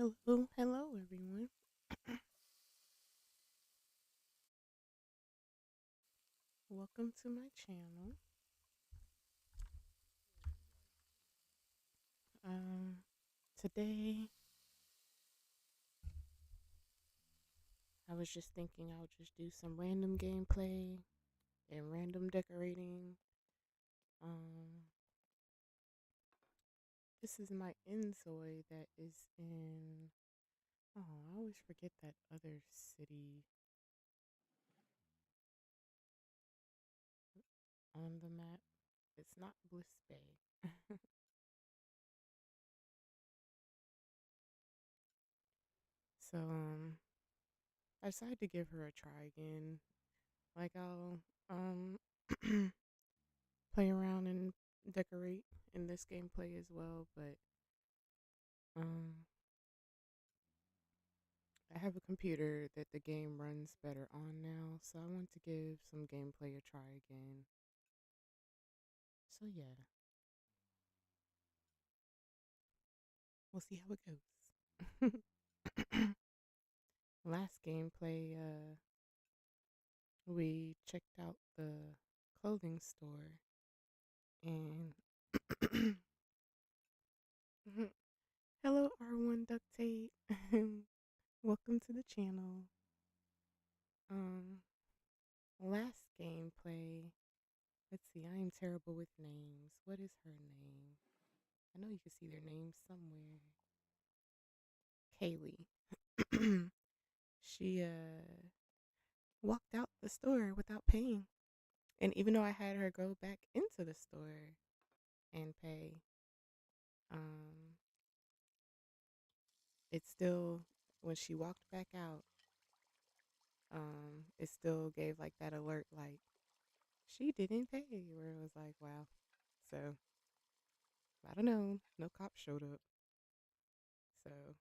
Hello, hello everyone. Welcome to my channel. Um Today I was just thinking I would just do some random gameplay and random decorating. Um this is my inZOI that is in I always forget that other city on the map. It's not Bliss Bay. So I decided to give her a try again. Like I'll um play around and decorate in this gameplay as well, but um I have a computer that the game runs better on now, so I want to give some gameplay a try again. So yeah, we'll see how it goes. Last gameplay, we checked out the clothing store and hello R1 Duct Tape. Welcome to the channel. Um Last gameplay. Let's see, I am terrible with names. What is her name? I know you can see their names somewhere. Kaylee. She walked out the store without paying. And even though I had her go back into the store and pay, um, it still when she walked back out, it still gave like that alert like she didn't pay, where it was like, wow. So I don't know. No cop showed up. So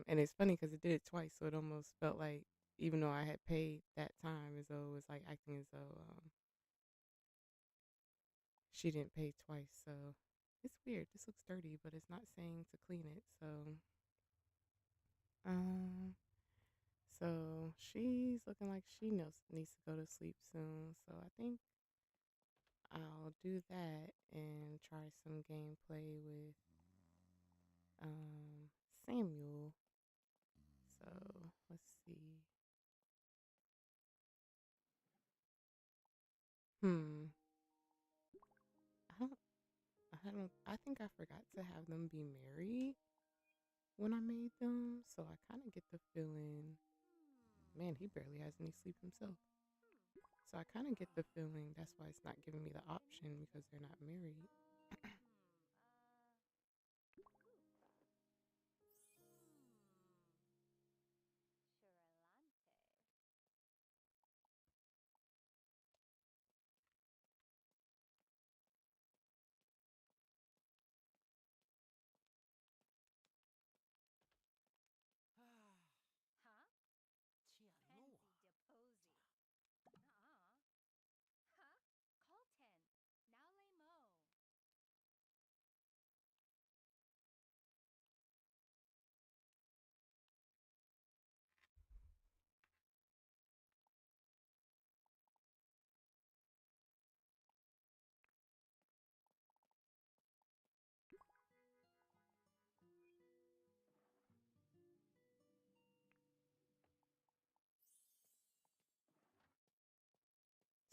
and it's funny because it did it twice, so it almost felt like even though I had paid that time, as though it was like acting as though she didn't pay twice. So it's weird. This looks dirty, but it's not saying to clean it. Um, so she's looking like she knows needs to go to sleep soon. So I think I'll do that and try some gameplay with um Samuel. So let's see. Hmm. I don't I think I forgot to have them be married when I made them, so I kind of get the feeling, man, he barely has any sleep himself. So I kind of get the feeling that's why it's not giving me the option because they're not married.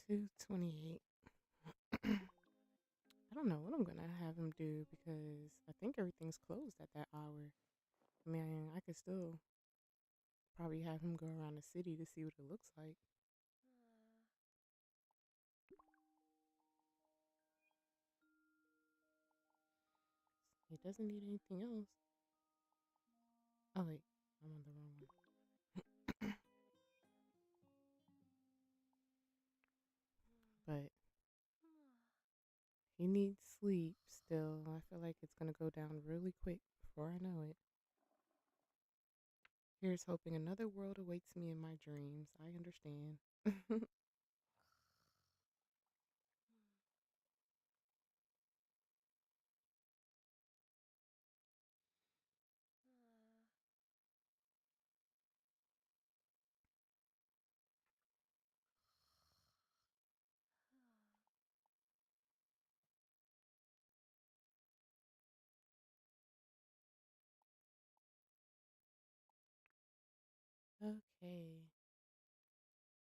2:28. I don't know what I'm gonna have him do because I think everything's closed at that hour. I mean, I could still probably have him go around the city to see what it looks like. He doesn't need anything else. Oh wait, I'm on the wrong one. But he needs sleep still. I feel like it's gonna go down really quick before I know it. Here's hoping another world awaits me in my dreams. I understand. Okay.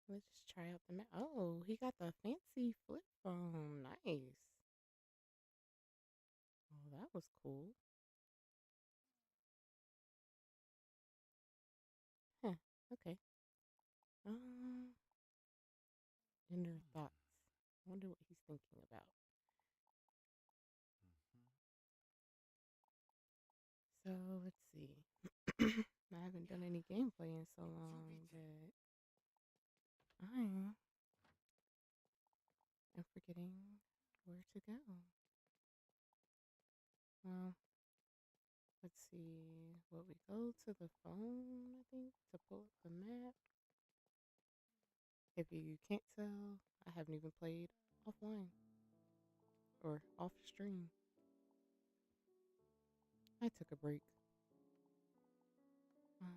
Let's just try out the map. Oh, he got the fancy flip phone. Nice. Oh, that was cool. Huh. Okay. Um, inner thoughts. I wonder what he's thinking about. So let's see. I haven't done any gameplay in so long that I am forgetting where to go. Well, let's see. Will we go to the phone, I think, to pull up the map? If you can't tell, I haven't even played offline or off stream. I took a break. Um,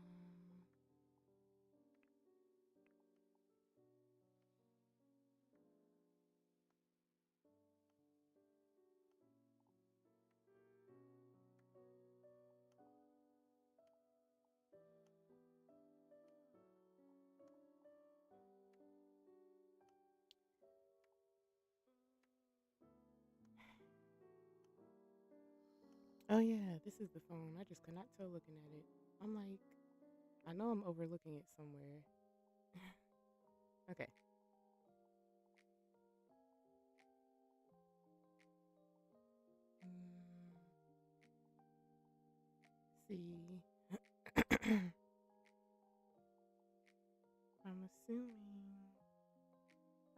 oh yeah, this is the phone. I just could not tell looking at it. I'm like, I know I'm overlooking it somewhere. Okay. Mm, see. I'm assuming.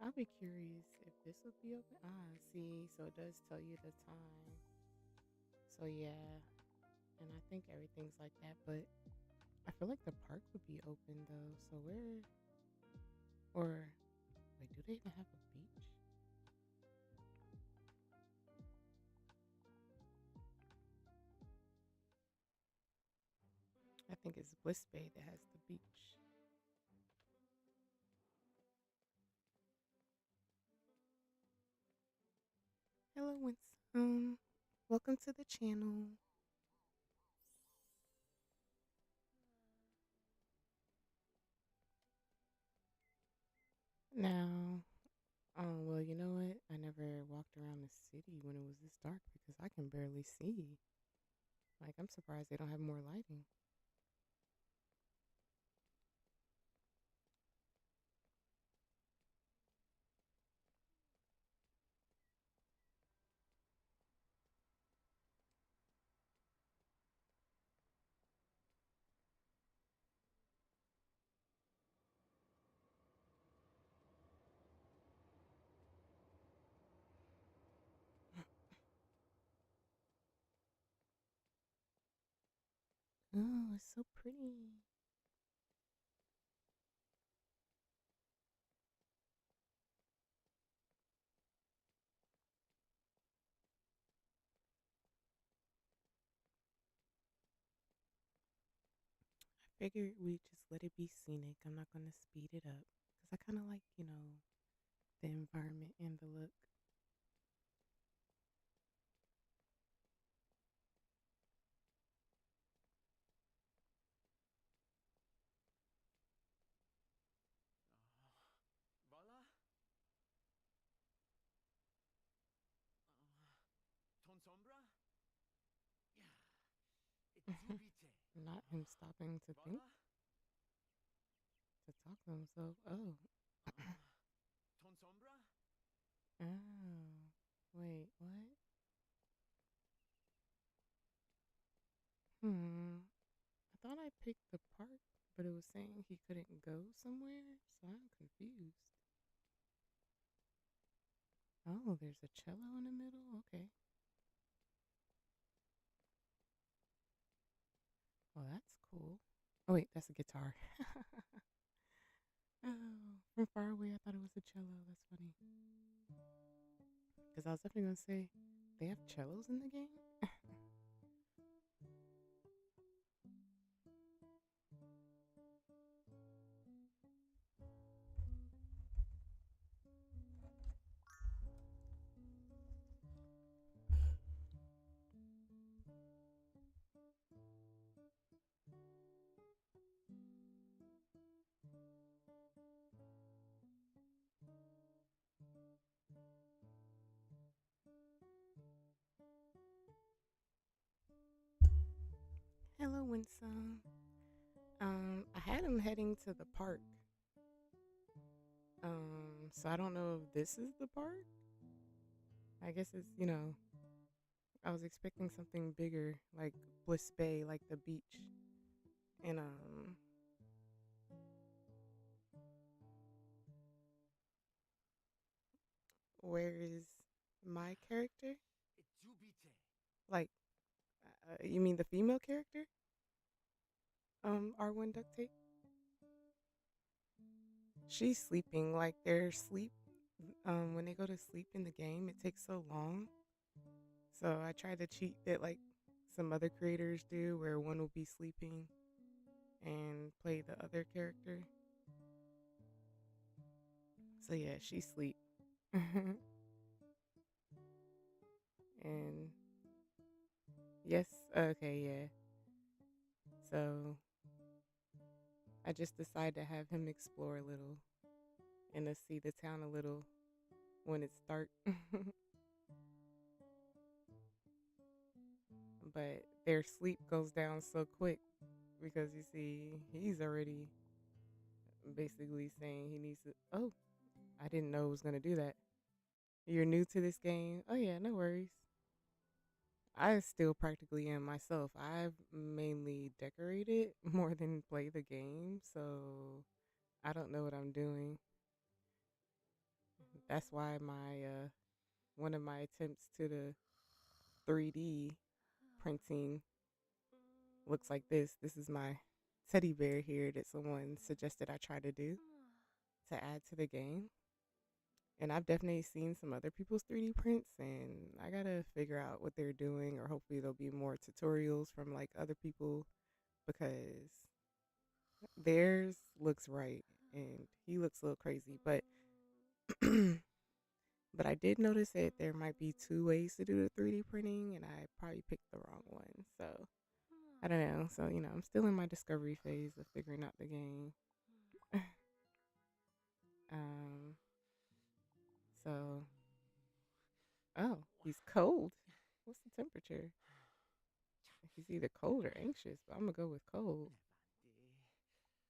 I'll be curious if this would be open. Ah, see, so it does tell you the time. So yeah, and I think everything's like that, but I feel like the park would be open though. So where, or wait, do they even have a beach? I think it's Bliss Bay that has the beach. Hello, Winsome. Welcome to the channel. Now, well, you know what? I never walked around the city when it was this dark because I can barely see. Like, I'm surprised they don't have more lighting. Oh, it's so pretty. I figured we just let it be scenic. I'm not going to speed it up because I kind of like, the environment and the look. Voilà. Ton sombra? Yeah. Zubite. Not him stopping to think, Voilà. to talk to himself. Oh, Ton sombra? oh, wait, what? I thought I picked the park, but it was saying he couldn't go somewhere, so I'm confused. Oh, there's a cello in the middle? Okay. Well, that's cool. Oh, wait, that's a guitar. Oh, from far away, I thought it was a cello. That's funny. Because I was definitely going to say, they have cellos in the game? Hello, Winsome. I had him heading to the park. So I don't know if this is the park. I guess it's. I was expecting something bigger, like Bliss Bay, like the beach. And where is my character? Jubite. Like, you mean the female character? R1 duct tape. She's sleeping. Like their sleep. When they go to sleep in the game, it takes so long. So I tried to cheat that like some other creators do, where one will be sleeping and play the other character. So yeah, she sleep. And yes, okay, yeah. So I just decided to have him explore a little and to see the town a little when it's dark. But their sleep goes down so quick because you see, he's already basically saying he needs to. Oh, I didn't know it was gonna do that. You're new to this game. Oh yeah, no worries. I still practically am myself. I've mainly decorated more than play the game, so I don't know what I'm doing. That's why my one of my attempts to the 3D printing looks like this. This is my teddy bear here that someone suggested I try to do to add to the game. And I've definitely seen some other people's 3D prints, and I gotta figure out what they're doing, or hopefully there'll be more tutorials from like other people because theirs looks right and he looks a little crazy. But but I did notice that there might be two ways to do the 3D printing, and I probably picked the wrong one. So I don't know. So I'm still in my discovery phase of figuring out the game. um. So oh, he's cold. What's the temperature? He's either cold or anxious, but I'm gonna go with cold.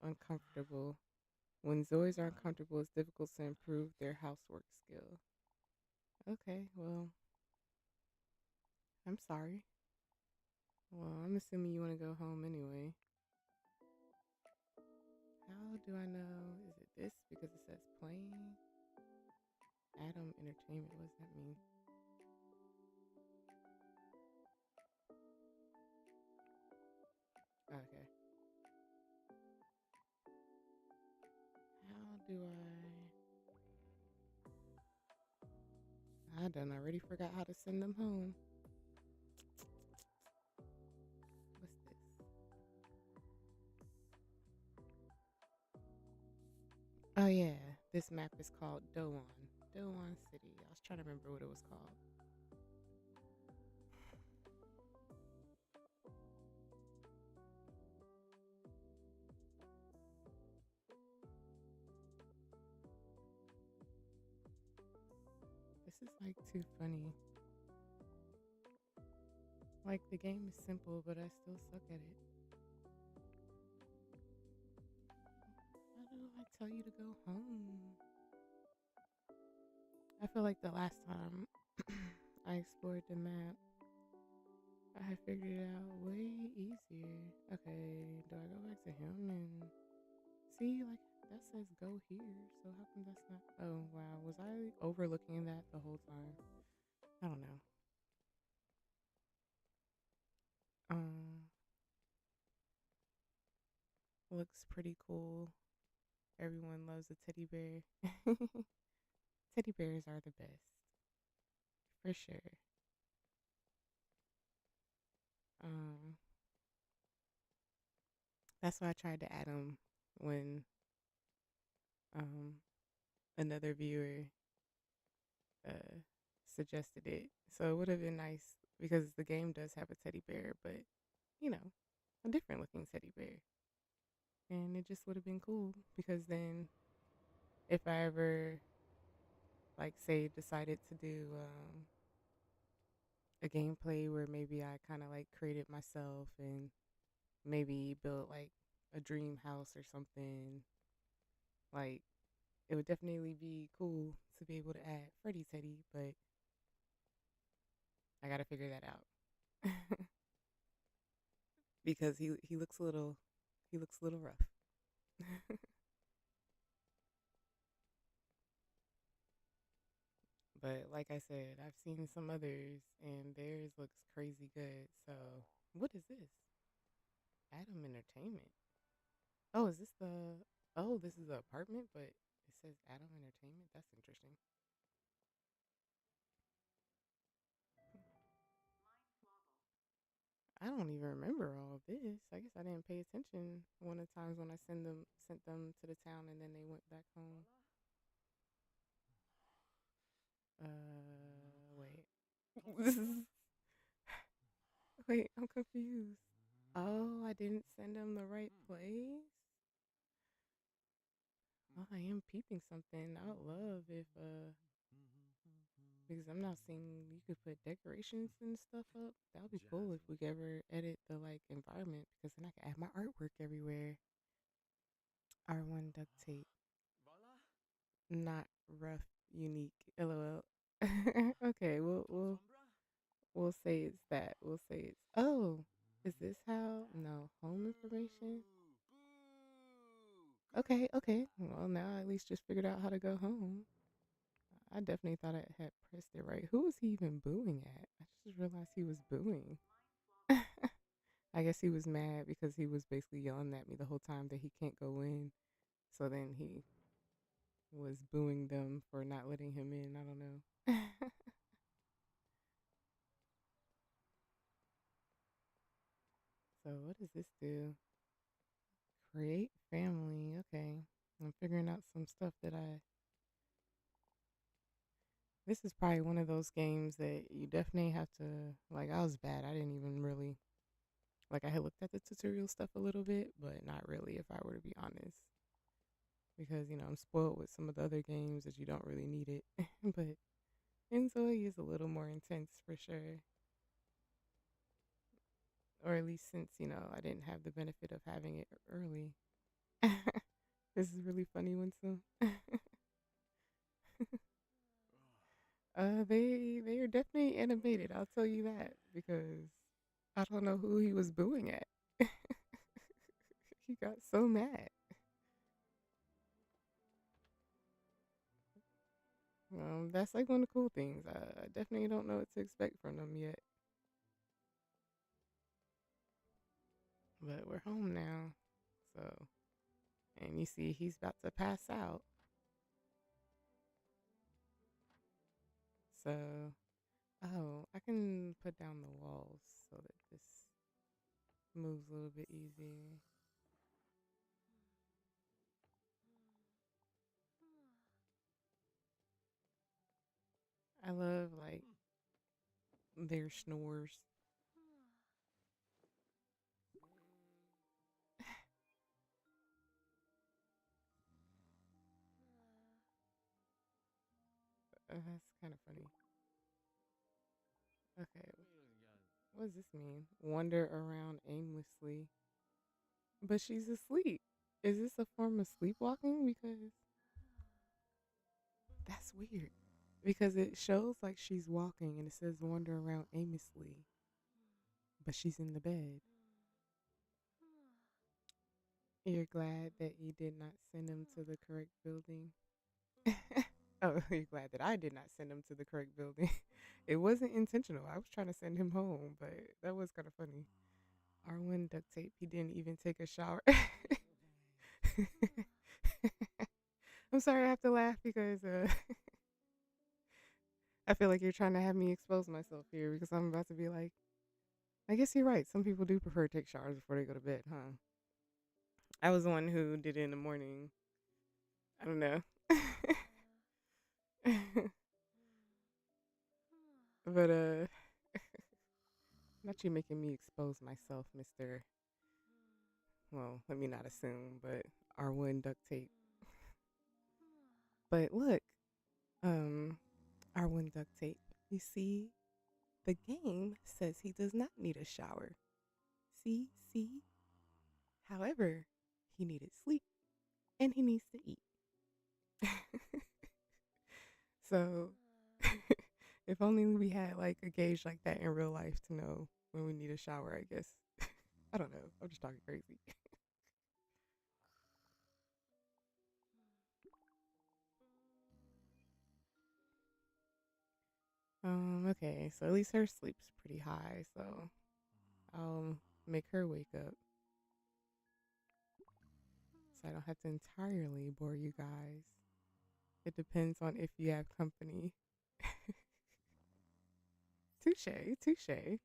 Uncomfortable. When Zoids are uncomfortable, it's difficult to improve their housework skill. Okay, well, I'm sorry. Well, I'm assuming you want to go home anyway. How do I know? Is it this? Because it says playing. Adam Entertainment. What does that mean? Okay. How do I done already forgot how to send them home. What's this? Oh yeah, this map is called Doan. Doan City. I was trying to remember what it was called. This is like too funny. Like the game is simple, but I still suck at it. Why do I tell you to go home? I feel like the last time I explored the map, I figured it out way easier. Okay, do I go back to him and see? Like that says go here, so how come that's not? Oh wow, was I overlooking that the whole time? I don't know. Um, looks pretty cool. Everyone loves a teddy bear. Teddy bears are the best, for sure. Um, that's why I tried to add them when um another viewer uh suggested it. So it would have been nice because the game does have a teddy bear, but you know, a different looking teddy bear. And it just would have been cool because then if I ever like say decided to do a gameplay where maybe I kind of like created myself and maybe build like a dream house or something. Like it would definitely be cool to be able to add Freddy Teddy, but I gotta figure that out because he looks a little rough. But like I said, I've seen some others and theirs looks crazy good. So what is this? Adam Entertainment. Oh, is this the? Oh, this is the apartment, but it says Adam Entertainment. That's interesting. I don't even remember all of this. I guess I didn't pay attention one of the times when I sent them to the town and then they went back home. Wait. This is wait. I'm confused. Oh, I didn't send them the right place. Oh, I am peeping something. I would love if because I'm not seeing you could put decorations and stuff up. That would be cool if we could ever edit the like environment because then I could add my artwork everywhere. R1 duct tape, Voila. not rough, unique. LOL. Okay, Ton sombra? we'll say it's that. We'll say it's oh, is this how? No, home information. Boo! Okay, okay. Well, now I at least just figured out how to go home. I definitely thought I had pressed it right. Who was he even booing at? I just realized he was booing. I guess he was mad because he was basically yelling at me the whole time that he can't go in. So then he was booing them for not letting him in. I don't know. So what does this do? Create family. Okay. I'm figuring out some stuff that I. This is probably one of those games that you definitely have to. Like, I was bad. I didn't even really. Like, I had looked at the tutorial stuff a little bit, but not really, if I were to be honest. Because, I'm spoiled with some of the other games that you don't really need it. But inZOI is a little more intense for sure. Or at least since, I didn't have the benefit of having it early. This is really funny, Winsome. They are definitely animated. I'll tell you that because I don't know who he was booing at. He got so mad. That's like one of the cool things. I definitely don't know what to expect from them yet. But we're home now, so and you see he's about to pass out. So oh, I can put down the walls so that this moves a little bit easier. I love like their snores. That's kind of funny. Okay, what does this mean? Wander around aimlessly. But she's asleep. Is this a form of sleepwalking? Because that's weird. Because it shows like she's walking and it says wander around aimlessly, but she's in the bed. You're glad that you did not send him to the correct building. Oh, you're glad that I did not send him to the correct building. It wasn't intentional. I was trying to send him home, but that was kind of funny. R1 duct tape. He didn't even take a shower. I'm sorry, I have to laugh because I feel like you're trying to have me expose myself here because I'm about to be like, I guess you're right. Some people do prefer to take showers before they go to bed, huh? I was the one who did it in the morning. I don't know. But not you making me expose myself, Mr. Well, let me not assume, but R1 duct tape. But look, um, R1 duct tape. You see, the game says he does not need a shower. See, see. However, he needed sleep and he needs to eat. So if only we had like a gauge like that in real life to know when we need a shower, I guess. I don't know. I'm just talking crazy. Okay, so at least her sleep's pretty high, so I'll make her wake up so I don't have to entirely bore you guys. It depends on if you have company. Touche, touche.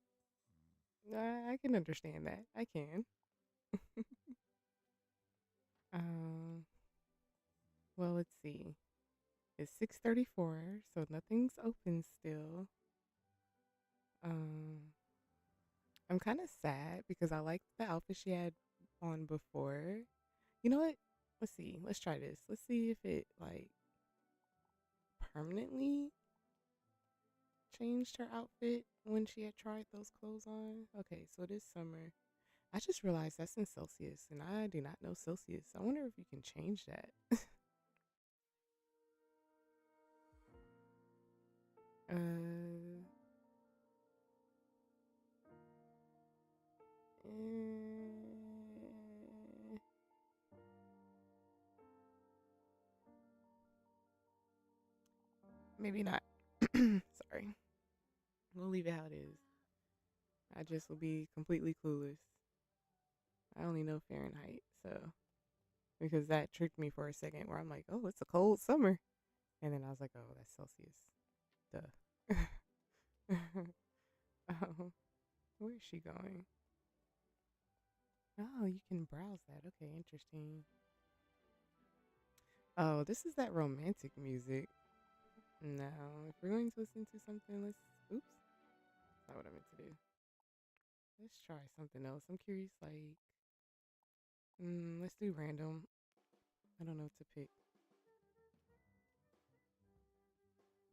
I can understand that. I can. Um, well, let's see. It's 6:34, so nothing's open still. Um, I'm kind of sad because I liked the outfit she had on before. You know what? Let's see. Let's try this. Let's see if it like permanently changed her outfit when she had tried those clothes on. Okay, so this summer. I just realized that's in Celsius and I do not know Celsius. I wonder if you can change that. uh, eh, maybe not. Sorry. We'll leave it how it is. I just will be completely clueless. I only know Fahrenheit, so because that tricked me for a second where I'm like, oh, it's a cold summer. And then I was like, oh, that's Celsius. Duh. Oh, where is she going? Oh, you can browse that. Okay, interesting. Oh, this is that romantic music. No, if we're going to listen to something, let's. Oops, not what I meant to do. Let's try something else. I'm curious, like, let's do random. I don't know what to pick.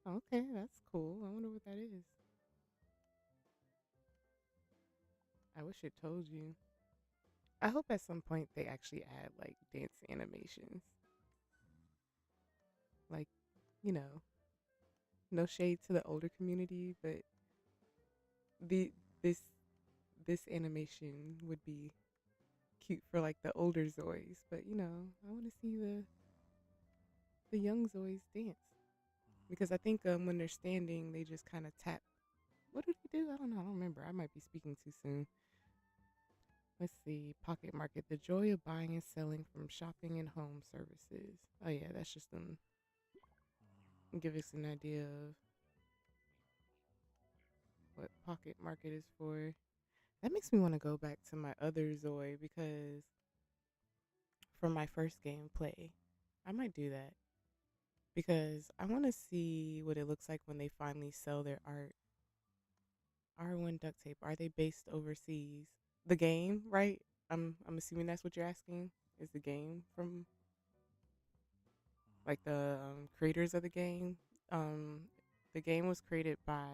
Okay, that's cool. I wonder what that is. I wish it told you. I hope at some point they actually add like dance animations. Like, you know, no shade to the older community, but the this this animation would be cute for like the older Zois. But I want to see the young Zois dance because I think when they're standing, they just kind of tap. What do they do? I don't know. I don't remember. I might be speaking too soon. Let's see. Pocket Market. The joy of buying and selling from shopping and home services. Oh yeah, that's just them. Give us an idea of what Pocket Market is for. That makes me want to go back to my other Zoe because for my first gameplay, I might do that because I want to see what it looks like when they finally sell their art. R1 duct tape. Are they based overseas? The game, right? I'm assuming that's what you're asking. Is the game from like the creators of the game? Um, the game was created by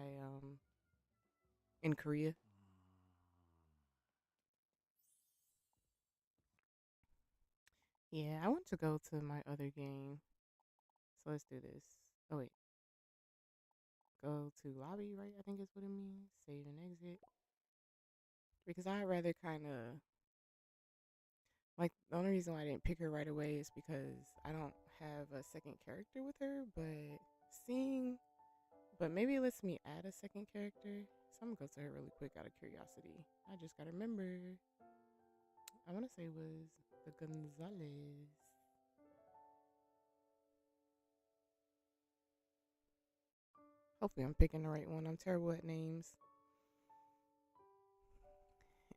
in Korea. Yeah, I want to go to my other game. So let's do this. Oh wait, go to lobby, right? I think is what it means. Save and exit. Because I'd rather kind of like the only reason why I didn't pick her right away is because I don't have a second character with her. But seeing, but maybe it lets me add a second character. So I'm gonna go to her really quick out of curiosity. I just gotta remember. I want to say it was the Gonzalez. Hopefully I'm picking the right one. I'm terrible at names.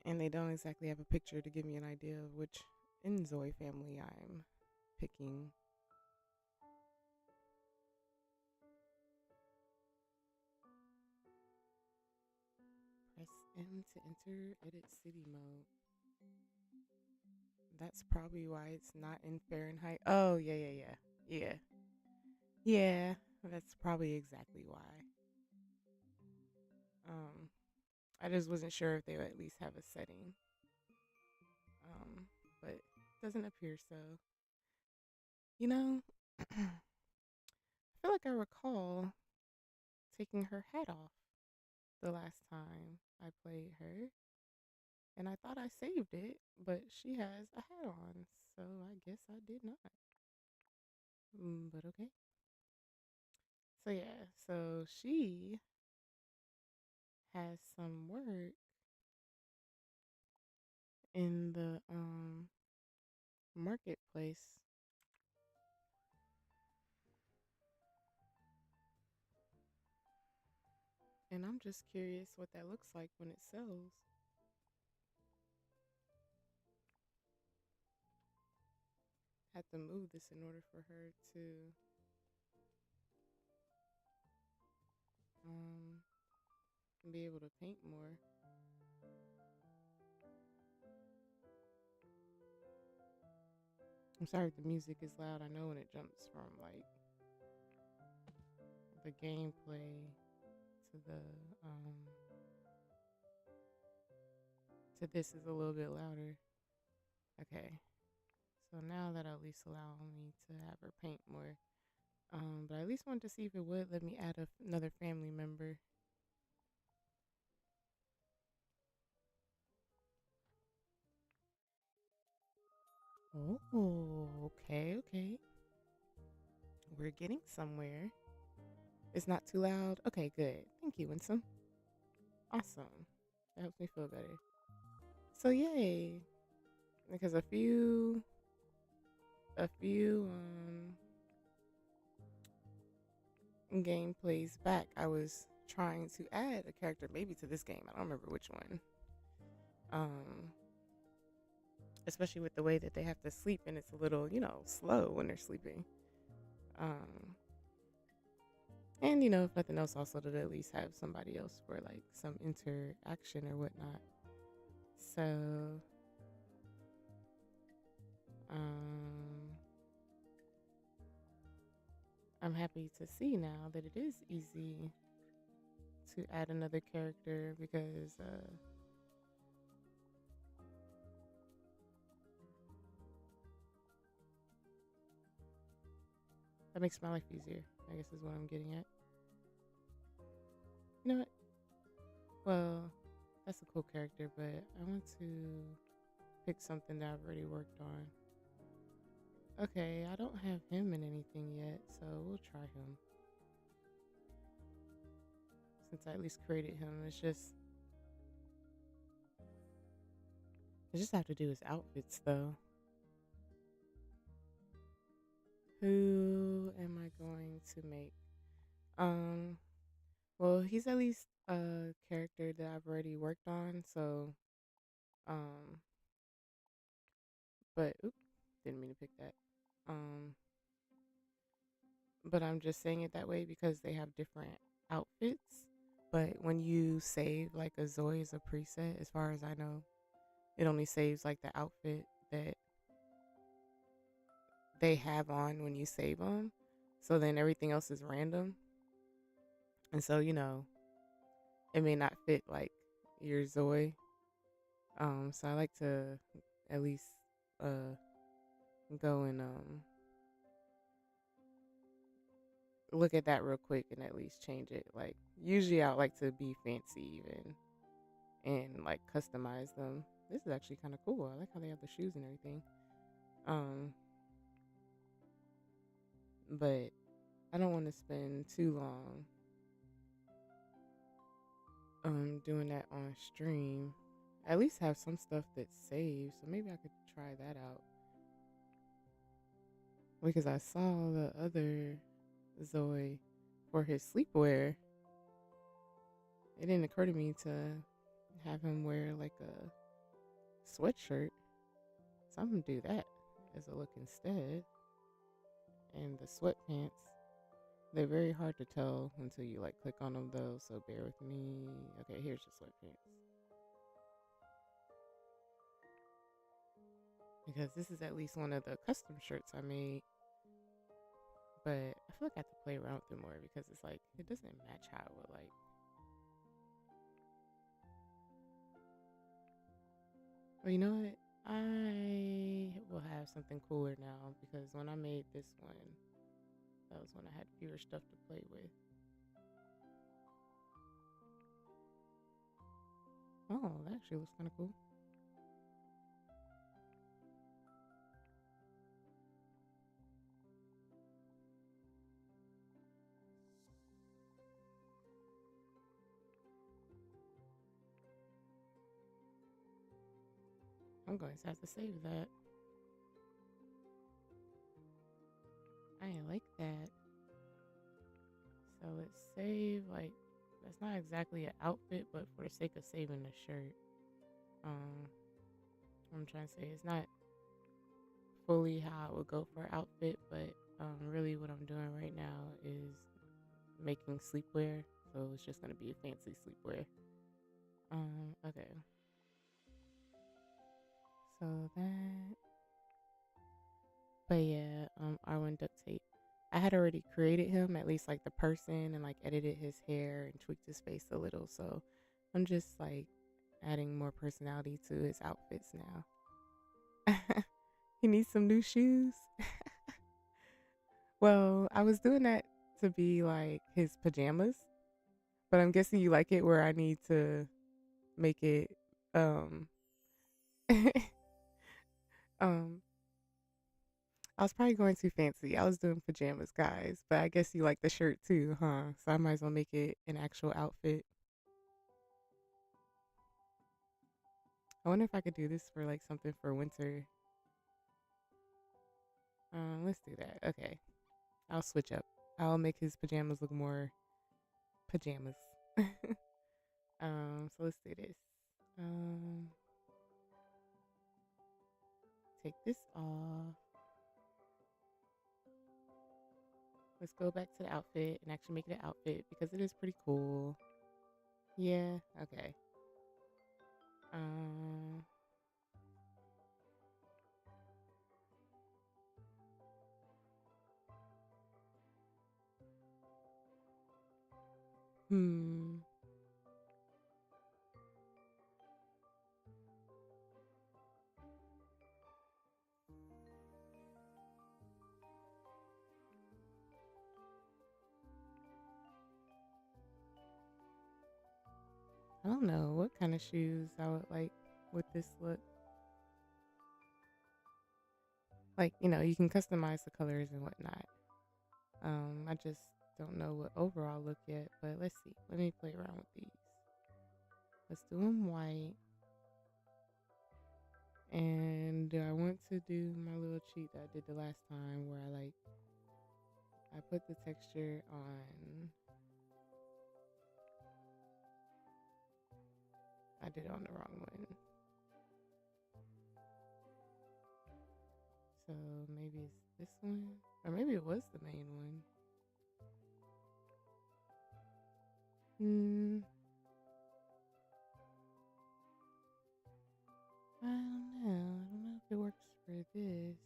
And they don't exactly have a picture to give me an idea of which inZOI family I'm picking. Press M to enter edit city mode. That's probably why it's not in Fahrenheit. Oh, yeah, yeah, yeah. Yeah. Yeah, that's probably exactly why. Um, I just wasn't sure if they would at least have a setting. Um, but doesn't appear so. You know, I feel like I recall taking her hat off the last time I played her, and I thought I saved it, but she has a hat on, so I guess I did not. But okay. So yeah, so she has some work in the marketplace, and I'm just curious what that looks like when it sells. Had to move this in order for her to um be able to paint more. I'm sorry if the music is loud. I know when it jumps from like the gameplay to the to this is a little bit louder. Okay. So now that at least allow me to have her paint more. But I at least wanted to see if it would let me add another family member. Oh, okay, okay. We're getting somewhere. It's not too loud. Okay, good. Thank you, Winsome. Awesome. That helps me feel better. So yay. Because a few gameplays back, I was trying to add a character maybe to this game. I don't remember which one. Um Especially with the way that they have to sleep and it's a little, slow when they're sleeping. Um and if nothing else, also to at least have somebody else for like some interaction or whatnot. So um I'm happy to see now that it is easy to add another character because that makes my life easier, I guess is what I'm getting at. You know what? Well, that's a cool character, but I want to pick something that I've already worked on. Okay, I don't have him in anything yet, so we'll try him. Since I at least created him, I just have to do his outfits though. Who am I going to make? Um, well, he's at least a character that I've already worked on, so um, but oops, didn't mean to pick that. Um, but I'm just saying it that way because they have different outfits. But when you save like a Zoe as a preset, as far as I know, it only saves like the outfit that they have on when you save them. So then everything else is random. And so, it may not fit like your Zoe. So I like to at least uh go and look at that real quick and at least change it. Like usually I like to be fancy even and like customize them. This is actually kind of cool. I like how they have the shoes and everything. Um but I don't want to spend too long doing that on stream. At least have some stuff that's saved, so maybe I could try that out. Because I saw the other Zoe for his sleepwear. It didn't occur to me to have him wear like a sweatshirt. So I'm gonna do that as a look instead. And the sweatpants, they're very hard to tell until you like click on them though, so bear with me. Okay, here's the sweatpants. Because this is at least one of the custom shirts I made. But I feel like I have to play around with it more because it's like it doesn't match how I would like. Well, you know what? have something cooler now because when I made this one, that was when I had fewer stuff to play with. Oh, that actually looks kind of cool. I'm going to have to save that. I like that. So let's save, like, that's not exactly an outfit, but for the sake of saving the shirt, um, I'm trying to say it's not fully how I would go for an outfit, but really what I'm doing right now is making sleepwear. So it's just gonna be a fancy sleepwear. Okay. So that, but yeah, R1 duct tape. I had already created him, at least like the person, and like edited his hair and tweaked his face a little. So I'm just like adding more personality to his outfits now. He needs some new shoes. Well, I was doing that to be like his pajamas, but I'm guessing you like it where I need to make it um um I was probably going too fancy. I was doing pajamas, guys, but I guess you like the shirt too, huh? So I might as well make it an actual outfit. I wonder if I could do this for like something for winter. Let's do that. Okay. I'll switch up. I'll make his pajamas look more pajamas. So let's do this. Um, take this off. Let's go back to the outfit and actually make it an outfit because it is pretty cool. Yeah, okay. Um, hmm. I don't know what kind of shoes I would like with this look. Like, you can customize the colors and whatnot. I just don't know what overall look yet, but let's see. Let me play around with these. Let's do them white. And I want to do my little cheat that I did the last time where I put the texture on. I did it on the wrong one. So maybe it's this one. Or maybe it was the main one. Hmm. I don't know. I don't know if it works for this.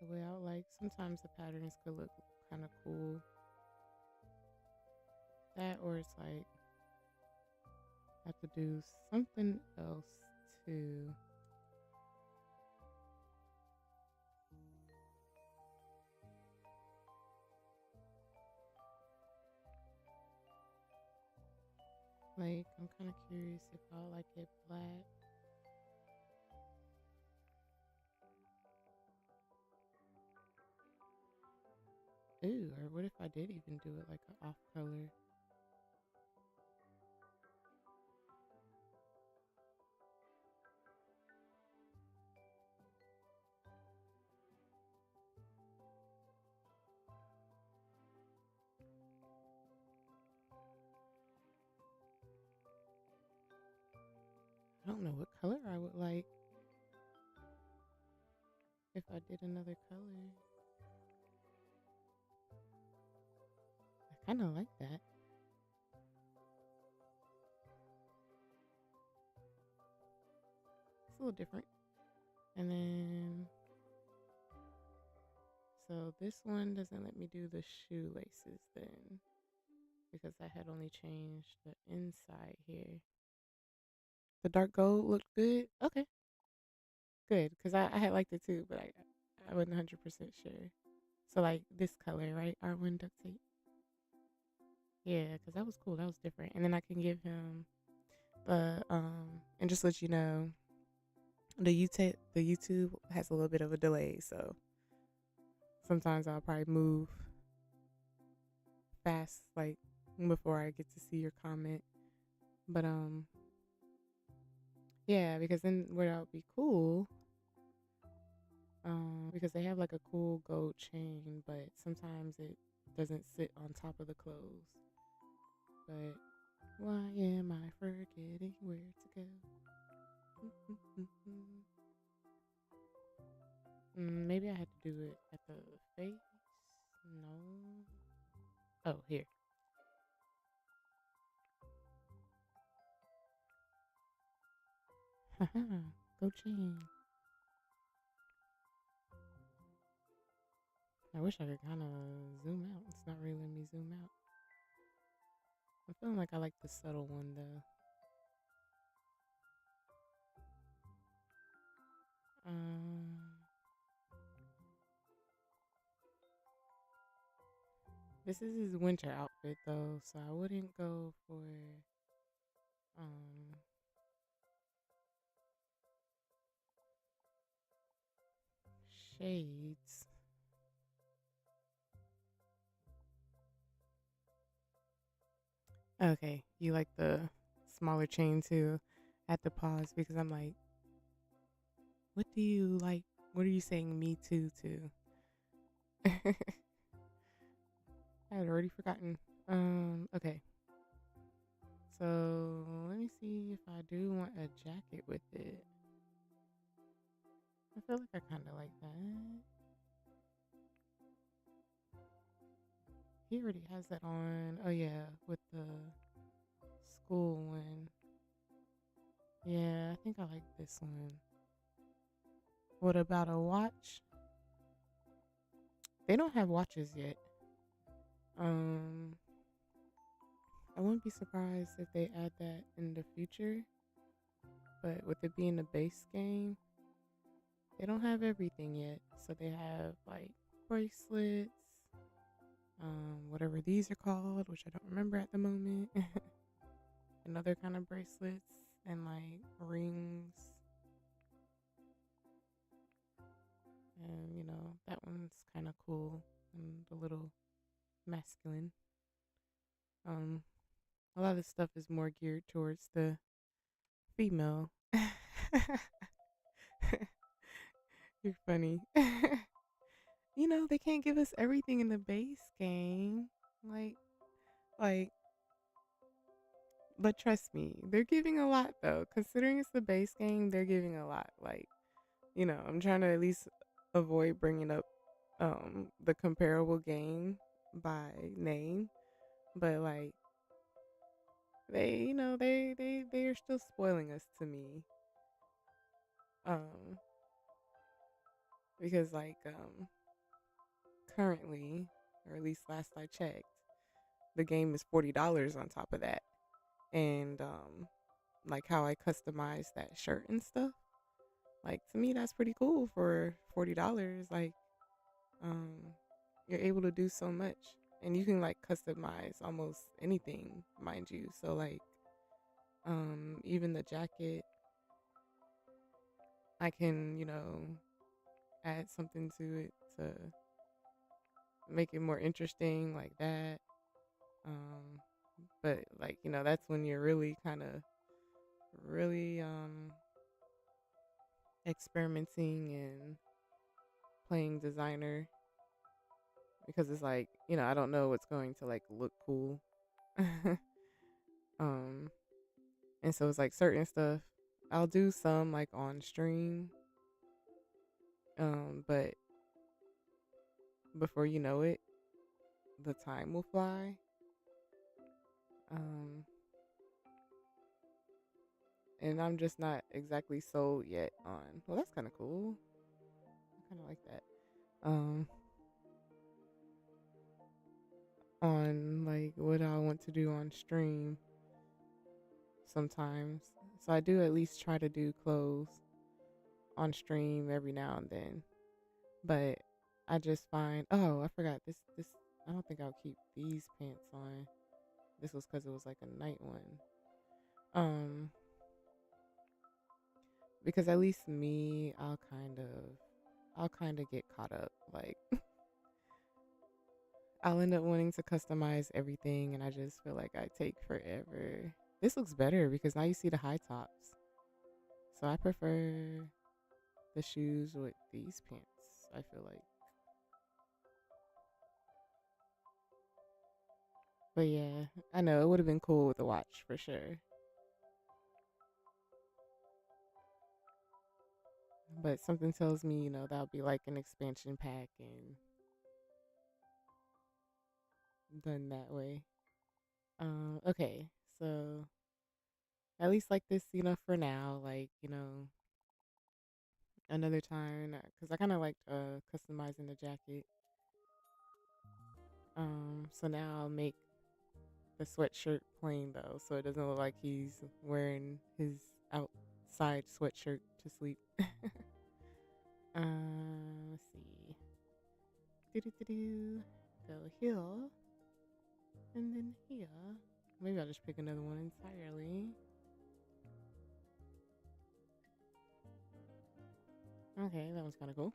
The way I like. Sometimes the patterns could look kind of cool. That or it's like I have to do something else too. Like I'm kind of curious if I like it black. Ooh, or what if I did even do it like an off color? I don't know what color I would like if I did another color. I kind of like that. It's a little different. And then, so this one doesn't let me do the shoelaces then because I had only changed the inside here. The dark gold looked good. Okay. Good, because I had liked it too, but I wasn't 100% sure. So like this color, right? R1 duct tape. Yeah, because that was cool. That was different. And then I can give him and just let you know, the YouTube has a little bit of a delay, so sometimes I'll probably move fast, like before I get to see your comment. But yeah, because then what would be cool, because they have like a cool gold chain, but sometimes it doesn't sit on top of the clothes. But why am I forgetting where to go? Maybe I had to do it at the face. No. Oh, here. Haha. Go chain. I wish I could kind of zoom out. It's not really letting me zoom out. I'm feeling like I like the subtle one though. Um, this is his winter outfit though, so I wouldn't go for um shades. Okay, you like the smaller chain too. At the pause because I'm like, what do you like? What are you saying me too to? I had already forgotten. Okay. So let me see if I do want a jacket with it. I feel like I kind of like that. He already has that on. Oh yeah, with the school one. Yeah, I think I like this one. What about a watch? They don't have watches yet. Um, I wouldn't be surprised if they add that in the future. But with it being a base game, they don't have everything yet. So they have like bracelets, whatever these are called, which I don't remember at the moment. And other kind of bracelets and like rings. And that one's kind of cool and a little masculine. Um, a lot of stuff is more geared towards the female. You're funny. They can't give us everything in the base game. Like, like, but trust me, they're giving a lot though. Considering it's the base game, they're giving a lot. Like, I'm trying to at least avoid bringing up the comparable game by name, but like they are still spoiling us to me. Um, because like currently, or at least last I checked, the game is $40 on top of that, and like how I customize that shirt and stuff. Like to me, that's pretty cool for $40. Like, um, you're able to do so much, and you can like customize almost anything, mind you. So like, even the jacket, I can add something to it to make it more interesting, like that. Um, but like that's when you're really kind of really experimenting and playing designer because it's like I don't know what's going to like look cool. um and so it's like certain stuff I'll do some like on stream, but before you know it, the time will fly. um and I'm just not exactly sold yet on, well, that's kind of cool. I kind of like that. um on like what I want to do on stream sometimes. So I do at least try to do clothes on stream every now and then. But I just find, oh, I forgot this. I don't think I'll keep these pants on. This was because it was like a night one. Um, because at least me, I'll kind of get caught up. Like I'll end up wanting to customize everything, and I just feel like I take forever. This looks better because now you see the high tops. So I prefer the shoes with these pants. I feel like, but yeah, I know it would have been cool with a watch for sure. But something tells me, that'll be like an expansion pack and done that way. Okay, so at least like this, for now, like, another time, because I kind of liked customizing the jacket. So now I'll make the sweatshirt plain though, so it doesn't look like he's wearing his outside sweatshirt to sleep. Let's see. Do-do-do-do. Go here and then here. Maybe I'll just pick another one entirely. Okay, that was kind of cool.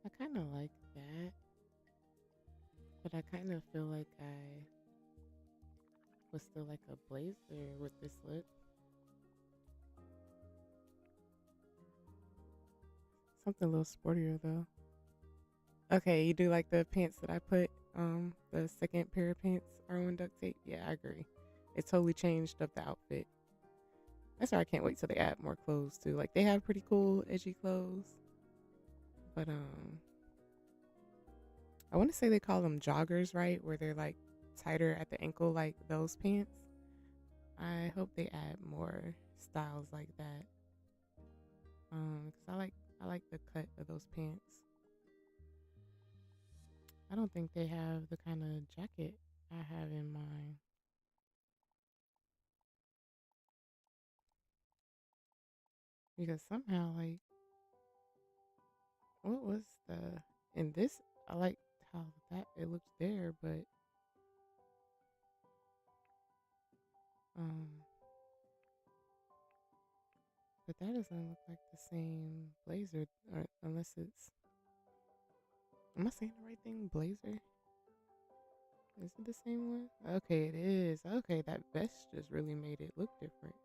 I kind of like that, but I kind of feel like I was still like a blazer with this look. Something a little sportier though. Okay, you do like the pants that I put, the second pair of pants are on duct tape? Yeah, I agree. It totally changed up the outfit. That's why I can't wait till they add more clothes too. Like they have pretty cool edgy clothes, but I want to say they call them joggers, right? Where they're like tighter at the ankle, like those pants. I hope they add more styles like that. Cause I like the cut of those pants. I don't think they have the kind of jacket I have in mind. Because somehow, like, what was the in this? I like how that it looks there, um, but that doesn't look like the same blazer, or unless it's. Am I saying the right thing? Blazer? Is it the same one? Okay, it is. Okay, that vest just really made it look different.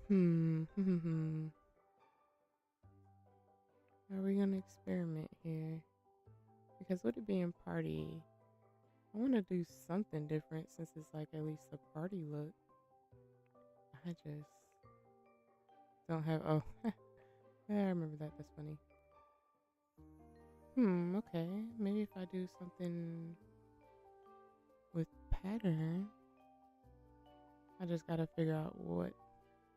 Hmm. Are we gonna experiment here? Because with it being party, I want to do something different since it's like at least a party look. I just don't have. Oh, yeah, I remember that. That's funny. Okay. Maybe if I do something with pattern, I just gotta figure out what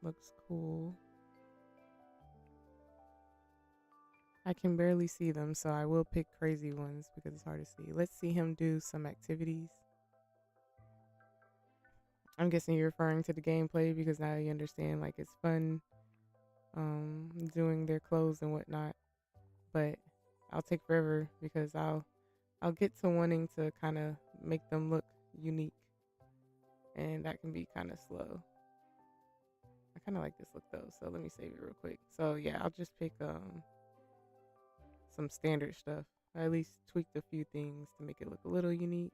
looks cool. I can barely see them, so I will pick crazy ones because it's hard to see. Let's see him do some activities. I'm guessing you're referring to the gameplay because now you understand like it's fun doing their clothes and whatnot. But I'll take forever because I'll get to wanting to kind of make them look unique, and that can be kind of slow. I kind of like this look though, so let me save it real quick. So yeah, I'll just pick some standard stuff. I at least tweaked a few things to make it look a little unique.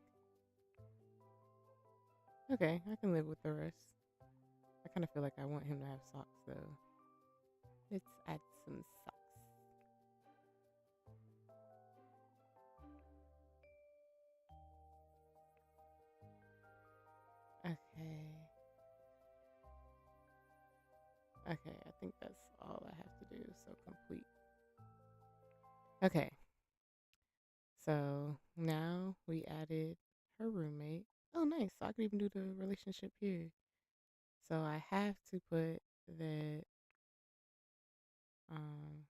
Okay, I can live with the rest. I kind of feel like I want him to have socks though. Let's add some socks. Okay. Okay, I think that's all I have to do. So complete. Okay. So now we added her roommate. Oh, nice. So I could even do the relationship here. So I have to put that. Um,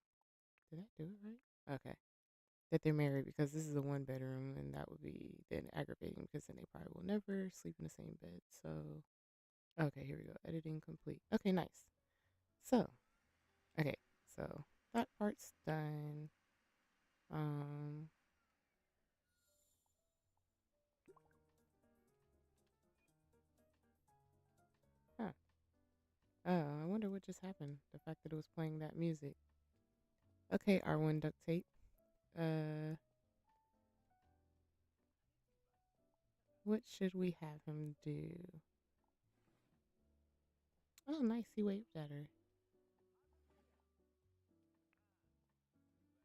did I do it right? Okay. that they're married because this is a one bedroom, and that would be then aggravating because then they probably will never sleep in the same bed. So, okay, here we go. Editing complete. Okay, nice. So, okay, so that part's done. Um, huh. Oh, I wonder what just happened. The fact that it was playing that music. Okay, R1 duct tape. Uh, what should we have him do? Oh, nice. He waved at her.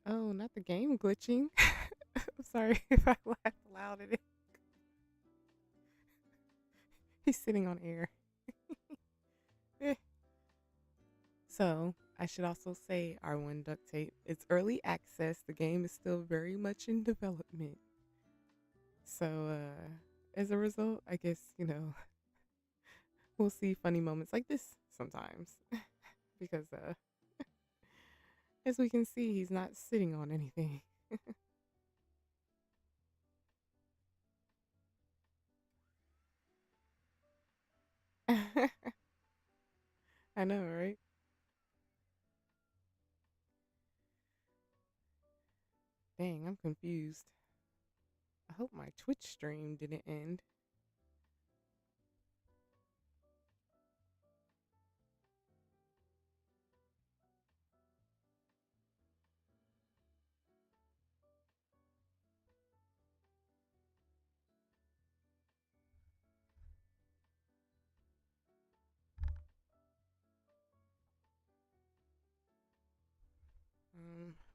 Oh, not the game glitching. I'm sorry if I laughed loud at it. He's sitting on air. Eh. So, I should also say R1 duct tape. It's early access. The game is still very much in development. So, as a result, I guess, we'll see funny moments like this sometimes. Because, as we can see, he's not sitting on anything. I know, right? Dang, I'm confused. I hope my Twitch stream didn't end.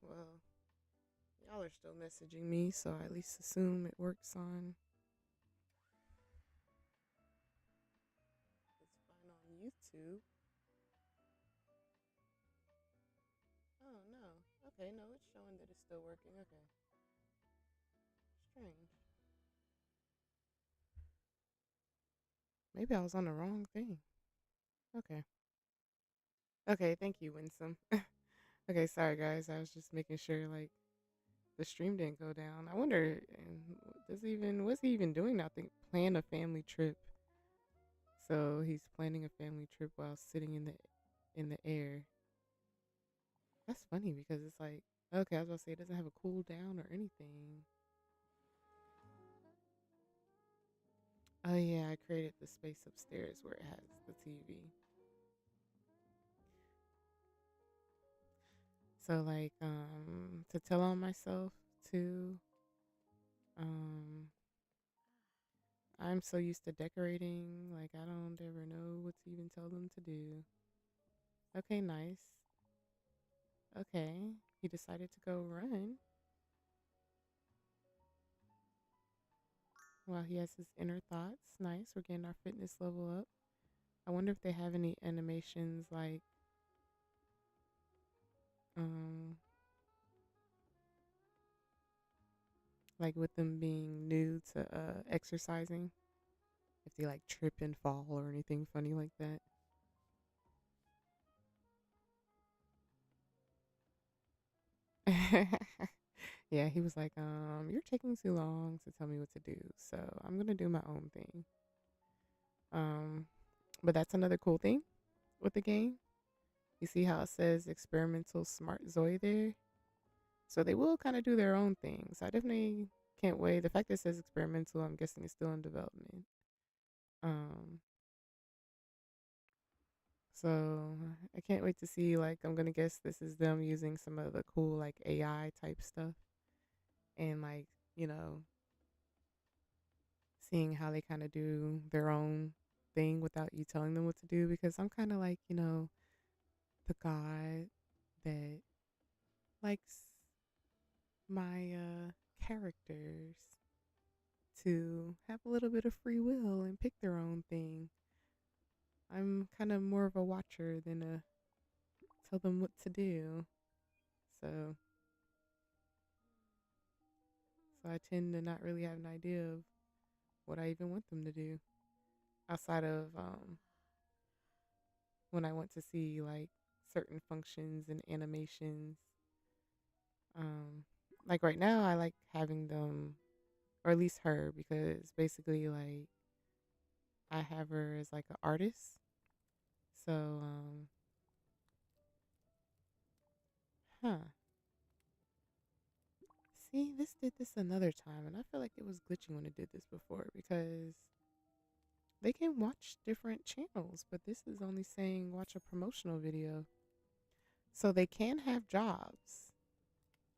Well, y'all are still messaging me, so I at least assume it works on. It's fine on YouTube. Oh no. Okay, no, it's showing that it's still working. Okay. Strange. Maybe I was on the wrong thing. Okay. Okay, thank you, Winsome. Okay, sorry guys. I was just making sure like the stream didn't go down. I wonder what's he even doing now? Think plan a family trip. So he's planning a family trip while sitting in the air. That's funny because it's like okay, I was gonna say it doesn't have a cool down or anything. Oh yeah, I created the space upstairs where it has the TV. So like to tell on myself too. Um I'm so used to decorating, like I don't ever know what to even tell them to do. Okay, nice. Okay. He decided to go run while he has his inner thoughts. Nice. We're getting our fitness level up. I wonder if they have any animations um like with them being new to exercising. If they like trip and fall or anything funny like that. Yeah, he was like, you're taking too long to tell me what to do, so I'm gonna do my own thing. Um, but that's another cool thing with the game. You see how it says experimental smart Zoe there? So they will kind of do their own things. I definitely can't wait. The fact that it says experimental, I'm guessing it's still in development. Um, so I can't wait to see. Like, I'm gonna guess this is them using some of the cool like AI type stuff and like you know seeing how they kind of do their own thing without you telling them what to do because I'm kind of like, the god that likes my characters to have a little bit of free will and pick their own thing. I'm kind of more of a watcher than a tell them what to do. So so I tend to not really have an idea of what I even want them to do outside of when I want to see like certain functions and animations. Um, like right now, I like having them, or at least her, because basically, like, I have her as like an artist. So, huh. See, this did this another time, and I feel like it was glitching when it did this before because they can watch different channels, but this is only saying watch a promotional video. So they can have jobs,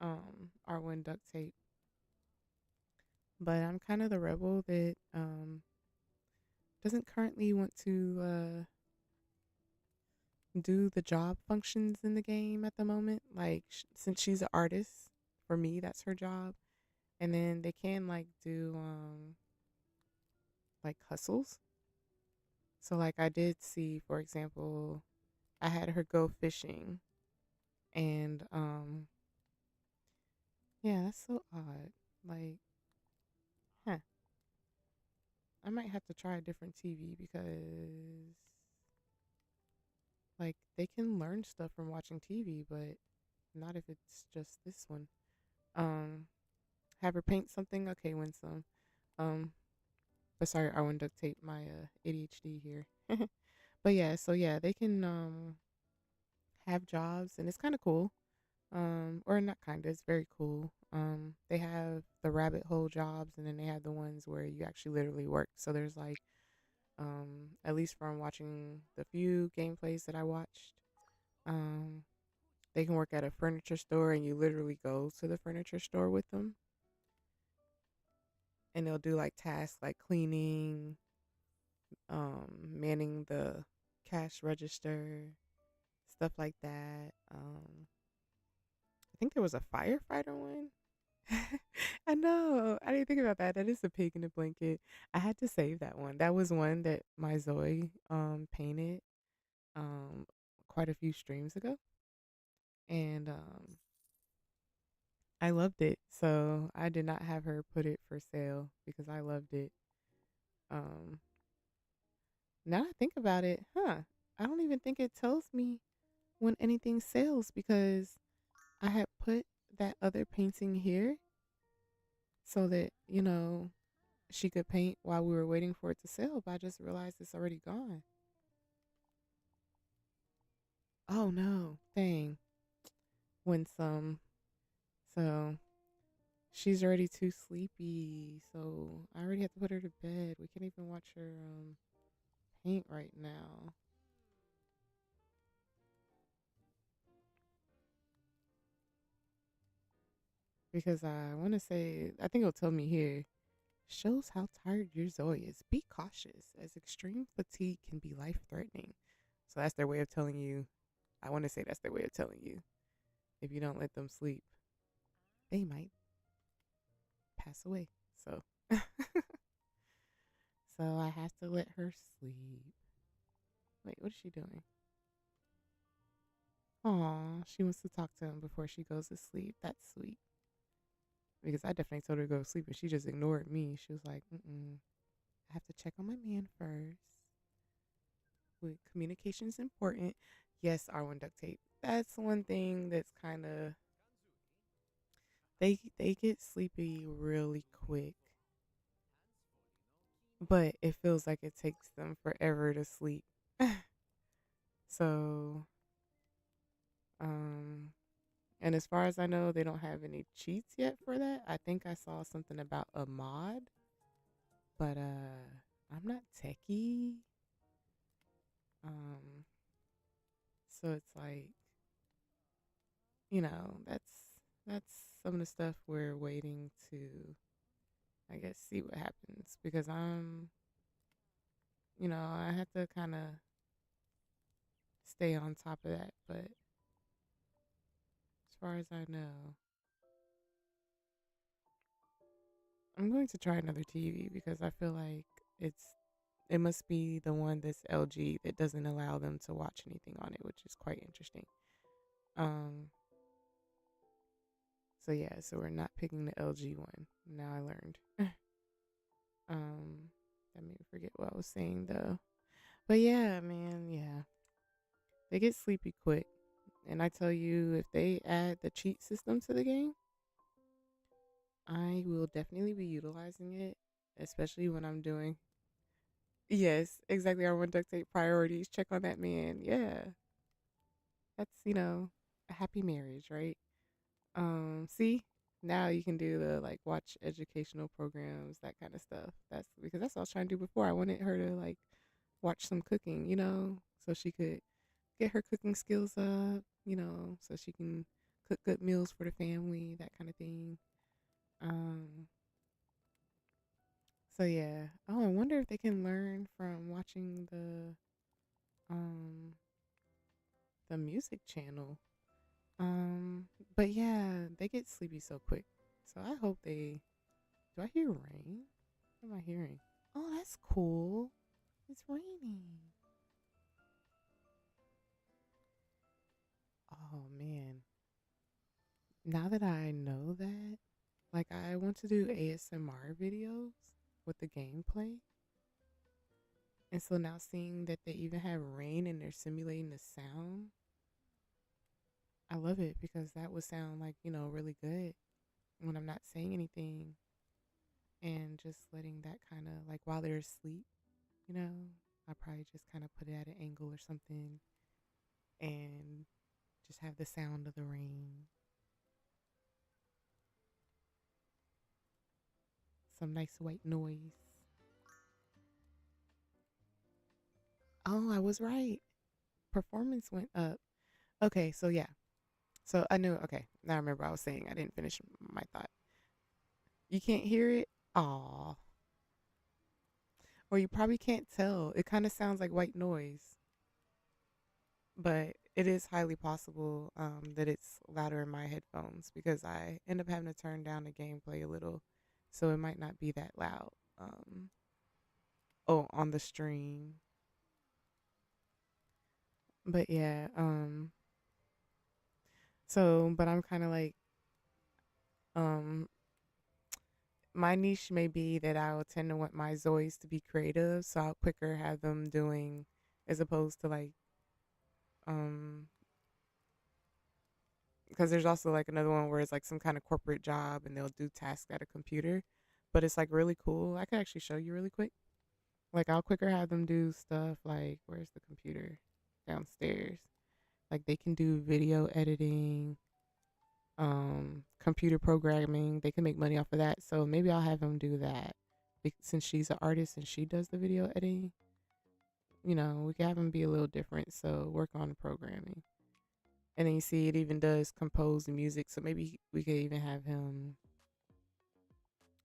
R1 duct tape. But I'm kind of the rebel that doesn't currently want to do the job functions in the game at the moment. Like, since she's an artist, for me, that's her job. And then they can like do like hustles. So like I did see, for example, I had her go fishing, and yeah, that's so odd. Like, huh, I might have to try a different TV because like they can learn stuff from watching TV, but not if it's just this one. Um, have her paint something. Okay, win some. Um, but sorry, I want to duct tape my ADHD here. But yeah, so yeah, they can have jobs, and it's kind of cool. Or not kind of, it's very cool. They have the rabbit hole jobs, and then they have the ones where you actually literally work. So there's like, at least from watching the few gameplays that I watched, um, they can work at a furniture store, and you literally go to the furniture store with them, and they'll do like tasks like cleaning, manning the cash register, stuff like that. I think there was a firefighter one. I know. I didn't think about that. That is a pig in a blanket. I had to save that one. That was one that my Zoe painted um quite a few streams ago. And I loved it. So I did not have her put it for sale because I loved it. Um Now I think about it, huh? I don't even think it tells me when anything sells because I had put that other painting here so that, she could paint while we were waiting for it to sell, but I just realized it's already gone. Oh no, dang. Win some. So she's already too sleepy. So I already have to put her to bed. We can't even watch her paint right now. Because I want to say, I think it'll tell me here, shows how tired your Zoe is. Be cautious, as extreme fatigue can be life threatening. So that's their way of telling you. I want to say that's their way of telling you. If you don't let them sleep, they might pass away. So, so I have to let her sleep. Wait, what is she doing? Aw, she wants to talk to him before she goes to sleep. That's sweet. Because I definitely told her to go to sleep, and she just ignored me. She was like, "Mm-mm, I have to check on my man first. With communication is important." Yes, R1 duct tape. That's one thing that's kind of they get sleepy really quick, but it feels like it takes them forever to sleep. So, um, and as far as I know, they don't have any cheats yet for that. I think I saw something about a mod, but I'm not techie. Um, so it's like, that's some of the stuff we're waiting to, I guess, see what happens because I have to kind of stay on top of that. But as far as I know, I'm going to try another TV because I feel like it must be the one that's LG that doesn't allow them to watch anything on it, which is quite interesting. Um, so yeah, so we're not picking the LG one. Now I learned. um, that made me forget what I was saying though. But yeah, man, yeah, they get sleepy quick. And I tell you, if they add the cheat system to the game, I will definitely be utilizing it, especially when I'm doing. Yes, exactly. Our one duct tape priorities. Check on that man. Yeah, that's a happy marriage, right? See, now you can do the like watch educational programs, that kind of stuff. That's because that's what I was trying to do before. I wanted her to like watch some cooking, so she could get her cooking skills up, so she can cook good meals for the family, that kind of thing. Um, so yeah. Oh, I wonder if they can learn from watching um the music channel. Um, but yeah, they get sleepy so quick. So I hope they. Do I hear rain? What am I hearing? Oh, that's cool. It's raining. Oh man. Now that I know that, like I want to do ASMR videos with the gameplay. And so now seeing that they even have rain and they're simulating the sound, I love it because that would sound like, really good when I'm not saying anything and just letting that kind of like while they're asleep, you know, I probably just kind of put it at an angle or something and just have the sound of the rain, some nice white noise. Oh, I was right. Performance went up. Okay, so yeah. So I knew, okay, now I remember I was saying I didn't finish my thought. You can't hear it? Aw. Or you probably can't tell. It kind of sounds like white noise, but it is highly possible that it's louder in my headphones because I end up having to turn down the gameplay a little, so it might not be that loud. Oh, on the stream, but yeah. But I'm kind of like, um, my niche may be that I will tend to want my Zoes to be creative, so I'll quicker have them doing as opposed to like um because there's also like another one where it's like some kind of corporate job and they'll do tasks at a computer, but it's like really cool. I could actually show you really quick. Like I'll quicker have them do stuff like where's the computer? Downstairs. Like they can do video editing, computer programming. They can make money off of that. So maybe I'll have them do that. Since she's an artist and she does the video editing, we can have them be a little different. So work on programming. And then you see it even does compose the music. So maybe we could even have him.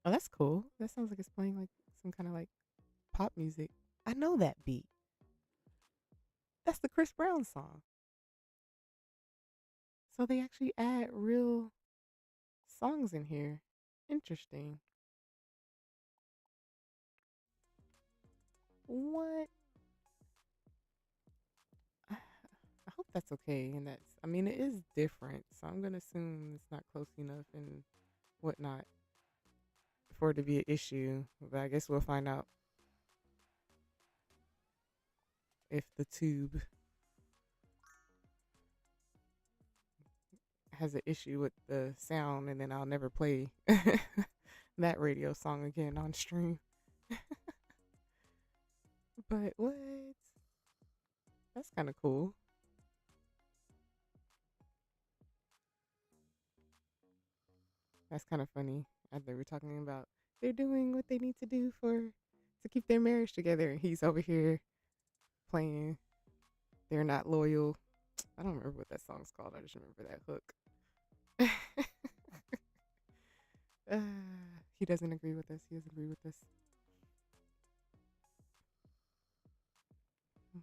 Oh, that's cool. That sounds like it's playing like some kind of like pop music. I know that beat. That's the Chris Brown song. So they actually add real songs in here. Interesting. What? I hope that's okay. And I mean, it is different. So I'm going to assume it's not close enough and whatnot for it to be an issue. But I guess we'll find out if the tube has an issue with the sound, and then I'll never play that radio song again on stream. But what? That's kind of cool. That's kind of funny. They were talking about they're doing what they need to do to keep their marriage together. And he's over here playing "They're Not Loyal." I don't remember what that song's called. I just remember that hook. uh, he doesn't agree with us. He doesn't agree with us.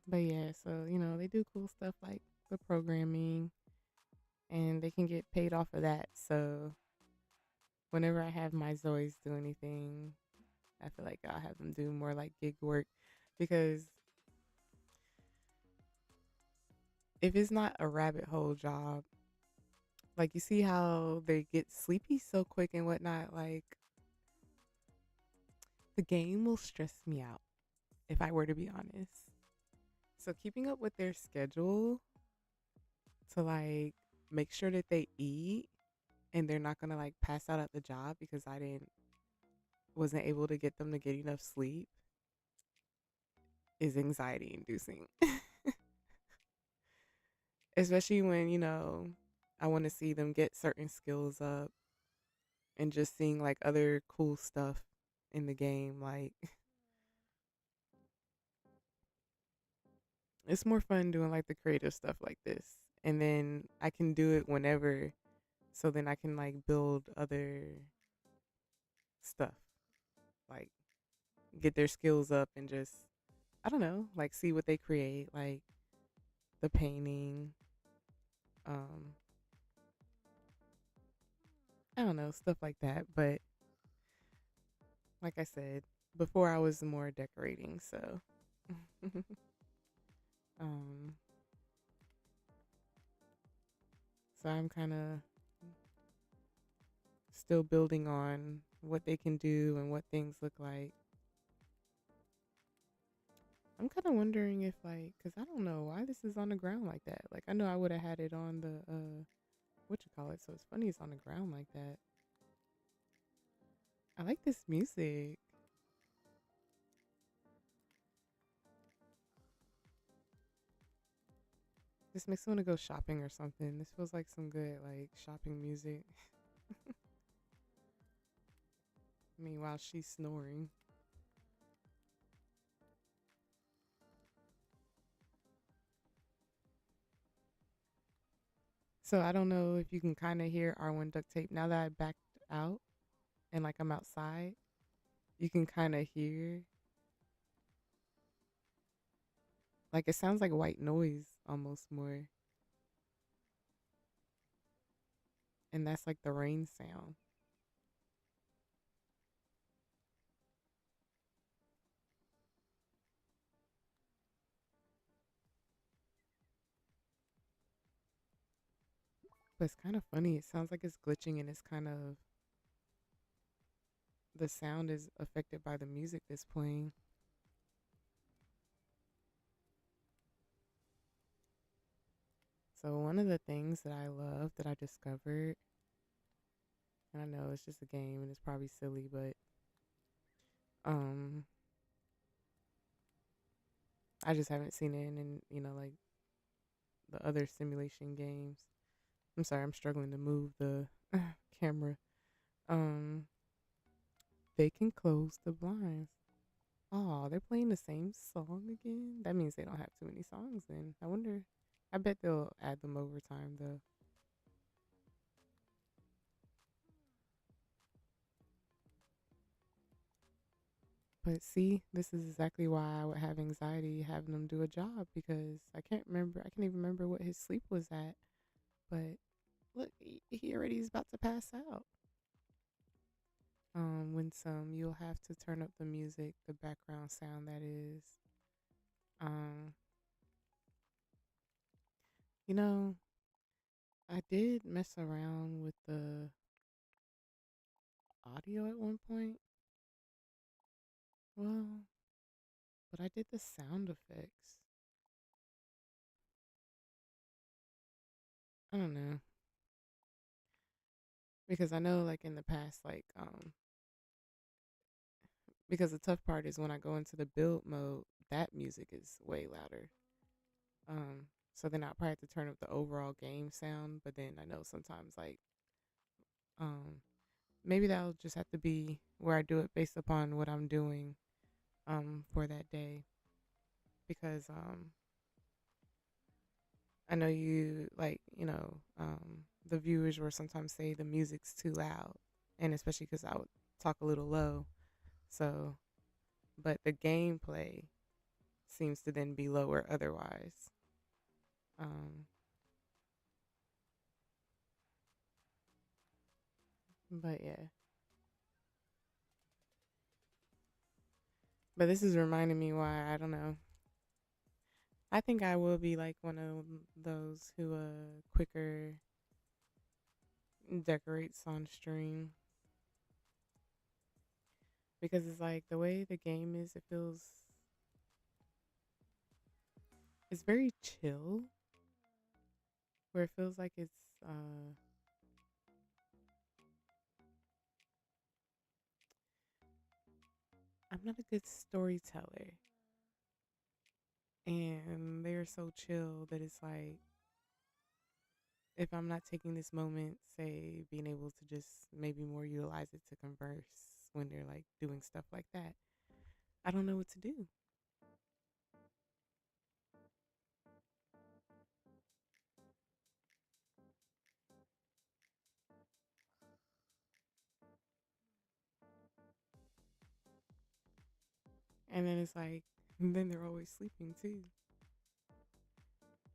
But yeah, so they do cool stuff like the programming, and they can get paid off of that. So whenever I have my Zoes do anything, I feel like I'll have them do more like gig work because if it's not a rabbit hole job, like you see how they get sleepy so quick and whatnot, like the game will stress me out if I were to be honest. So keeping up with their schedule to like make sure that they eat and they're not gonna like pass out at the job because I didn't wasn't able to get them to get enough sleep is anxiety inducing. Especially when, I want to see them get certain skills up and just seeing like other cool stuff in the game. Like it's more fun doing like the creative stuff like this. And then I can do it whenever. So then I can like build other stuff, like get their skills up and just, I don't know, like see what they create, like the painting, um, I don't know, stuff like that. But like I said, before I was more decorating. So, um, so I'm kind of still building on what they can do and what things look like. I'm kind of wondering if like, cause I don't know why this is on the ground like that. Like I know I would have had it on the what you call it. So it's funny it's on the ground like that. I like this music. This makes me want to go shopping or something. This feels like some good like shopping music. Meanwhile, she's snoring. So I don't know if you can kind of hear R1 duct tape. Now that I backed out and like I'm outside, you can kind of hear like it sounds like white noise almost more. And that's like the rain sound. But it's kind of funny. It sounds like it's glitching and it's kind of the sound is affected by the music that's playing. So one of the things that I love that I discovered, and I know it's just a game and it's probably silly, but um I just haven't seen it in, like the other simulation games. I'm sorry, I'm struggling to move the camera. Um they can close the blinds. Oh, they're playing the same song again? That means they don't have too many songs then. I wonder, I bet they'll add them over time though. But see, this is exactly why I would have anxiety having him do a job because I can't even remember what his sleep was at. But look, he already is about to pass out. When some, you'll have to turn up the music, the background sound that is. Um, you know, I did mess around with the audio at one point. Well, but I did the sound effects. I don't know because I know like in the past, like because the tough part is when I go into the build mode, that music is way louder. So then I probably have to turn up the overall game sound, but then I know sometimes like um maybe that'll just have to be where I do it based upon what I'm doing for that day because I know you like, the viewers will sometimes say the music's too loud and especially cuz I would talk a little low. So, but the gameplay seems to then be lower otherwise. Um, but yeah. But this is reminding me why I don't know. I think I will be like one of those who quicker decorates on stream because it's like the way the game is, it feels it's very chill where it feels like it's I'm not a good storyteller. And they're so chill that it's like, if I'm not taking this moment, say being able to just maybe more utilize it to converse when they're like doing stuff like that, I don't know what to do. And then it's like, then they're always sleeping too.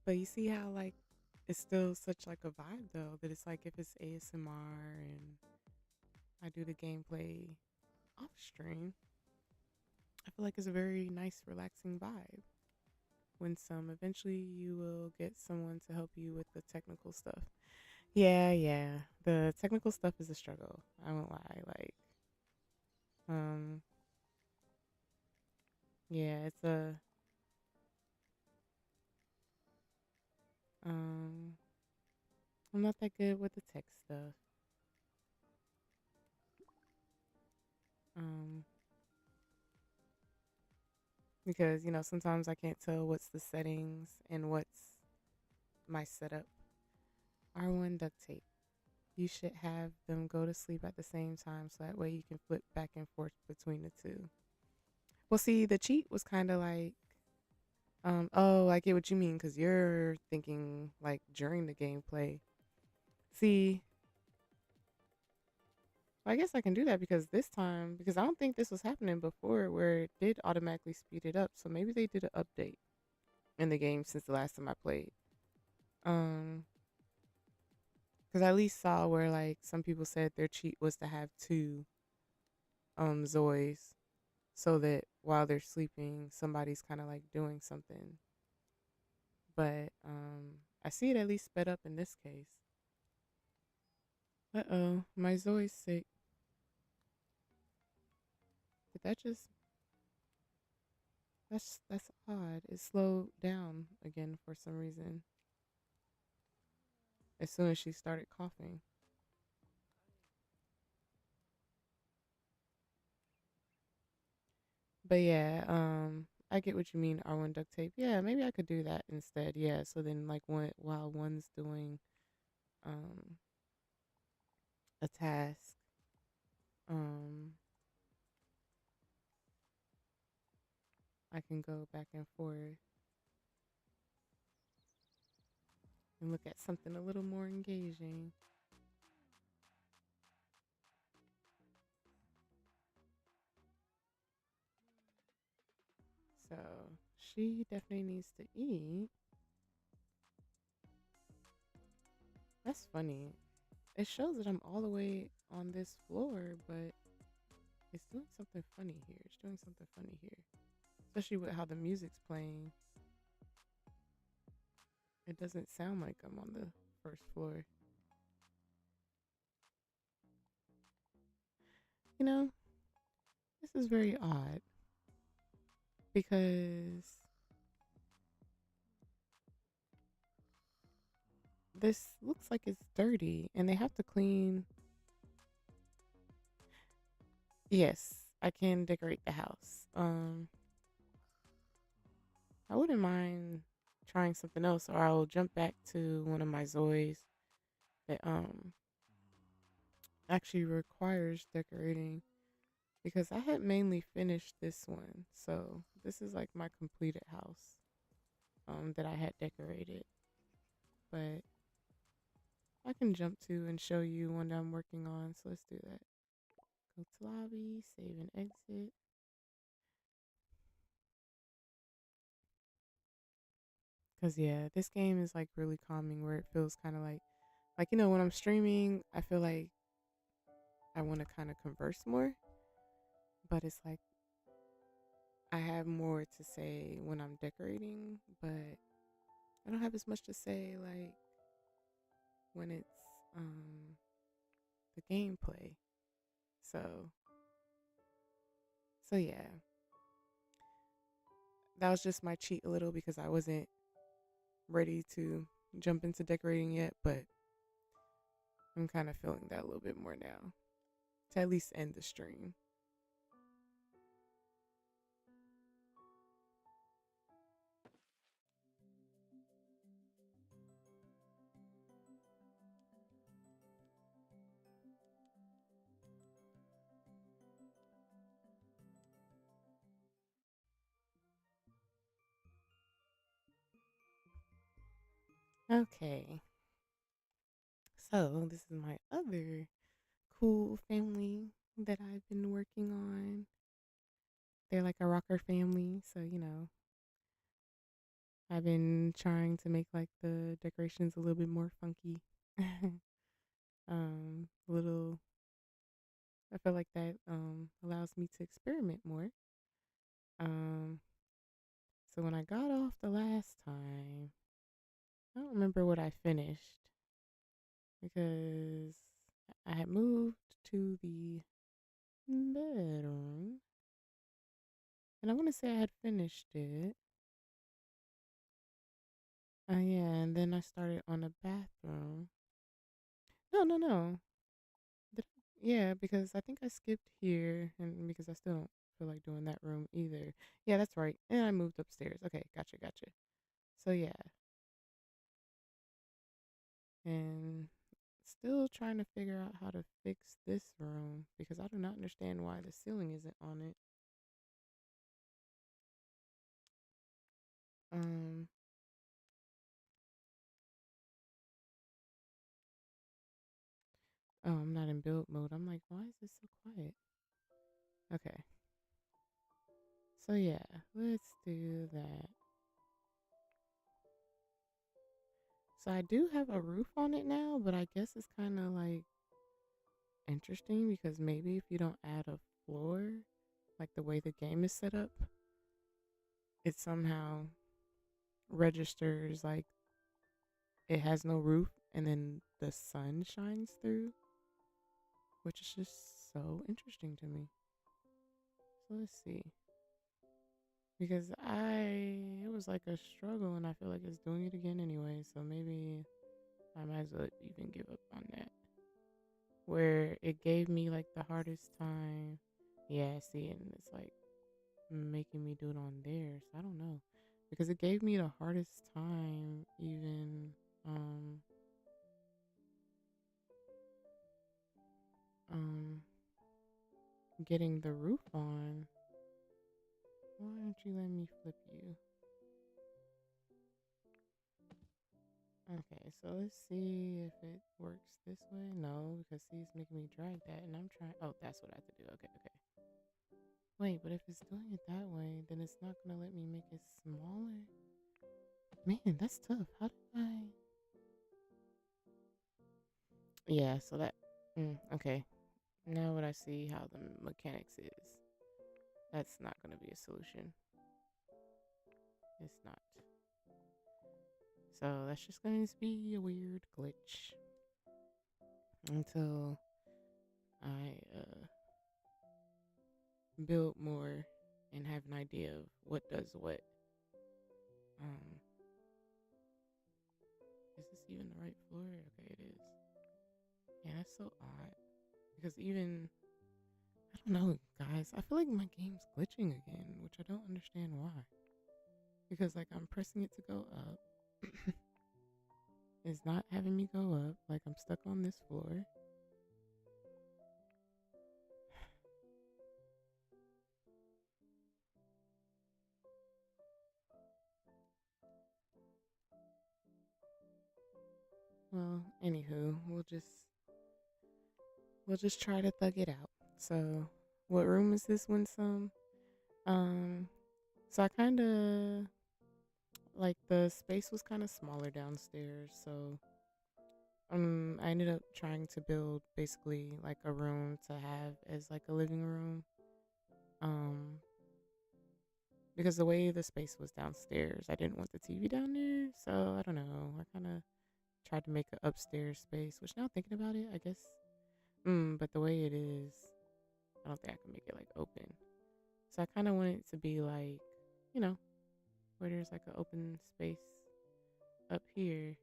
But you see how like it's still such like a vibe though, that it's like if it's ASMR and I do the gameplay off stream, I feel like it's a very nice, relaxing vibe. When some eventually you will get someone to help you with the technical stuff. Yeah, yeah. The technical stuff is a struggle. I won't lie. Like, um, yeah, it's a um. I'm not that good with the tech stuff. Um, because sometimes I can't tell what's the settings and what's my setup. R1 duct tape. You should have them go to sleep at the same time so that way you can flip back and forth between the two. Well, see, the cheat was kind of like, oh, I get what you mean because you're thinking like during the gameplay. See, I guess I can do that because this time, because I don't think this was happening before where it did automatically speed it up. So maybe they did an update in the game since the last time I played. Um, because I at least saw where like some people said their cheat was to have two Zois so that while they're sleeping, somebody's kind of like doing something. But I see it at least sped up in this case. Uh-oh, my Zoe's sick. Did that just that's odd. It slowed down again for some reason as soon as she started coughing. But yeah, I get what you mean, R1 duct tape. Yeah, maybe I could do that instead. Yeah, so then like while one's doing um a task, um I can go back and forth and look at something a little more engaging. So she definitely needs to eat. That's funny. It shows that I'm all the way on this floor, but it's doing something funny here. It's doing something funny here. Especially with how the music's playing. It doesn't sound like I'm on the first floor. You know, this is very odd because this looks like it's dirty and they have to clean. Yes, I can decorate the house. I wouldn't mind trying something else, or I'll jump back to one of my Zoys that actually requires decorating because I had mainly finished this one. So this is like my completed house that I had decorated. But I can jump to and show you one that I'm working on. So let's do that. Go to lobby, save and exit. Cause yeah, this game is like really calming where it feels kind of like when I'm streaming, I feel like I want to kind of converse more, but it's like I have more to say when I'm decorating, but I don't have as much to say like when it's the gameplay. So so yeah, that was just my cheat a little because I wasn't ready to jump into decorating yet, but I'm kind of feeling that a little bit more now to at least end the stream. Okay, so this is my other cool family that I've been working on. They're like a rocker family, so I've been trying to make like the decorations a little bit more funky. Little I feel like that allows me to experiment more. Um, so when I got off the last time, I don't remember what I finished because I had moved to the bedroom and I want to say I had finished it. Yeah, and then I started on the bathroom. No, no, no. Yeah, because I think I skipped here and because I still don't feel like doing that room either. Yeah, that's right. And I moved upstairs. Okay, gotcha, gotcha. So yeah, and still trying to figure out how to fix this room because I do not understand why the ceiling isn't on it. Um, oh, I'm not in build mode. I'm like, why is this so quiet? Okay, so yeah, let's do that. So I do have a roof on it now, but I guess it's kind of like interesting because maybe if you don't add a floor, like the way the game is set up, it somehow registers like it has no roof and then the sun shines through, which is just so interesting to me. So let's see. Because it was like a struggle and I feel like it's doing it again anyway, so maybe I might as well even give up on that. Where it gave me like the hardest time. Yeah, see, and it's like making me do it on there. So I don't know. Because it gave me the hardest time even um um getting the roof on. Why don't you let me flip you? Okay, so let's see if it works this way. No, because see, it's making me drag that, and I'm trying. Oh, that's what I have to do. Okay, okay. Wait, but if it's doing it that way, then it's not gonna let me make it smaller. Man, that's tough. How did I? Yeah, so that. Okay, now what I see how the mechanics is. That's not gonna be a solution. It's not. So that's just going to be a weird glitch until I build more and have an idea of what does what. Um, is this even the right floor? Okay, it is. Yeah, that's so odd because even I don't know, guys. I feel like my game's glitching again, which I don't understand why. Because like I'm pressing it to go up, it's not having me go up. Like I'm stuck on this floor. Well, anywho, we'll just try to thug it out. So, what room is this one? Um, so I kind of like the space was kind of smaller downstairs. So, I ended up trying to build basically like a room to have as like a living room. Um, because the way the space was downstairs, I didn't want the TV down there. So I don't know. I kind of tried to make an upstairs space, which now thinking about it, I guess. But the way it is, I don't think I can make it like open. So I kind of want it to be like, you know, where there's like an open space up here.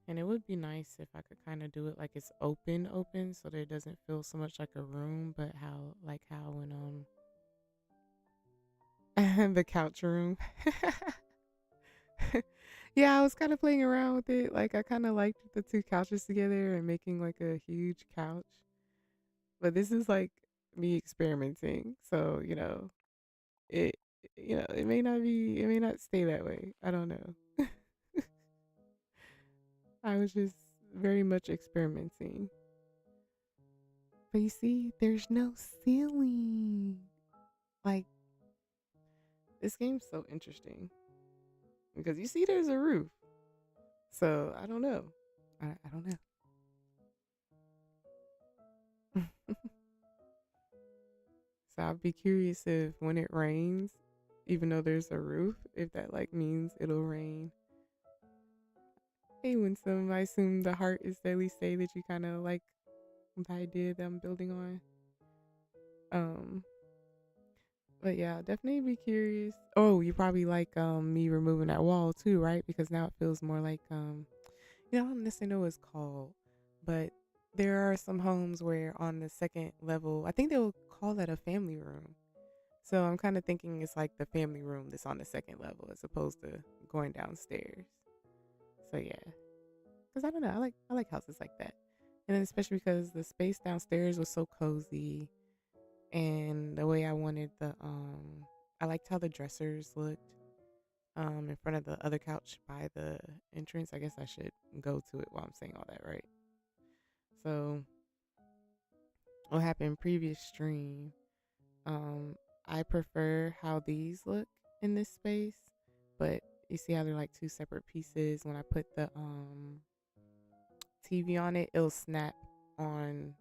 And it would be nice if I could kind of do it like it's open, so that it doesn't feel so much like a room, but how when the couch room. Yeah, I was kind of playing around with it. Like I kind of liked the two couches together and making like a huge couch. But this is like me experimenting. So, it it may not stay that way. I don't know. I was just very much experimenting. But you see, there's no ceiling. Like, this game's so interesting because you see, there's a roof. So I don't know. I don't know. So I'd be curious if when it rains, even though there's a roof, if that like means it'll rain. Hey, Winsome, I assume the heart is to at least say that you kind of like the idea that I'm building on. Um, but yeah, I'll definitely be curious. Oh, you probably like me removing that wall too, right? Because now it feels more like I don't necessarily know what it's called, but there are some homes where on the second level, I think they'll call that a family room. So I'm kind of thinking it's like the family room that's on the second level as opposed to going downstairs. So yeah, because I don't know, I like houses like that, and then especially because the space downstairs was so cozy, and the way I wanted I liked how the dressers looked in front of the other couch by the entrance. I guess I should go to it while I'm saying all that, right? So what happened previous stream? Um, I prefer how these look in this space, but you see how they're like two separate pieces. When I put the TV on it, it'll snap on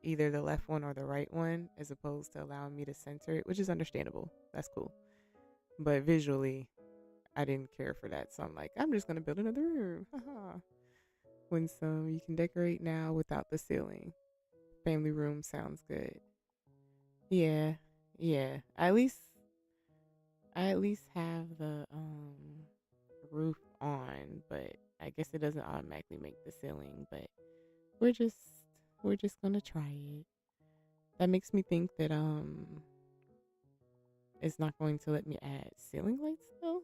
either the left one or the right one, as opposed to allowing me to center it, which is understandable. That's cool. But visually, I didn't care for that, so I'm like, I'm just gonna build another room. Haha. When some you can decorate now without the ceiling. Family room sounds good. Yeah, yeah. I at least have the roof on, but I guess it doesn't automatically make the ceiling. But we're just we're just gonna try it. That makes me think that it's not going to let me add ceiling lights though.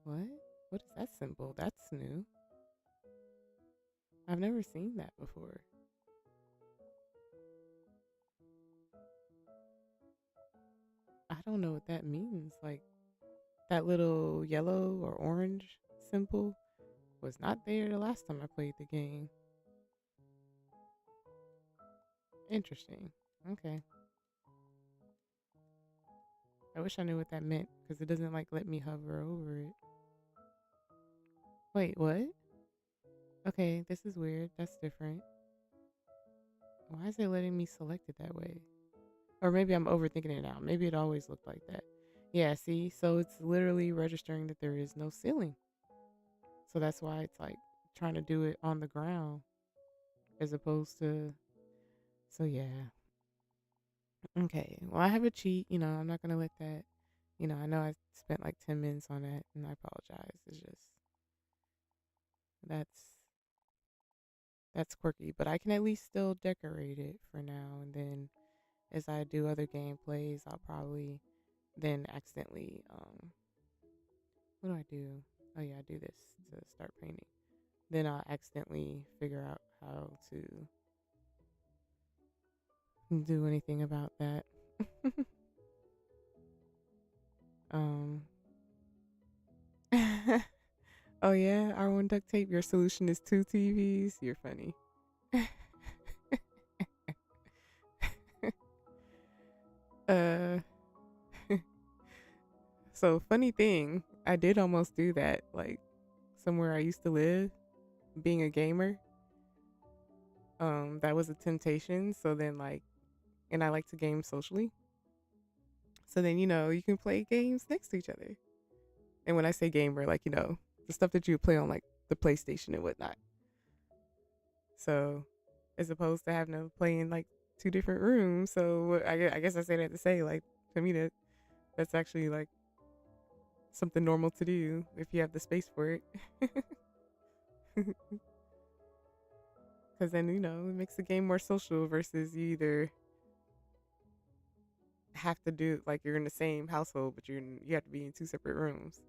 What? What is that symbol? That's new. I've never seen that before. I don't know what that means. Like that little yellow or orange symbol was not there the last time I played the game. Interesting. Okay. I wish I knew what that meant because it doesn't like let me hover over it. Wait, what? Okay, this is weird. That's different. Why is it letting me select it that way? Or maybe I'm overthinking it now. Maybe it always looked like that. Yeah, see? So it's literally registering that there is no ceiling. So that's why it's like trying to do it on the ground as opposed to. So yeah. Okay. Well, I have a cheat. I'm not going to let that. I know I spent like 10 minutes on that and I apologize. It's just. That's That's quirky, but I can at least still decorate it for now. And then as I do other gameplays, I'll probably then accidentally what do I do? Oh yeah, I do this to start painting. Then I'll accidentally figure out how to do anything about that. um Oh yeah, R1 duct tape, your solution is two TVs. You're funny. uh So funny thing, I did almost do that, like somewhere I used to live, being a gamer. That was a temptation. So then and I like to game socially. So then, you can play games next to each other. And when I say gamer, the stuff that you play on like the PlayStation and whatnot. So as opposed to having to play in like two different rooms. So I guess I say that to say like to me that's actually like something normal to do if you have the space for it. Because then it makes the game more social versus you either have to do like you're in the same household but you have to be in two separate rooms.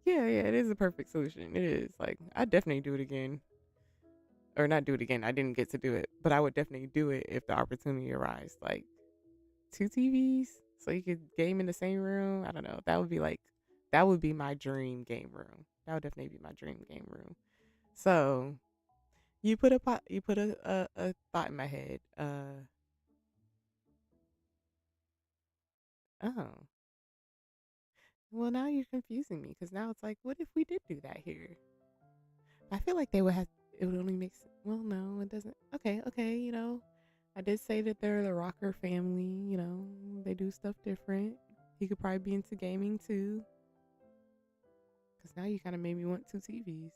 Yeah, yeah, it is a perfect solution. It is like I definitely do it again, or not do it again. I didn't get to do it, but I would definitely do it if the opportunity arises. Like two TVs, so you could game in the same room. I don't know. That would be my dream game room. That would definitely be my dream game room. So you put a thought in my head. Oh, well now you're confusing me because now it's like, what if we did do that here? I feel like they would have. It would only make sense. Well, no, it doesn't. Okay, okay. I did say that they're the rocker family. They do stuff different. He could probably be into gaming too. Because now you kind of made me want two TVs.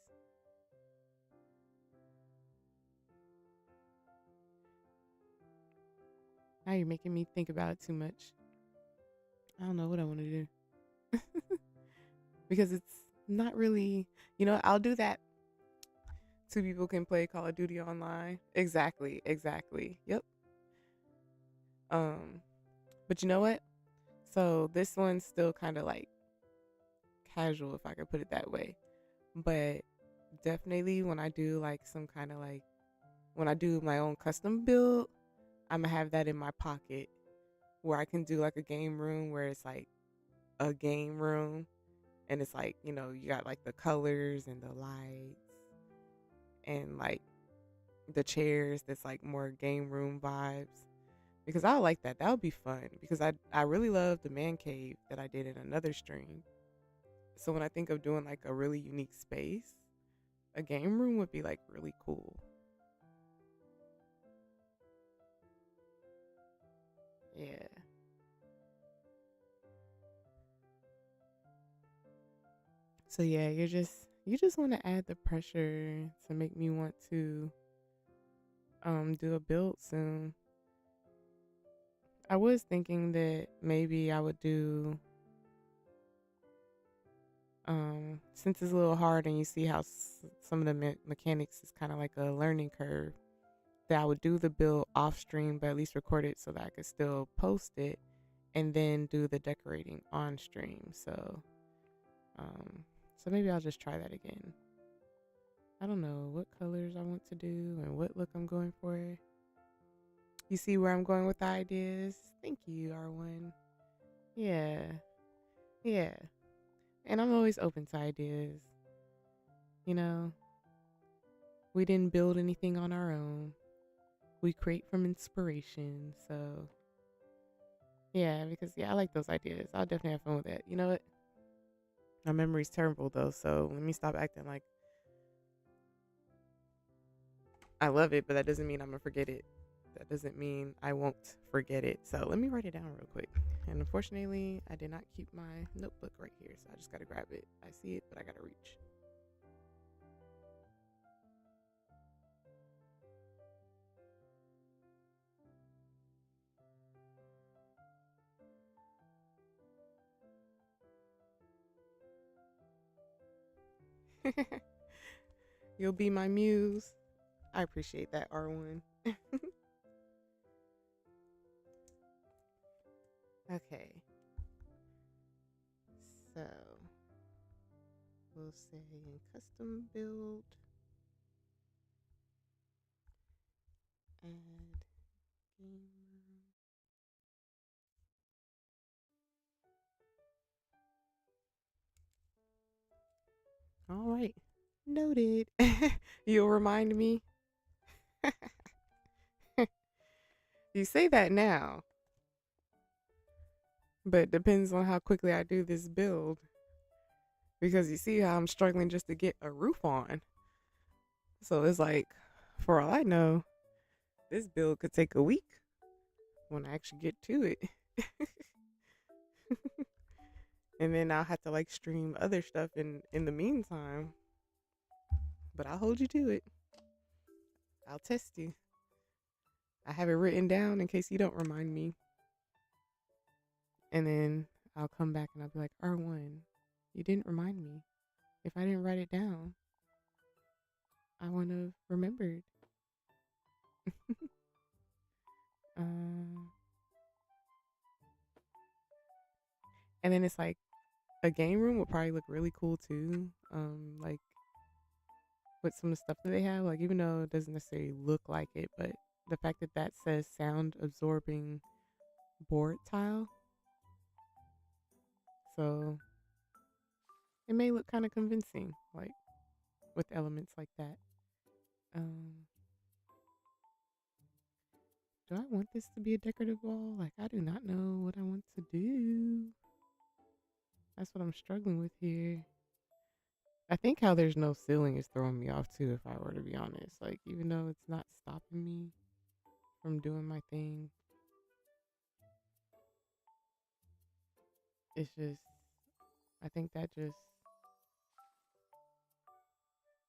Now you're making me think about it too much. I don't know what I want to do. Because it's not really, I'll do that. Two people can play Call of Duty online. Exactly, exactly. Yep. Um, but you know what? So this one's still kind of like casual, if I could put it that way. But definitely when I do like some kind of like when I do my own custom build, I'm gonna have that in my pocket where I can do like a game room where it's like a game room and it's like, you got like the colors and the lights and like the chairs that's like more game room vibes. Because I like that. That would be fun because I really love the man cave that I did in another stream. So when I think of doing like a really unique space, a game room would be like really cool. Yeah. So yeah, you just want to add the pressure to make me want to do a build soon. I was thinking that maybe I would do since it's a little hard and you see how some of the mechanics is kind of like a learning curve, that I would do the build off stream but at least record it so that I could still post it and then do the decorating on stream. Um so maybe I'll just try that again. I don't know what colors I want to do and what look I'm going for. You see where I'm going with the ideas? Thank you, R1. Yeah. Yeah. And I'm always open to ideas. You know, we didn't build anything on our own. We create from inspiration. So, yeah, because, yeah, I like those ideas. I'll definitely have fun with that. You know what? My memory's terrible, though. So let me stop acting like I love it, but that doesn't mean I'm going to forget it. That doesn't mean I won't forget it. So let me write it down real quick. And unfortunately, I did not keep my notebook right here. So I just got to grab it. I see it, but I got to reach. You'll be my muse. I appreciate that, R1. Okay. So we'll say in custom build, add game. All right. Noted. You'll remind me. You say that now, but it depends on how quickly I do this build. Because you see how I'm struggling just to get a roof on. So it's like, for all I know, this build could take a week when I actually get to it. And then I'll have to like stream other stuff in the meantime. But I'll hold you to it. I'll test you. I have it written down in case you don't remind me. And then I'll come back and I'll be like, R1, you didn't remind me. If I didn't write it down, I wouldn't have remembered. um, and then it's like a game room would probably look really cool too. Like with some of the stuff that they have, like even though it doesn't necessarily look like it, but the fact that that says sound absorbing board tile. So it may look kind of convincing, like with elements like that. Um, do I want this to be a decorative wall? Like, I do not know what I want to do. That's what I'm struggling with here. I think how there's no ceiling is throwing me off too, if I were to be honest. Like, even though it's not stopping me from doing my thing, it's just, I think that just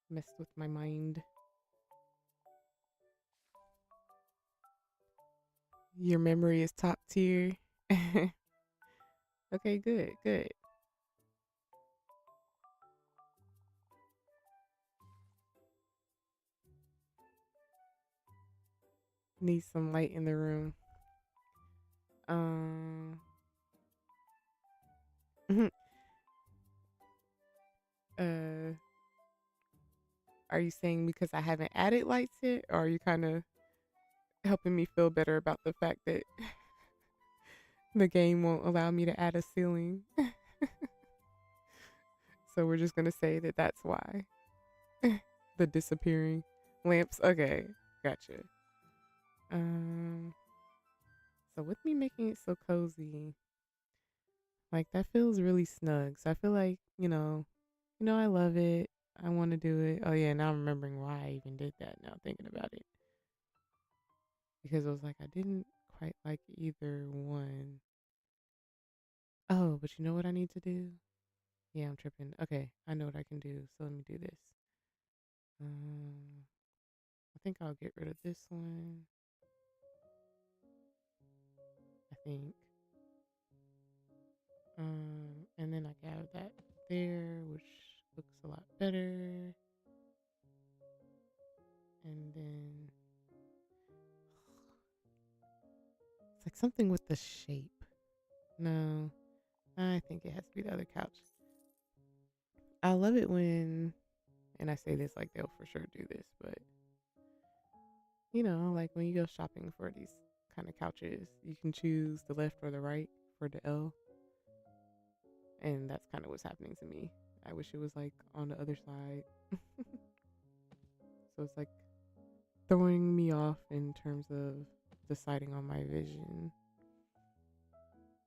messed with my mind. Your memory is top tier. Okay, good, good. Need some light in the room. Um, uh, are you saying because I haven't added lights yet, or are you kind of helping me feel better about the fact that the game won't allow me to add a ceiling? So we're just gonna say that that's why. The disappearing lamps. Okay, gotcha. Um, so with me making it so cozy, like that feels really snug. So I feel like I love it. I want to do it. Oh yeah, now I'm remembering why I even did that. Now thinking about it, because it was like I didn't quite like either one. Oh, but you know what I need to do? Yeah, I'm tripping. Okay, I know what I can do. So let me do this. Um, I think I'll get rid of this one. I think. And then I got that there, which looks a lot better. And then it's like something with the shape. No, I think it has to be the other couch. I love it when, and I say this like they'll for sure do this, but like when you go shopping for these kind of couches, you can choose the left or the right for the L. And that's kind of what's happening to me. I wish it was like on the other side. So it's like throwing me off in terms of deciding on my vision.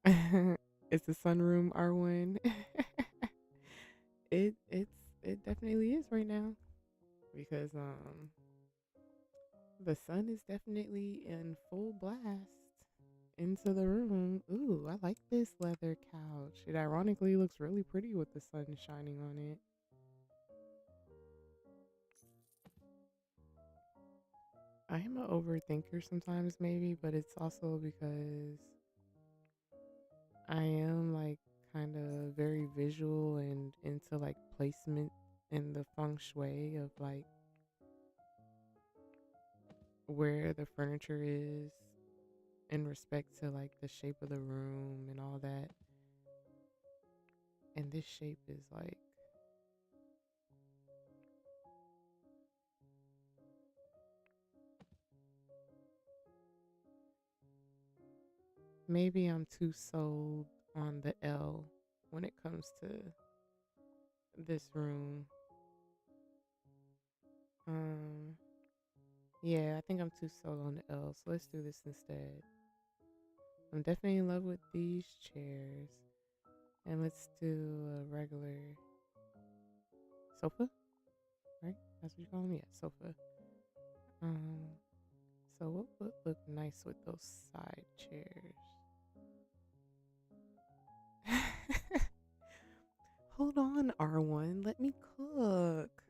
It's a sunroom R1. It definitely is right now because the sun is definitely in full blast into the room. Ooh, I like this leather couch. It ironically looks really pretty with the sun shining on it. I am an overthinker sometimes, maybe, but it's also because I am like kind of very visual and into like placement and the feng shui of like where the furniture is in respect to like the shape of the room and all that. And this shape is like, maybe I'm too sold on the L when it comes to this room. Um, yeah, I think I'm too sold on the L, so let's do this instead. I'm definitely in love with these chairs. And let's do a regular sofa, right? That's what you call them? Yeah, sofa. Um, so what would look nice with those side chairs? Hold on, R1. Let me cook.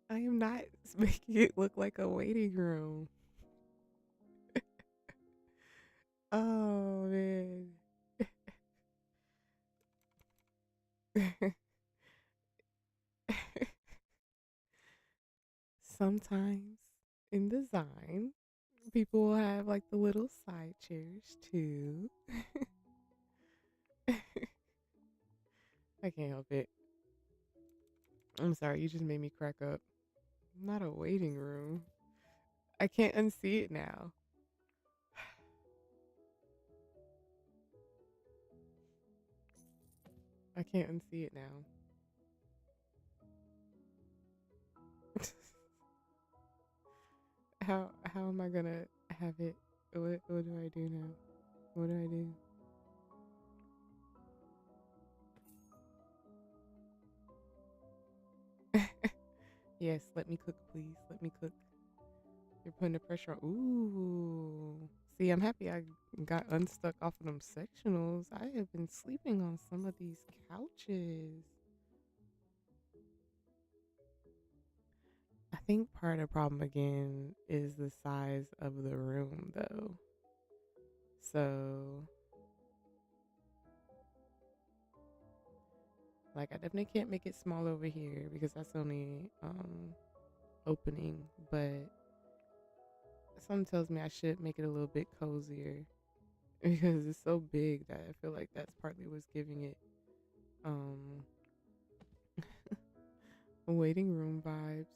I am not making it look like a waiting room. Oh, man. Sometimes in design, people will have like the little side chairs too. I can't help it. I'm sorry, you just made me crack up. Not a waiting room. I can't unsee it now. I can't unsee it now. How am I gonna have it? What do I do now? What do I do? Yes, let me cook, please. Let me cook. You're putting the pressure on. Ooh. See, I'm happy I got unstuck off of them sectionals. I have been sleeping on some of these couches. I think part of the problem again is the size of the room, though. So, like, I definitely can't make it small over here because that's only opening. But something tells me I should make it a little bit cozier because it's so big that I feel like that's partly what's giving it um waiting room vibes.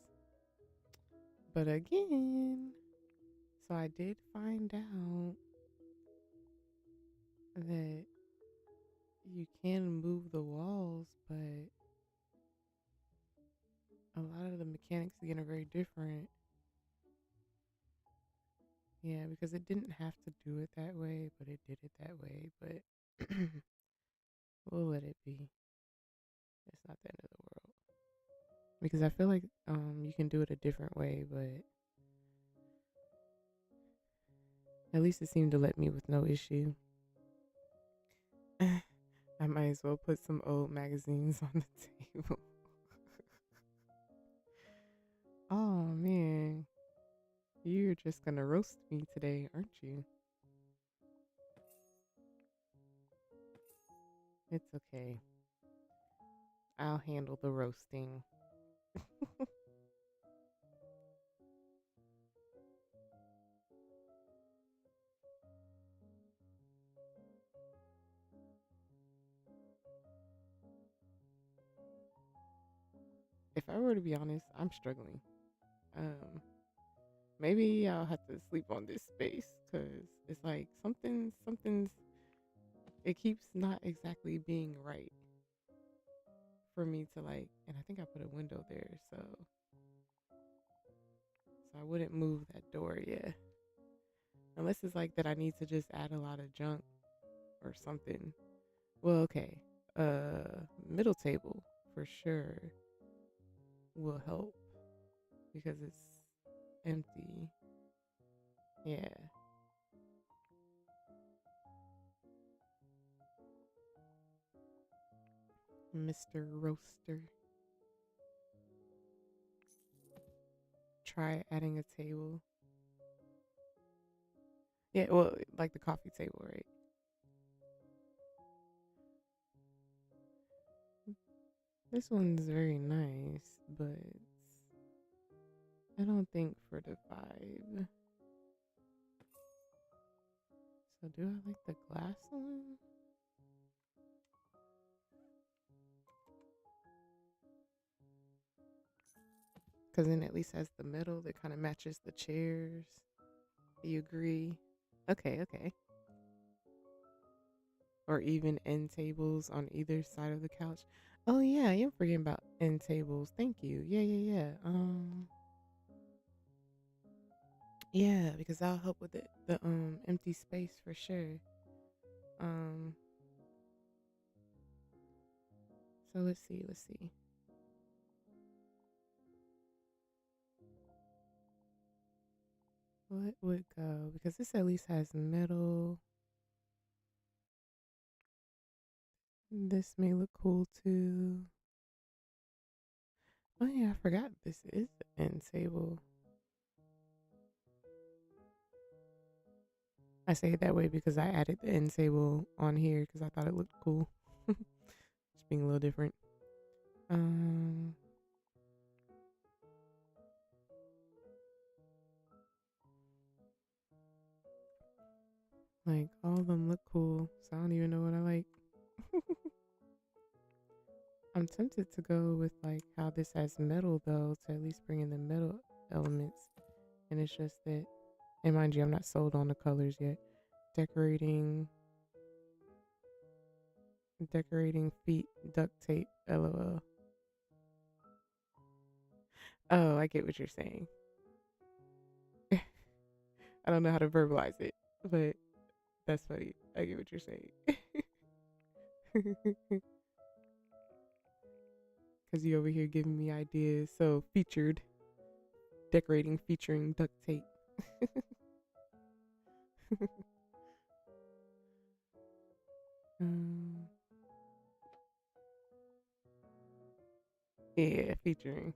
But again, so I did find out that you can move the walls, but a lot of the mechanics again are very different. Yeah, because it didn't have to do it that way, but it did it that way. But we'll let it be. It's not the end of the world. Because I feel like you can do it a different way, but at least it seemed to let me with no issue. I might as well put some old magazines on the table. Oh man, you're just gonna roast me today, aren't you? It's okay. I'll handle the roasting. If I were to be honest, I'm struggling. Um, maybe I'll have to sleep on this space because it's like something's. It keeps not exactly being right for me to like, and I think I put a window there, so I wouldn't move that door yet, unless it's like that I need to just add a lot of junk or something. Well, okay, middle table for sure will help because it's empty. Yeah, Mr. Roaster. Try adding a table. Yeah, well, like the coffee table, right? This one's very nice, but I don't think for the vibe. So do I like the glass one? Because then at least has the middle that kind of matches the chairs. Do you agree? Okay, okay. Or even end tables on either side of the couch. Oh yeah, I am forgetting about end tables. Thank you. Yeah, yeah, yeah. Yeah, because that'll help with the empty space for sure. Um, so let's see, let's see. What would go? Because this at least has middle. This may look cool too. Oh yeah, I forgot this is the end table. I say it that way because I added the end table on here because I thought it looked cool. Just being a little different. Um, like all of them look cool, so I don't even know what I like. I'm tempted to go with like how this has metal though, to at least bring in the metal elements. And it's just that, and mind you, I'm not sold on the colors yet. Decorating Decorating feet, duct tape, lol. Oh, I get what you're saying. I don't know how to verbalize it, but that's funny. I get what you're saying. Because you over here giving me ideas. So, featured, decorating featuring duct tape. um, yeah, featuring.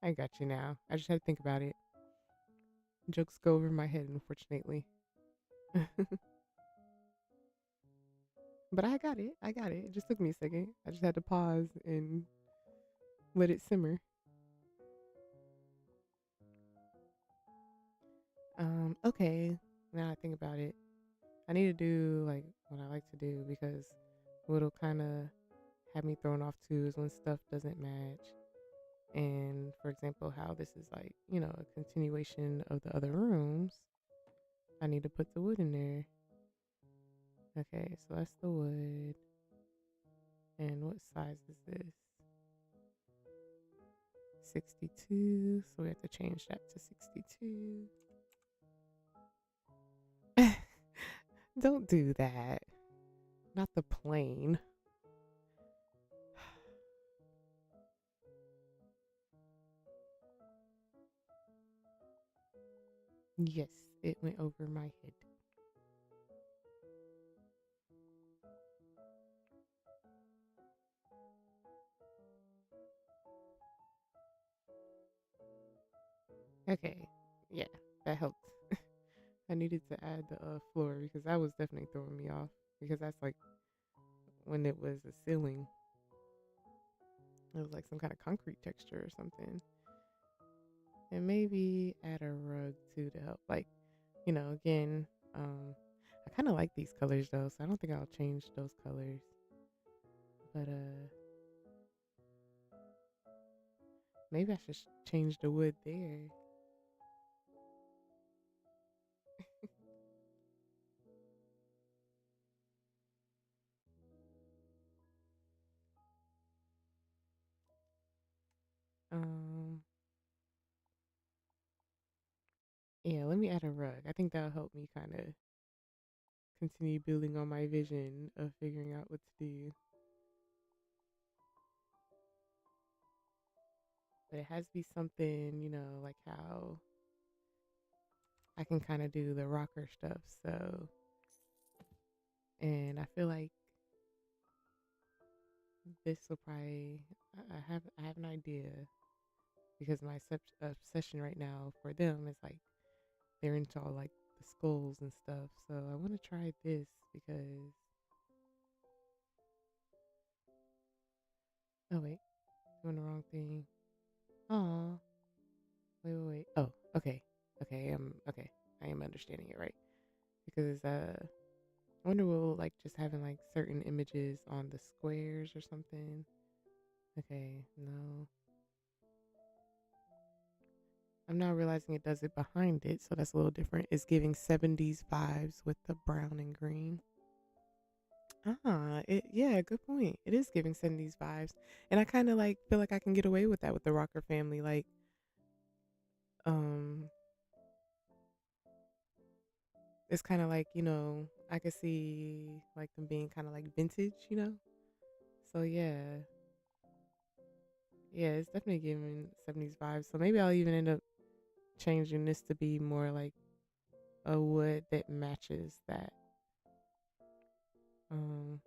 I got you now. I just had to think about it. Jokes go over my head, unfortunately. But I got it. I got it. It just took me a second. I just had to pause and let it simmer. Okay. Now I think about it. I need to do like what I like to do because what'll kind of have me thrown off too is when stuff doesn't match. And for example, how this is like, a continuation of the other rooms. I need to put the wood in there. Okay, so that's the wood. And what size is this? 62. So we have to change that to 62. Don't do that. Not the plane. Yes, it went over my head. Okay, yeah, that helped. I needed to add the floor because that was definitely throwing me off because that's like when it was a ceiling. It was like some kind of concrete texture or something. And maybe add a rug too to help. Like, again, I kind of like these colors though, so I don't think I'll change those colors. But maybe I should change the wood there. Um, yeah, let me add a rug. I think that'll help me kind of continue building on my vision of figuring out what to do. But it has to be something, like how I can kind of do the rocker stuff. So, and I feel like this will probably, I have an idea because my obsession right now for them is like they're into all like the skulls and stuff. So I want to try this because, oh wait, doing the wrong thing. Oh, wait. Oh, okay. Okay. I am understanding it right because I wonder will like just having like certain images on the squares or something. Okay, no. I'm now realizing it does it behind it, so that's a little different. It's giving 70s vibes with the brown and green. Yeah, good point. It is giving 70s vibes. And I kind of like feel like I can get away with that with the Rocker family. Like, um, it's kind of like, I could see like them being kind of like vintage. So yeah, yeah, it's definitely giving 70s vibes. So maybe I'll even end up changing this to be more like a wood that matches that. Um,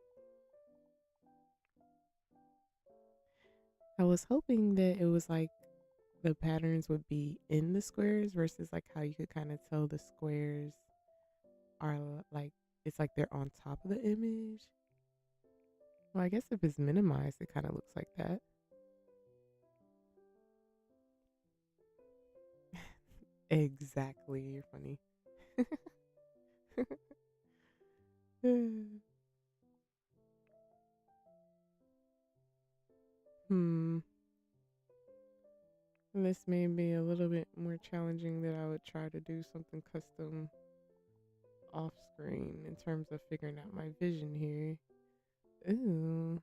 I was hoping that it was like the patterns would be in the squares versus like how you could kind of tell the squares are like it's like they're on top of the image. Well, I guess if it's minimized, it kind of looks like that. Exactly. You're funny. hmm. This may be a little bit more challenging that I would try to do something custom off screen in terms of figuring out my vision here. Ooh.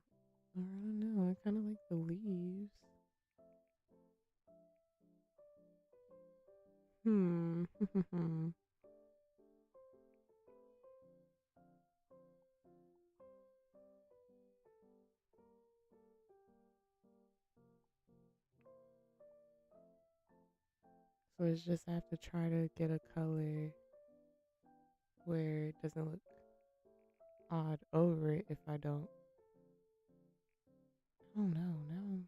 I don't know. I kind of like the leaves. Hmm. So it's just I have to try to get a color where it doesn't look odd over it if I don't. I don't know. Now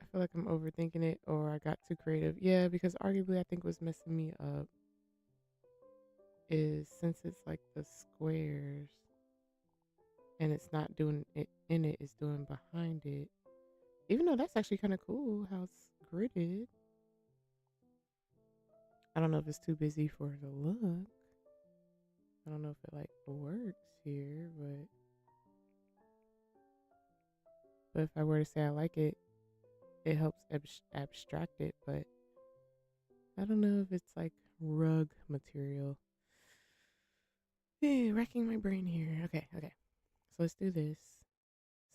I feel like I'm overthinking it or I got too creative. Yeah, because arguably I think what's messing me up is since it's like the squares and it's not doing it in it, it's doing behind it. Even though that's actually kind of cool how it's gridded. I don't know if it's too busy for the look. I don't know if it like works here, but if I were to say I like it, it helps abstract it. But I don't know if it's like rug material. Wrecking my brain here. Okay. So let's do this.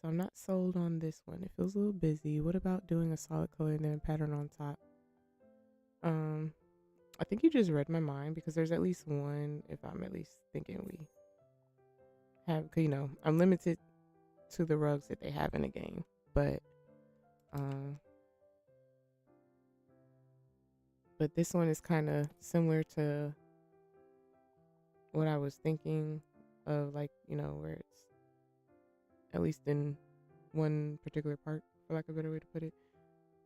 So I'm not sold on this one. It feels a little busy. What about doing a solid color and then a pattern on top? Um, I think you just read my mind because there's at least one. If I'm at least thinking we have, I'm limited to the rugs that they have in the game, but um, but this one is kind of similar to what I was thinking of, like where it's at least in one particular part, for lack of a better way to put it.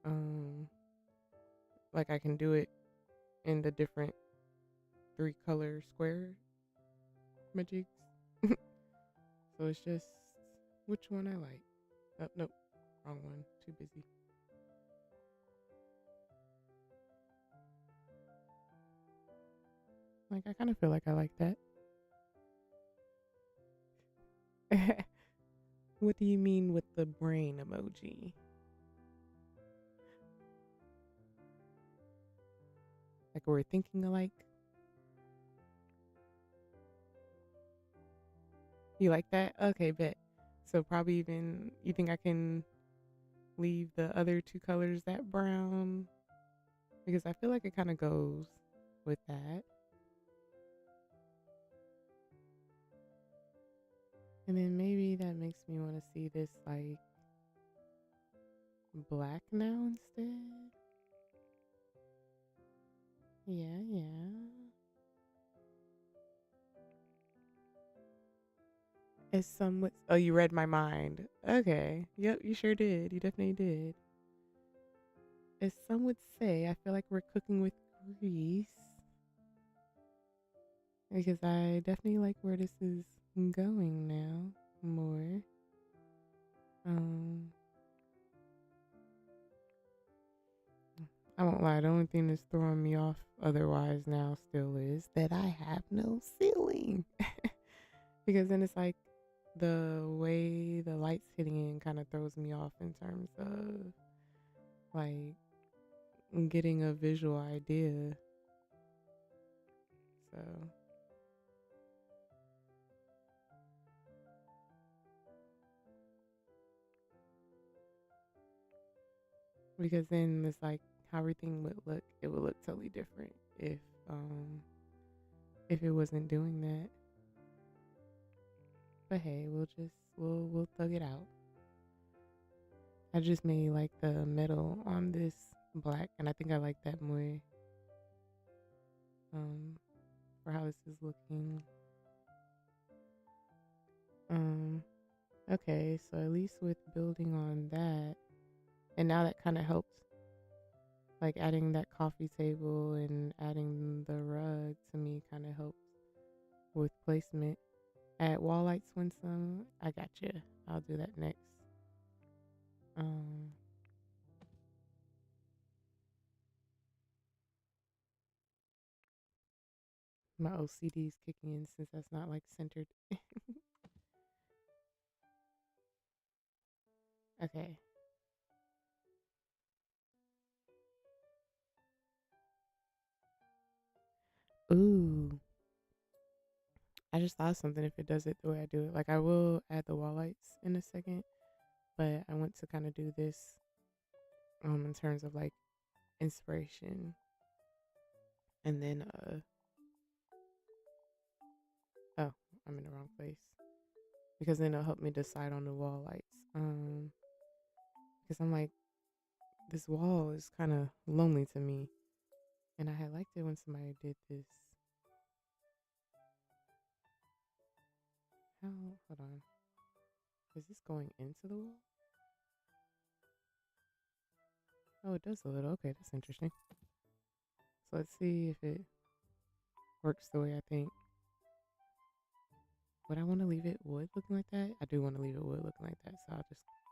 Um, like I can do it in the different three color square magics. So it's just which one I like. Oh, nope, wrong one. Too busy. Like I kind of feel like I like that. What do you mean with the brain emoji? Like we're thinking alike? You like that? Okay, bet. So probably even you think I can leave the other two colors that brown because I feel like it kind of goes with that. And then maybe that makes me want to see this like black now instead. Yeah. As some would, oh, you read my mind. Okay. Yep, you sure did. You definitely did. As some would say, I feel like we're cooking with grease because I definitely like where this is going now more. Um, I won't lie. The only thing that's throwing me off otherwise now still is that I have no ceiling because then it's like the way the light's hitting in kind of throws me off in terms of like getting a visual idea. So because then it's like how everything would look, it would look totally different um if it wasn't doing that. But hey, we'll thug it out. I just made like the metal on this black and I think I like that more um for how this is looking. Um okay, so at least with building on that and now that kind of helps like adding that coffee table and adding the rug to me kind of helps with placement. Add wall lights when some. I got you. I'll do that next. Um, my OCD is kicking in since that's not like centered. Okay. Ooh, I just thought of something if it does it the way I do it. Like I will add the wall lights in a second, but I want to kind of do this in terms of like inspiration and then oh, I'm in the wrong place. Because then it'll help me decide on the wall lights. Because I'm like, this wall is kind of lonely to me. And I had liked it when somebody did this. How? Hold on. Is this going into the wall? Oh, it does a little. Okay, that's interesting. So let's see if it works the way I think. Would I want to leave it wood looking like that? I do want to leave it wood looking like that. So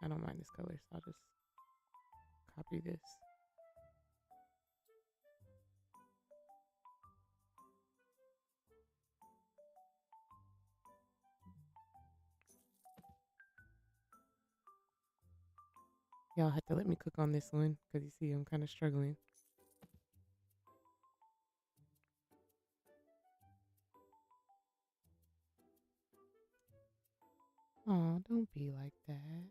I don't mind this color. So I'll just copy this. Y'all have to let me cook on this one because you see I'm kind of struggling. Oh, don't be like that.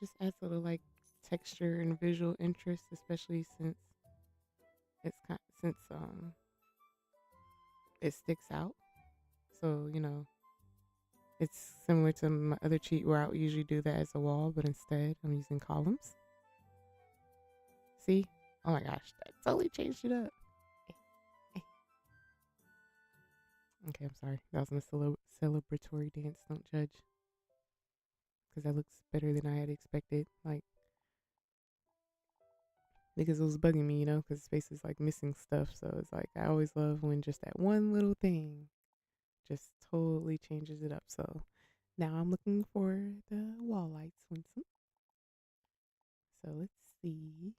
Just adds a little like texture and visual interest, especially since it sticks out. So it's similar to my other cheat where I would usually do that as a wall, but instead I'm using columns. See? Oh my gosh, that totally changed it up. Okay, I'm sorry. That was a celebratory dance. Don't judge, because that looks better than I had expected. Like because it was bugging me, because space is like missing stuff. So it's like I always love when just that one little thing just totally changes it up. So now I'm looking for the wall lights, Winston. So let's see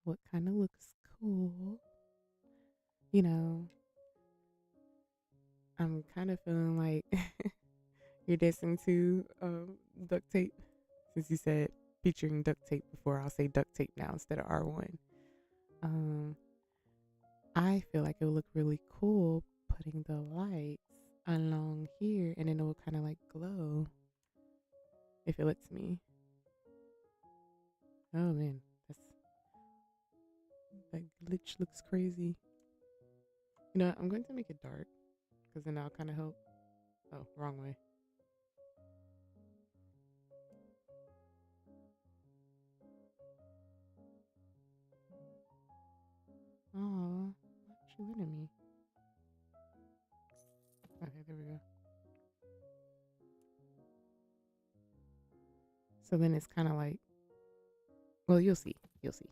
what kind of looks cool. You know, I'm kind of feeling like you're dancing to duct tape. Since you said featuring duct tape before, I'll say duct tape now instead of R1. Um, I feel like it would look really cool putting the lights along here and then it will kind of like glow if it lets me. Oh man, that glitch looks crazy. I'm going to make it dark because then that'll kind of help. Oh, wrong way. Oh, why aren't you letting me? Okay, there we go. So then it's kind of like, well, you'll see. You'll see.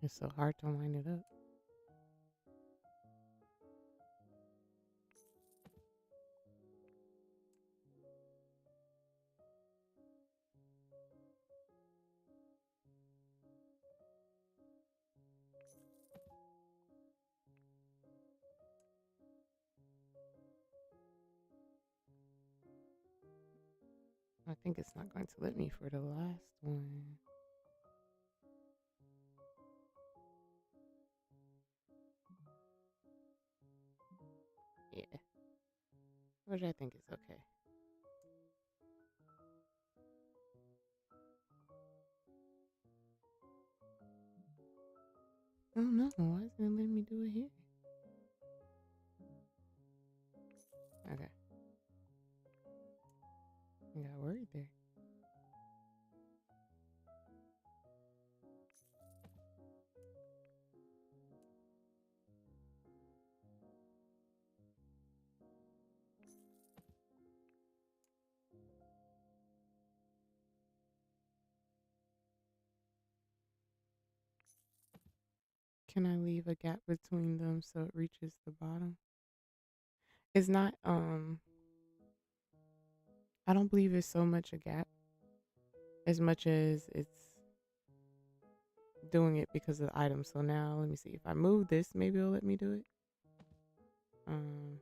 It's so hard to line it up. I think it's not going to let me for the last one. Yeah, which I think is okay. Oh no, why isn't it letting me do it here? Okay, I got worried there. Can I leave a gap between them so it reaches the bottom? It's not I don't believe it's so much a gap as much as it's doing it because of the item. So now let me see. If I move this, maybe it'll let me do it. Um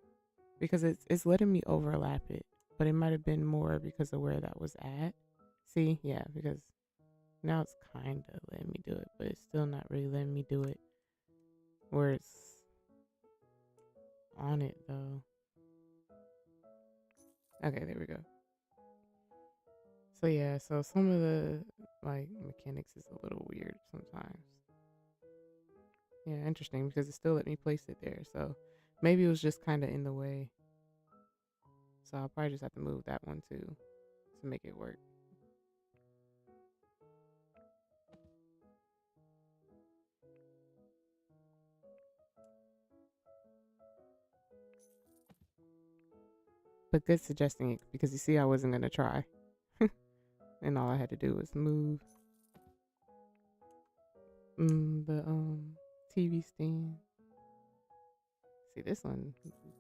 because it's letting me overlap it, but it might have been more because of where that was at. See, yeah, because now it's kind of letting me do it, but it's still not really letting me do it where it's on it though. Okay, there we go. So yeah, so some of the like mechanics is a little weird sometimes. Yeah, interesting because it still let me place it there. So maybe it was just kind of in the way. So I'll probably just have to move that one too to make it work. But good suggesting it because you see I wasn't gonna try, and all I had to do was move the TV stand. See, this one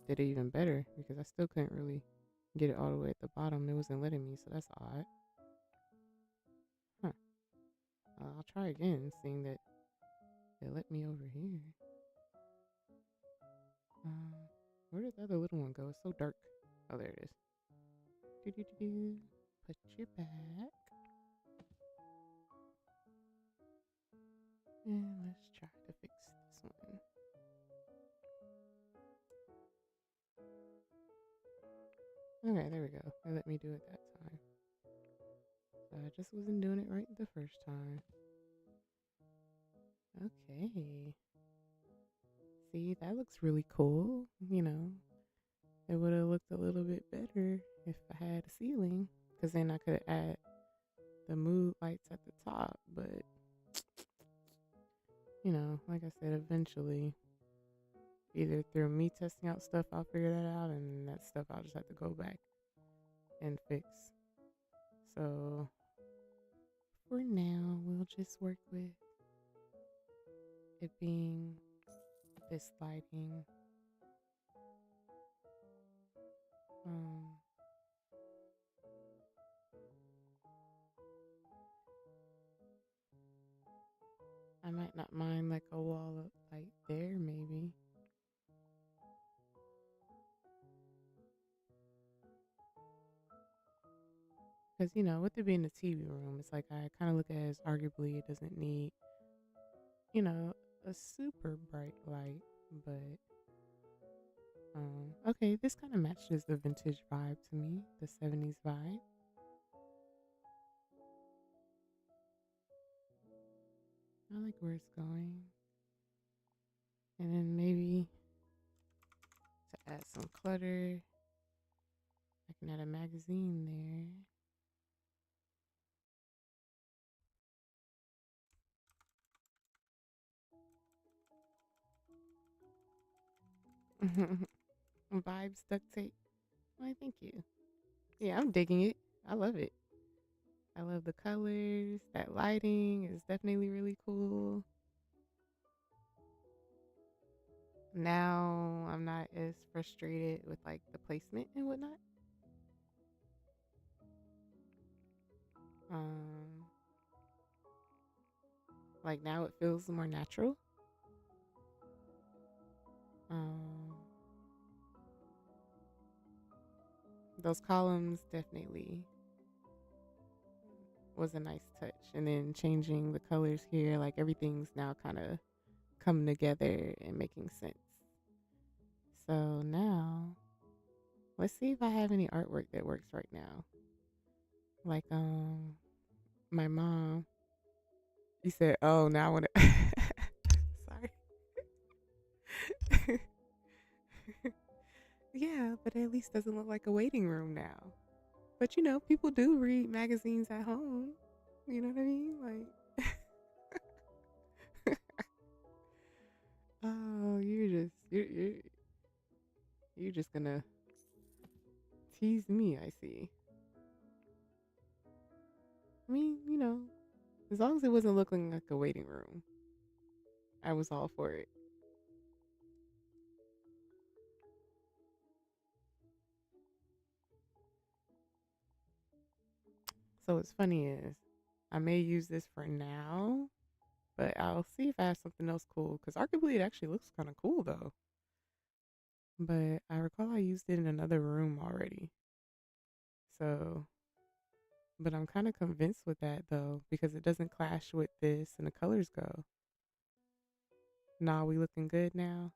did it even better because I still couldn't really get it all the way at the bottom. It wasn't letting me, so that's odd. Huh. I'll try again, seeing that it let me over here. Um, where did the other little one go? It's so dark. Oh, there it is. Do. Put your back. And let's try to fix this one. Okay, there we go. They let me do it that time. So I just wasn't doing it right the first time. Okay. See, that looks really cool. You know, it would have looked a little bit better if I had a ceiling, because then I could add the mood lights at the top. But, you know, like I said, eventually, either through me testing out stuff, I'll figure that out, and that stuff I'll just have to go back and fix. So for now, we'll just work with it being this lighting. Um, I might not mind like a wall of light there, maybe. Because, you know, with it being a TV room, it's like I kind of look at it as arguably it doesn't need, you know, a super bright light. But, okay, this kind of matches the vintage vibe to me, the 70s vibe. I like where it's going. And then maybe to add some clutter, I can add a magazine there. Vibes duct tape. Why, thank you. Yeah, I'm digging it. I love it. I love the colors. That lighting is definitely really cool. Now I'm not as frustrated with like the placement and whatnot. Um, like now it feels more natural. Um, those columns definitely was a nice touch, and then changing the colors here, like everything's now kind of coming together and making sense. So now let's see if I have any artwork that works right now. Like my mom. You said, "Oh, now I want to." Sorry. Yeah, but at least doesn't look like a waiting room now. But people do read magazines at home. You know what I mean? Like, oh, you're just gonna tease me. I see. I mean, as long as it wasn't looking like a waiting room, I was all for it. So what's funny is I may use this for now, but I'll see if I have something else cool. Because arguably it actually looks kind of cool though. But I recall I used it in another room already. So, but I'm kind of convinced with that though because it doesn't clash with this and the colors go. Nah, we looking good now.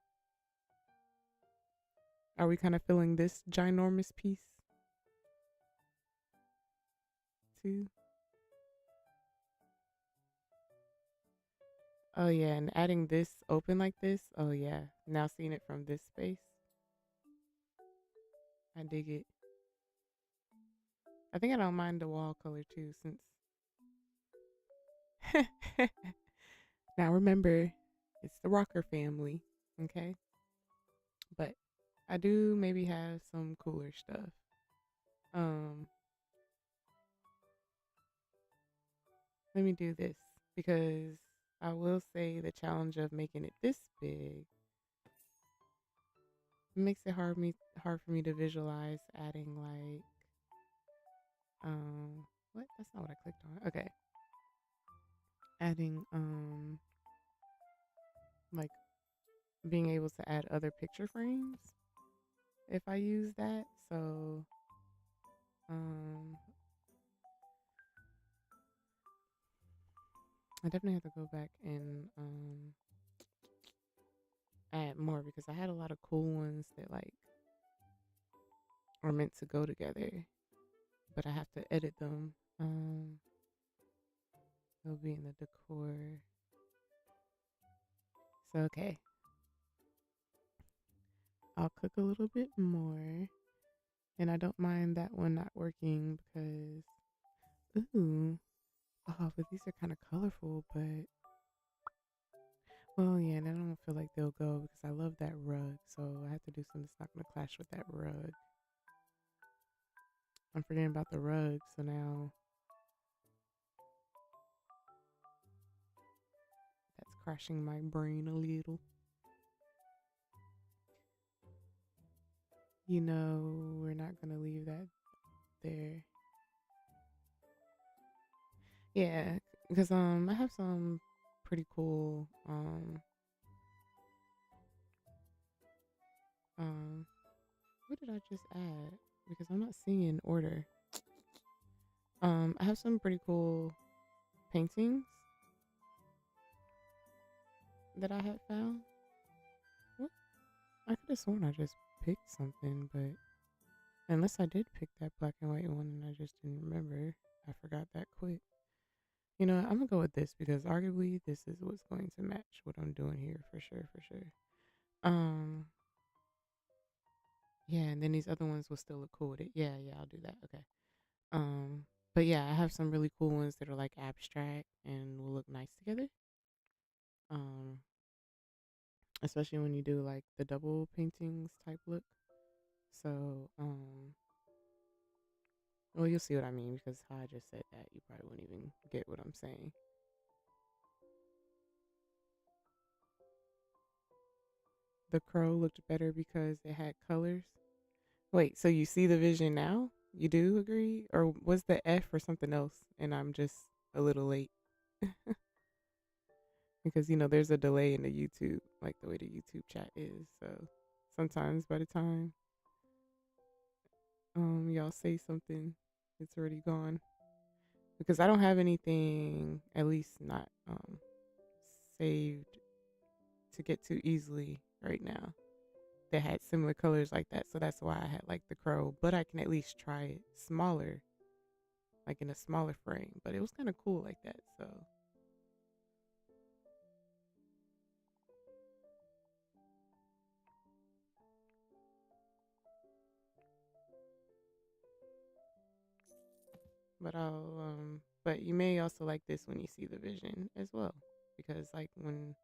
Are we kind of feeling this ginormous piece too? Oh yeah, and adding this open like this. Oh yeah, now seeing it from this space, I dig it. I think I don't mind the wall color too, since. Now remember, it's the Rocker family, okay? But I do maybe have some cooler stuff. Um, Let me do this because I will say the challenge of making it this big makes it hard for me to visualize adding like what? That's not what I clicked on. Okay. Adding like being able to add other picture frames if I use that. So um I definitely have to go back and add more because I had a lot of cool ones that like are meant to go together, but I have to edit them. They'll be in the decor. So okay, I'll cook a little bit more, and I don't mind that one not working because ooh, oh, but these are kind of colorful, but well, yeah, and I don't feel like they'll go because I love that rug, so I have to do something that's not gonna clash with that rug. I'm forgetting about the rug, so now that's crashing my brain a little. We're not gonna leave that there. Yeah, because I have some pretty cool um what did I just add? Because I'm not seeing in order. I have some pretty cool paintings that I had found. What? I could have sworn I just picked something, but unless I did pick that black and white one and I just didn't remember, I forgot that quick. I'm gonna go with this because arguably this is what's going to match what I'm doing here for sure, for sure. Um, yeah, and then these other ones will still look cool with it. Yeah, yeah, I'll do that. Okay. Um, but yeah, I have some really cool ones that are like abstract and will look nice together. Um, Especially when you do like the double paintings type look. So, well, you'll see what I mean because how I just said that, you probably wouldn't even get what I'm saying. The crow looked better because it had colors. Wait, so you see the vision now? You do agree? Or was the F or something else and I'm just a little late? Because there's a delay in the YouTube, like the way the YouTube chat is. So sometimes by the time y'all say something, it's already gone. Because I don't have anything, at least not saved to get to easily right now that had similar colors like that. So that's why I had like the crow, but I can at least try it smaller, like in a smaller frame. But it was kind of cool like that. So But you may also like this when you see the vision as well, because like when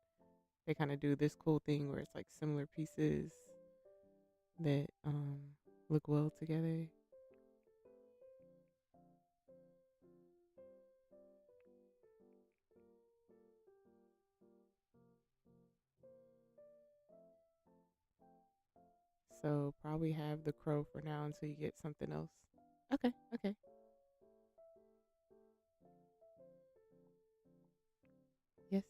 they kind of do this cool thing where it's like similar pieces that look well together. So probably have the crow for now until you get something else. Okay, okay. Yes.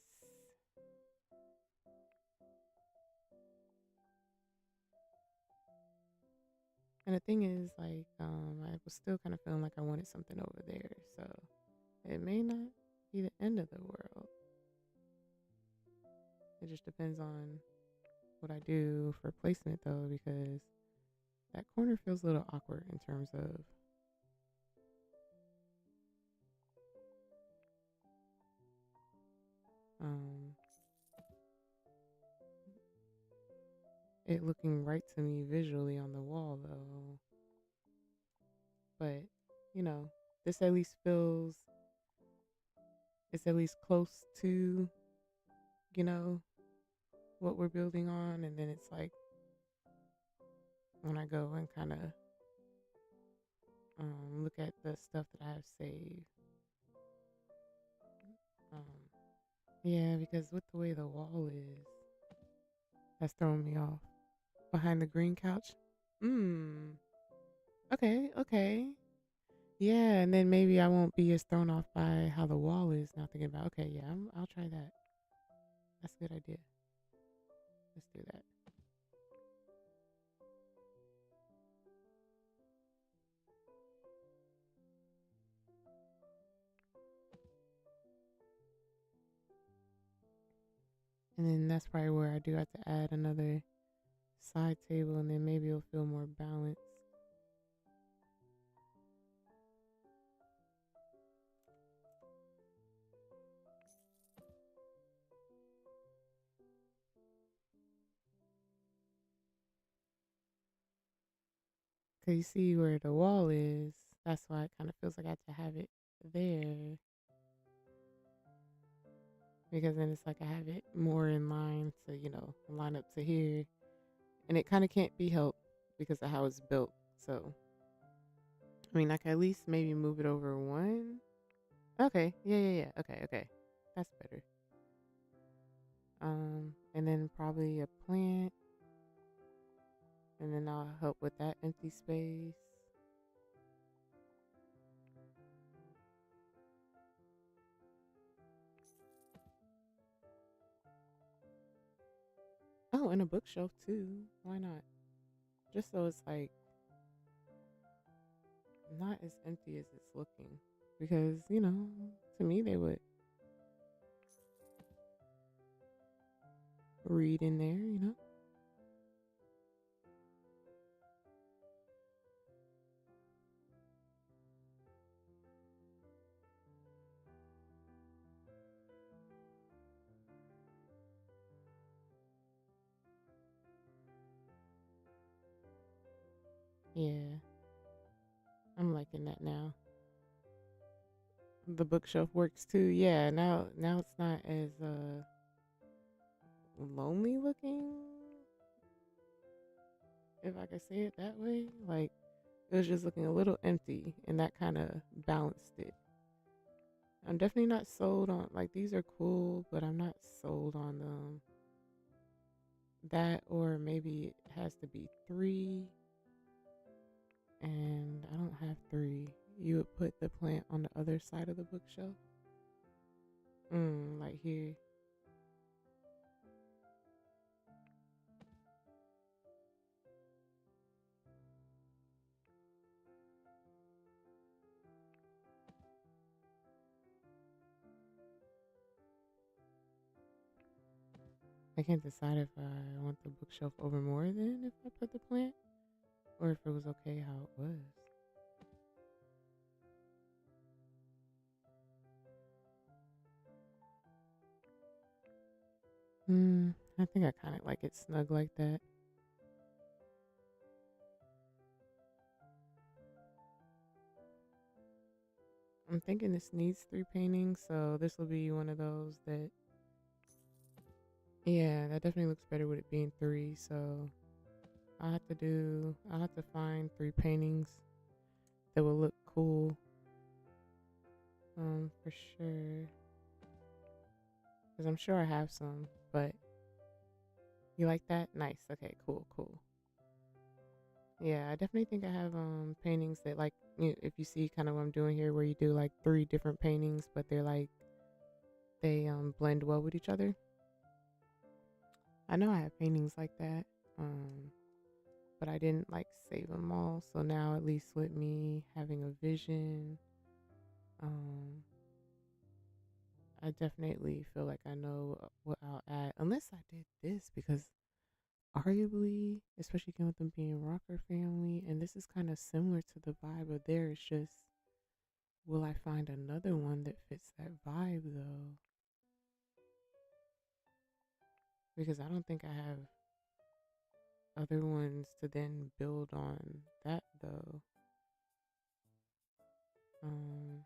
And the thing is, like, I was still kind of feeling like I wanted something over there, so it may not be the end of the world. It just depends on what I do for placement, though, because that corner feels a little awkward in terms of um, it looking right to me visually on the wall, though. But you know, this at least feels it's at least close to you know what we're building on, and then it's like when I go and kind of look at the stuff that I have saved. Um, yeah, because with the way the wall is, that's throwing me off. Behind the green couch. Hmm. Okay. Okay. Yeah, and then maybe I won't be as thrown off by how the wall is. Now thinking about, okay, yeah, I'll try that. That's a good idea. Let's do that. And then that's probably where I do have to add another side table, and then maybe it'll feel more balanced. Cause you see where the wall is, that's why it kind of feels like I have to have it there. Because then it's like I have it more in line to, line up to here. And it kind of can't be helped because of how it's built. So, I mean, I can at least maybe move it over one. Okay. Yeah, yeah, yeah. Okay, okay. That's better. And then probably a plant. And then I'll help with that empty space. Oh, and a bookshelf too. Why not? Just so it's like not as empty as it's looking. Because, to me, they would read in there. Yeah, I'm liking that now. The bookshelf works too. Yeah, now it's not as lonely looking, if I could say it that way. Like it was just looking a little empty, and that kind of balanced it. I'm definitely not sold on like these are cool, but I'm not sold on them. That or maybe it has to be three, and I don't have three. You would put the plant on the other side of the bookshelf. Like here. I can't decide if I want the bookshelf over more than if I put the plant, or if it was okay how it was. I think I kind of like it snug like that. I'm thinking this needs 3 paintings, so this will be one of those that, yeah, that definitely looks better with it being 3. So I'll have to find 3 paintings that will look cool, for sure. Because I'm sure I have some, but you like that? Nice. Okay, cool, cool. Yeah, I definitely think I have paintings that like if you see kind of what I'm doing here, where you do like 3 different paintings, but they're like they blend well with each other. I know I have paintings like that, um, but I didn't like save them all. So now, at least with me having a vision, um, I definitely feel like I know what I'll add, unless I did this because arguably, especially again with them being rocker family, and this is kind of similar to the vibe of there. It's just, will I find another one that fits that vibe though? Because I don't think I have other ones to then build on that though. Um,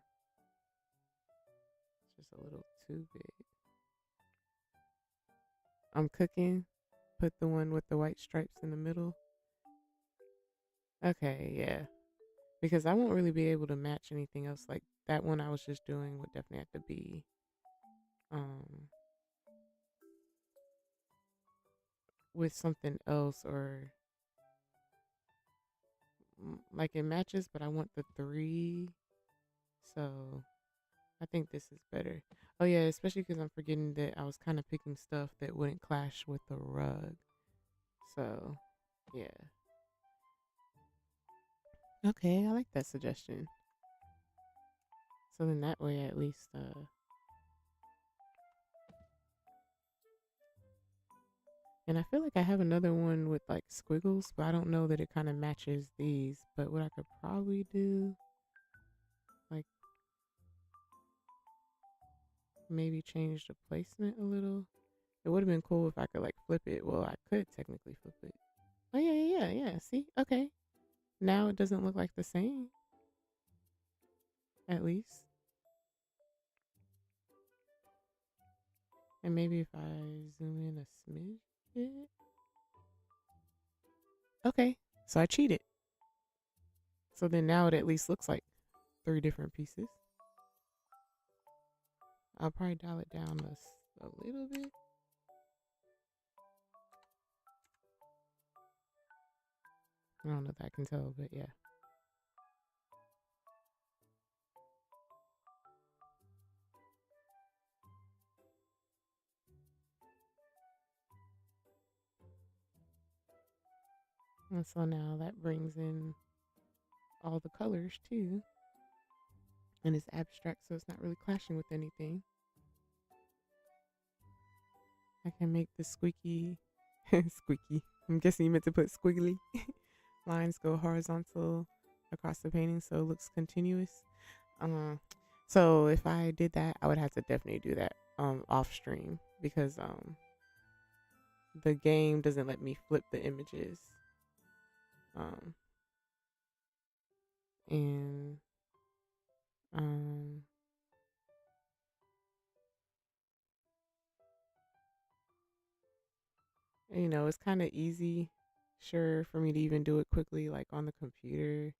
it's just a little too big. I'm cooking. Put the one with the white stripes in the middle. Okay, yeah. Because I won't really be able to match anything else. Like that one I was just doing would definitely have to be um with something else, or like it matches, but I want the 3. So I think this is better. Oh yeah, especially because I'm forgetting that I was kind of picking stuff that wouldn't clash with the rug. So yeah. Okay, I like that suggestion. So then that way at least and I feel like I have another one with like squiggles, but I don't know that it kind of matches these. But what I could probably do, like maybe change the placement a little. It would have been cool if I could like flip it. Well, I could technically flip it. Oh yeah, yeah, yeah, yeah. See, okay. Now it doesn't look like the same, at least. And maybe if I zoom in a smidge bit. Okay, so I cheated. So then now it at least looks like 3 different pieces. I'll probably dial it down a little bit. I don't know if I can tell, but yeah. And so now that brings in all the colors too. And it's abstract, so it's not really clashing with anything. I can make the squeaky, squeaky. I'm guessing you meant to put squiggly lines go horizontal across the painting so it looks continuous. Um, so if I did that, I would have to definitely do that off stream because the game doesn't let me flip the images. Um, and um, it's kind of easy, sure, for me to even do it quickly, like on the computer.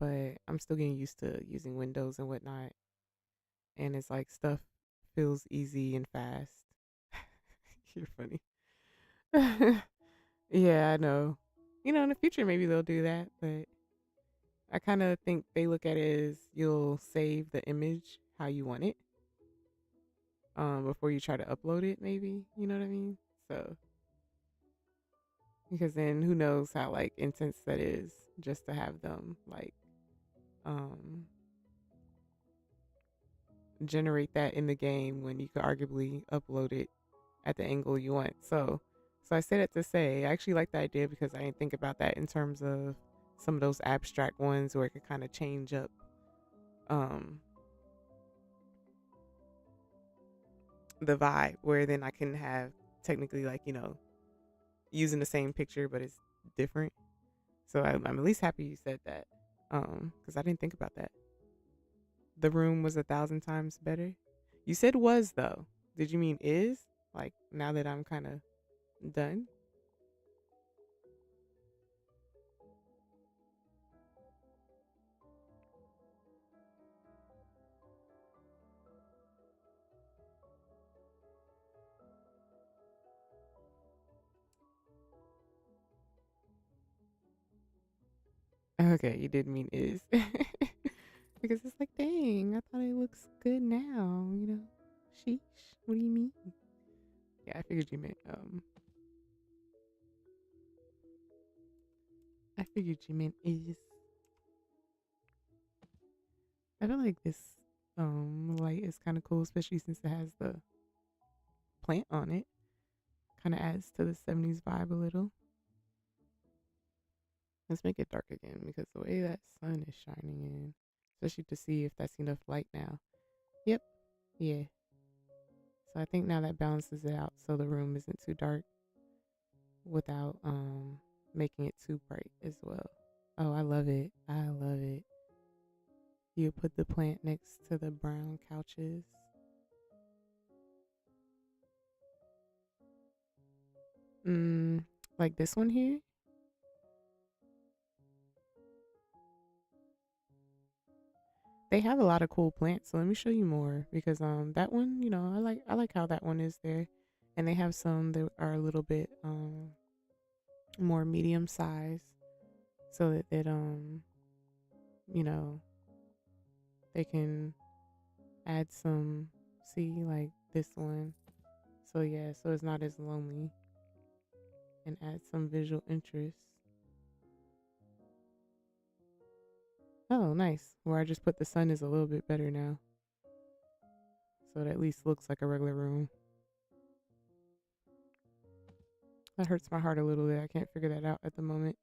But I'm still getting used to using Windows and whatnot, and it's like stuff feels easy and fast. You're funny. Yeah, I know. In the future maybe they'll do that, but I kind of think they look at it as you'll save the image how you want it before you try to upload it, maybe. You know what I mean? So because then who knows how like intense that is just to have them like um generate that in the game when you could arguably upload it at the angle you want. So I say that to say I actually like the idea because I didn't think about that in terms of some of those abstract ones where it could kind of change up um the vibe, where then I can have technically like, using the same picture but it's different. So I'm at least happy you said that. Because I didn't think about that. the room was 1,000 times better? You said was though. Did you mean is? Like now that I'm kind of done? Okay, you did mean is. Because it's like, dang, I thought it looks good now, you know? Sheesh. What do you mean? Yeah, I figured you meant I figured you meant is. I feel like this light is kind of cool, especially since it has the plant on it. Kind of adds to the 70s vibe a little. Let's make it dark again because the way that sun is shining in, especially to see if that's enough light now. Yep. Yeah. So I think now that balances it out so the room isn't too dark without making it too bright as well. Oh, I love it. I love it. You put the plant next to the brown couches. Mm, like this one here. They have a lot of cool plants, so let me show you more because that one, I like how that one is there. And they have some that are a little bit more medium size so that you know, they can add some, see, like this one. So yeah, so it's not as lonely and add some visual interest. Oh, nice. Where I just put the sun is a little bit better now. So it at least looks like a regular room. That hurts my heart a little bit. I can't figure that out at the moment.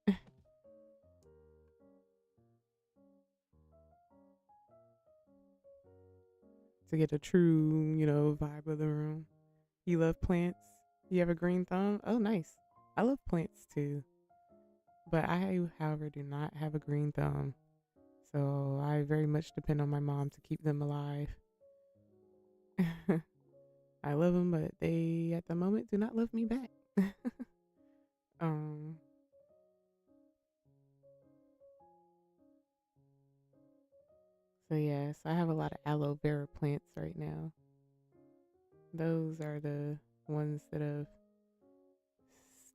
To get a true, vibe of the room. You love plants? You have a green thumb? Oh, nice. I love plants too. But I, however, do not have a green thumb. So I very much depend on my mom to keep them alive. I love them, but they, at the moment, do not love me back. um, so yes, I have a lot of aloe vera plants right now. Those are the ones that have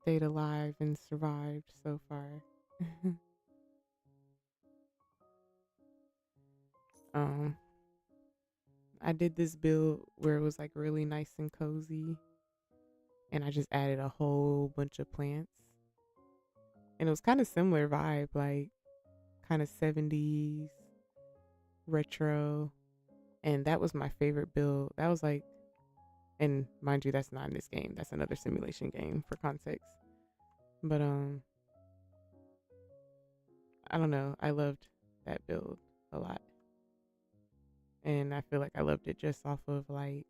stayed alive and survived so far. um, I did this build where it was like really nice and cozy, and I just added a whole bunch of plants, and it was kind of similar vibe, like kind of 70s retro, and that was my favorite build. That was like, and mind you, that's not in this game. That's another simulation game for context. But I don't know. I loved that build a lot. And I feel like I loved it just off of like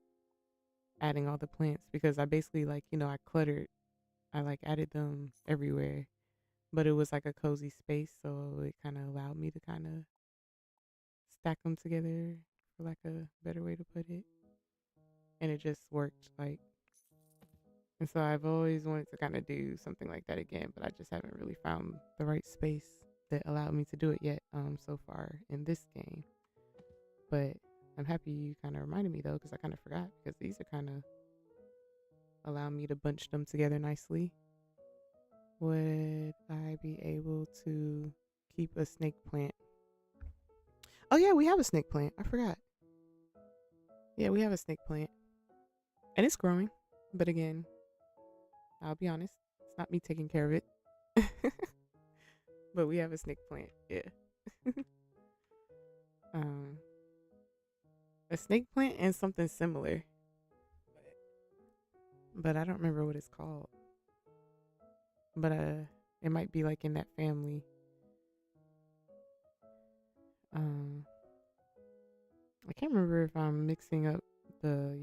adding all the plants because I basically like, I cluttered. I like added them everywhere. But it was like a cozy space, so it kind of allowed me to kind of stack them together for like a better way to put it. And it just worked like, and so I've always wanted to kind of do something like that again, but I just haven't really found the right space that allowed me to do it yet so far in this game. But I'm happy you kind of reminded me though, because I kind of forgot because these are kind of allow me to bunch them together nicely. Would I be able to keep a snake plant? Oh yeah, we have a snake plant. I forgot. Yeah, we have a snake plant. And it's growing. But again, I'll be honest, it's not me taking care of it. But we have a snake plant. Yeah. um a snake plant and something similar. But I don't remember what it's called. But it might be like in that family. Um I can't remember if I'm mixing up the,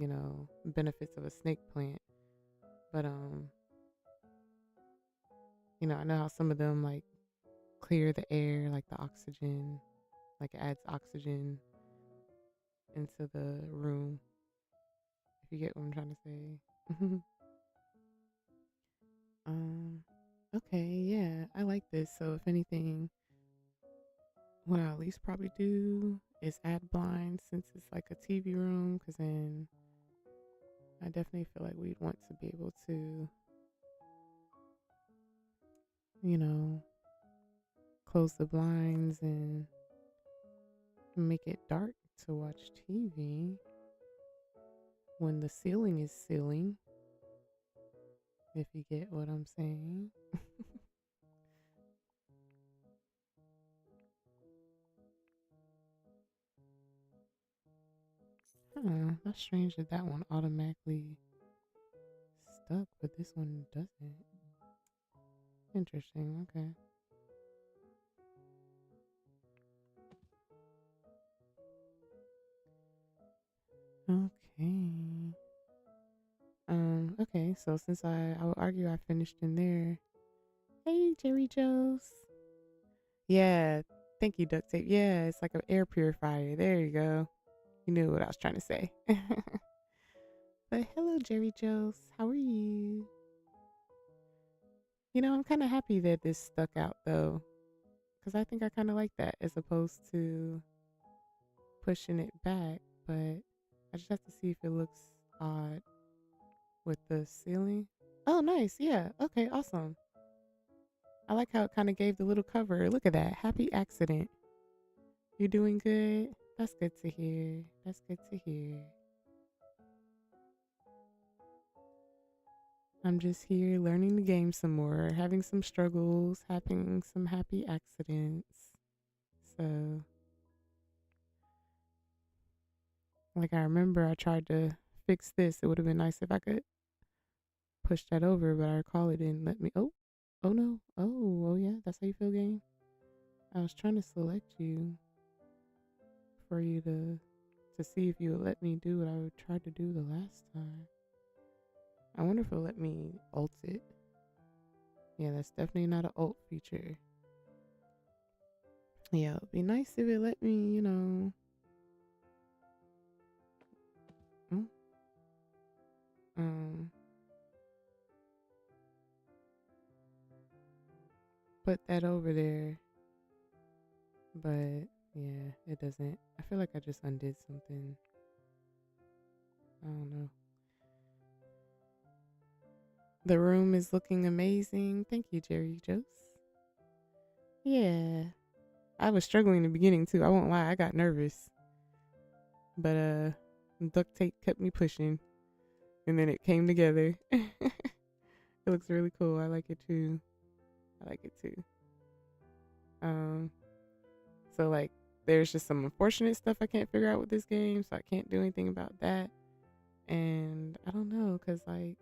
benefits of a snake plant. But I know how some of them like clear the air, like the oxygen, like it adds oxygen. into the room. If you get what I'm trying to say. um. Okay. Yeah, I like this. So if anything, what I'll at least probably do is add blinds since it's like a TV room, because then I definitely feel like we'd want to be able to, you know, close the blinds and make it dark to watch TV when the ceiling is ceiling, if you get what I'm saying. That's strange that that one automatically stuck, but this one doesn't. Interesting. Okay. Okay. Okay, so since I would argue I finished in there. Hey, Jerry Joes. Yeah, thank you, duct tape. Yeah, it's like an air purifier. There you go. You knew what I was trying to say. But hello, Jerry Joes. How are you? You know, I'm kind of happy that this stuck out though, because I think I kind of like that as opposed to pushing it back. But I just have to see if it looks odd with the ceiling. Oh, nice. Yeah. Okay, awesome. I like how it kind of gave the little cover. Look at that. Happy accident. You're doing good? That's good to hear. That's good to hear. I'm just here learning the game some more, having some struggles, having some happy accidents. So, like, I remember I tried to fix this. It would have been nice if I could push that over, but I recall it didn't let me. Oh, oh no. Oh yeah. That's how you feel, game? I was trying to select you for you to see if you would let me do what I tried to do the last time. I wonder if it'll let me alt it. Yeah, that's definitely not an alt feature. Yeah, it'd be nice if it let me, mm, um, put that over there. But yeah, it doesn't. I feel like I just undid something. I don't know. The room is looking amazing. Thank you, Jerry Jose. Yeah. I was struggling in the beginning too. I won't lie, I got nervous. But duct tape kept me pushing. And then it came together. It looks really cool. I like it too. I like it too. Um so like there's just some unfortunate stuff I can't figure out with this game, so I can't do anything about that. And I don't know, cause like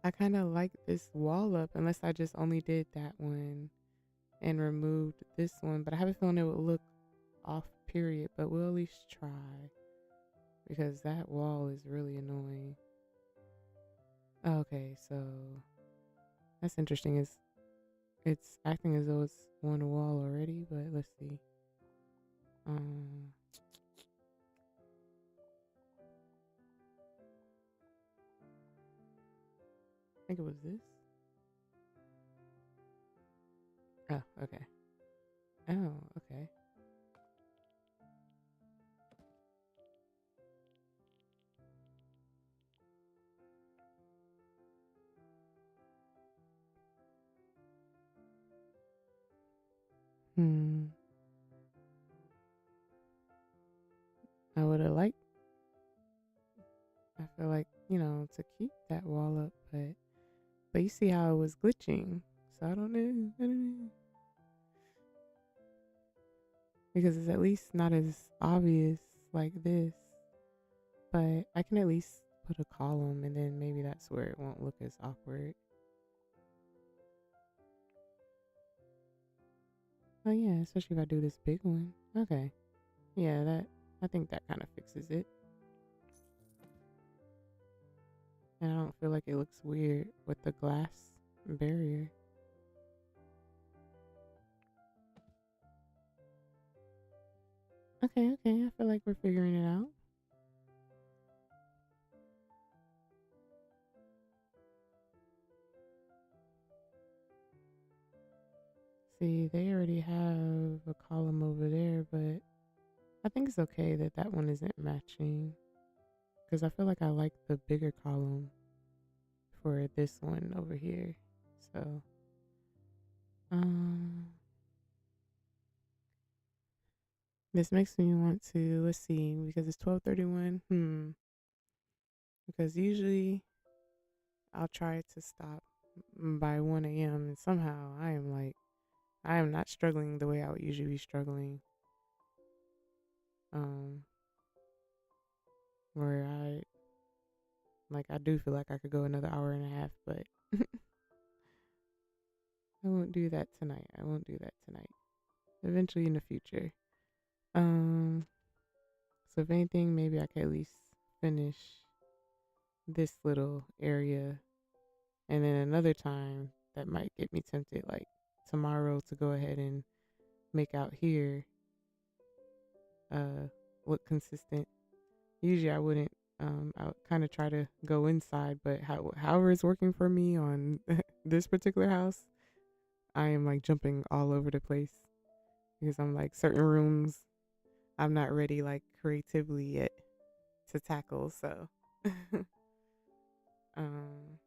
I kind of like this wall up unless I just only did that one and removed this one. But I have a feeling it would look off, period. But we'll at least try because that wall is really annoying. Okay, so that's interesting. It's acting as though it's on a wall already, but let's see. I think it was this. Oh, okay. Oh, okay. Hmm. I would have liked. I feel like to keep that wall up, but you see how it was glitching, so I don't know. I don't know. Because it's at least not as obvious like this. But I can at least put a column and then maybe that's where it won't look as awkward. Oh yeah, especially if I do this big one. Okay. Yeah, I think that kind of fixes it. And I don't feel like it looks weird with the glass barrier. Okay, okay. I feel like we're figuring it out. See, they already have a column over there, but I think it's okay that that one isn't matching because I feel like I like the bigger column for this one over here. So, um, this makes me want to, let's see, because it's 12:31. Because usually I'll try to stop by 1 a.m. and somehow I am not struggling the way I would usually be struggling. Um, where I do feel like I could go another hour and a half, but I won't do that tonight. I won't do that tonight. Eventually in the future. Um, so if anything, maybe I could at least finish this little area, and then another time that might get me tempted, like tomorrow, to go ahead and make out here look consistent. Usually I wouldn't. I would kind of try to go inside, but however it's working for me on this particular house, I am like jumping all over the place because I'm like certain rooms I'm not ready like creatively yet to tackle. So, um,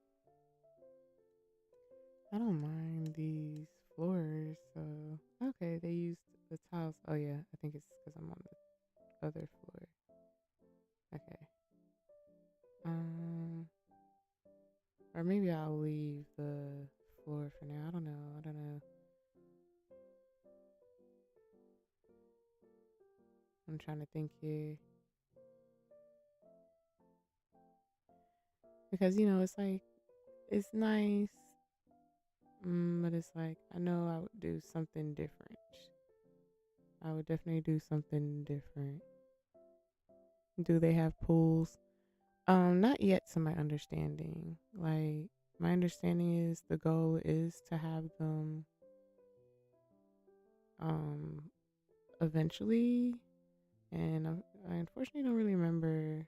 I don't mind these floors. So, okay, they used the tiles. Oh yeah, I think it's because I'm on the other floor. Okay. Um, or maybe I'll leave the floor for now. I don't know. I don't know. I'm trying to think here because it's like it's nice, but it's like I know I would do something different. I would definitely do something different. Do they have pools? Not yet to my understanding. Like my understanding is the goal is to have them um eventually, and I unfortunately don't really remember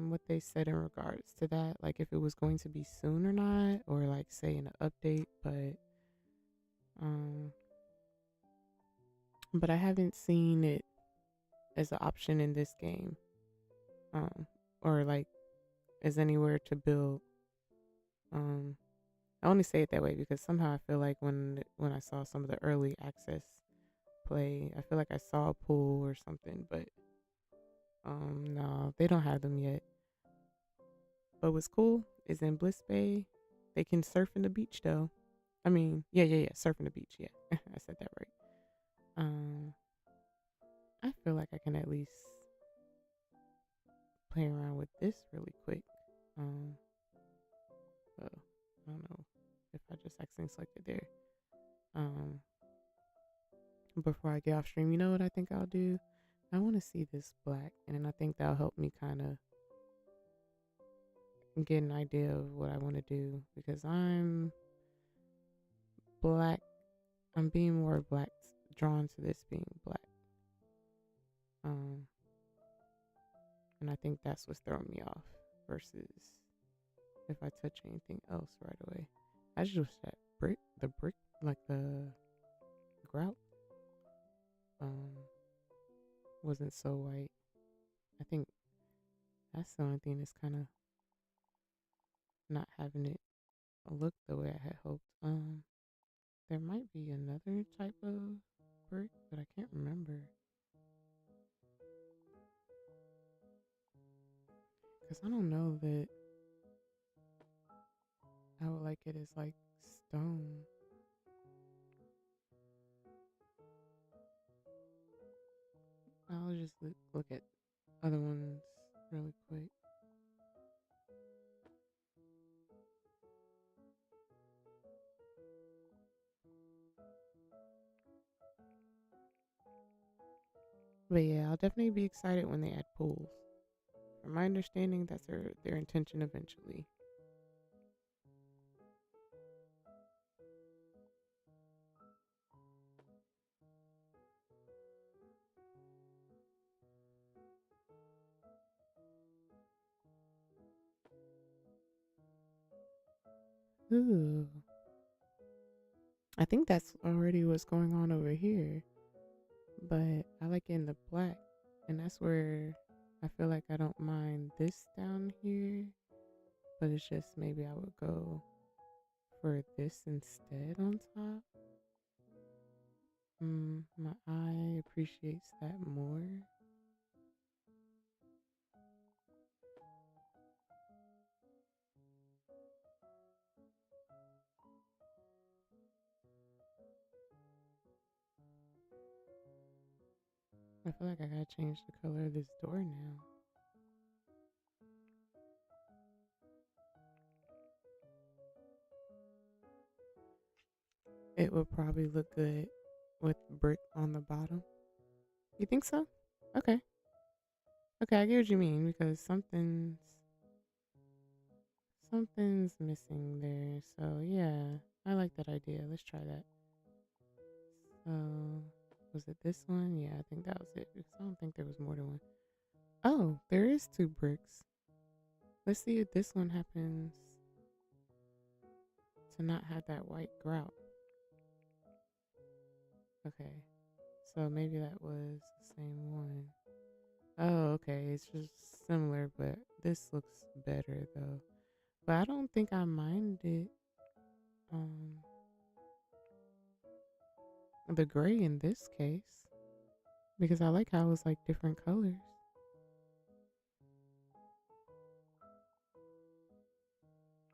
what they said in regards to that, like if it was going to be soon or not, or like say in an update, um but I haven't seen it as an option in this game, um or like as anywhere to build. um I only say it that way because somehow I feel like when I saw some of the early access play, I feel like I saw a pool or something, but no, they don't have them yet. But what's cool is in Bliss Bay, they can surf in the beach though. I mean, yeah, surf in the beach. Yeah, I said that right. Um, I feel like I can at least play around with this really quick. Um, so I don't know if I just accidentally selected there. Um, before I get off stream, you know what I think I'll do? I want to see this black, and then I think that'll help me kind of get an idea of what I want to do because I'm black. I'm being more black, drawn to this being black. Um, and I think that's what's throwing me off versus if I touch anything else right away. I just wish that brick, like the grout, um, wasn't so white. I think that's the only thing that's kind of not having it look the way I had hoped. There might be another type of brick, but I can't remember because I don't know that I would like it as like stone. I'll just look at other ones really quick. But yeah, I'll definitely be excited when they add pools. From my understanding, that's their intention eventually. Ooh. I think that's already what's going on over here. But I like it in the black. And that's where I feel like I don't mind this down here. But it's just maybe I would go for this instead on top. My eye appreciates that more. I feel like I gotta change the color of this door now. It would probably look good with brick on the bottom. You think so? Okay. Okay, I get what you mean because something's missing there. So yeah, I like that idea. Let's try that. So was it this one? Yeah, I think that was it because I don't think there was more than one. Oh, there is two bricks. Let's see if this one happens to not have that white grout. Okay, so maybe that was the same one. Oh, okay, it's just similar, but this looks better though. But I don't think I mind it. Um, the gray in this case because I like how it's like different colors,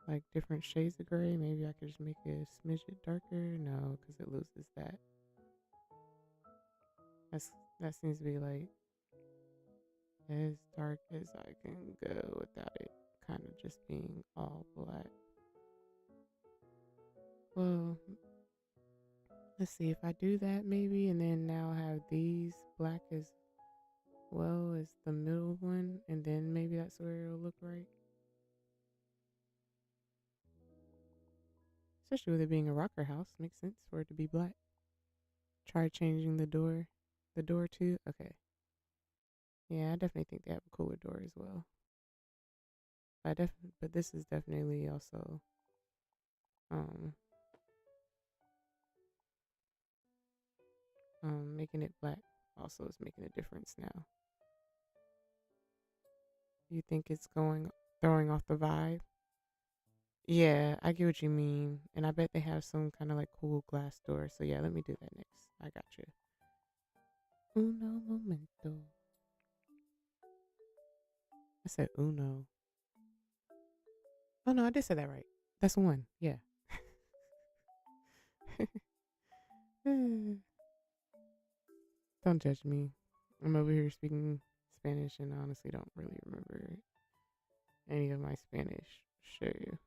like different shades of gray. Maybe I could just make it a smidget darker. No, because it loses that. That's that seems to be like as dark as I can go without it kind of just being all black. Well, let's see if I do that maybe, and then now have these black as well as the middle one, and then maybe that's where it'll look right. Especially with it being a rocker house, makes sense for it to be black. Try changing the door too. Okay, yeah, I definitely think they have a cooler door as well. But this is definitely also um making it black also is making a difference now. You think it's going throwing off the vibe? Yeah, I get what you mean. And I bet they have some kind of like cool glass door. So yeah, let me do that next. I got you. Uno momento. I said uno. Oh no, I did say that right. That's one. Yeah. Don't judge me. I'm over here speaking Spanish and I honestly don't really remember any of my Spanish. Show you.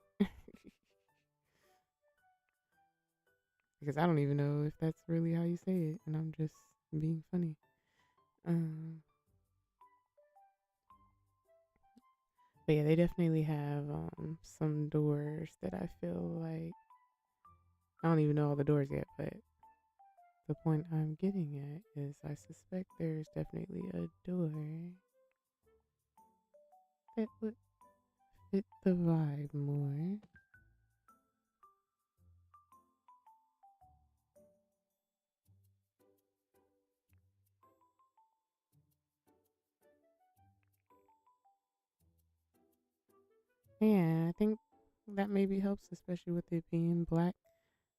Because I don't even know if that's really how you say it, and I'm just being funny. Um, but yeah, they definitely have some doors that I feel like I don't even know all the doors yet, but the point I'm getting at is I suspect there's definitely a door that would fit the vibe more. Yeah, I think that maybe helps, especially with it being black,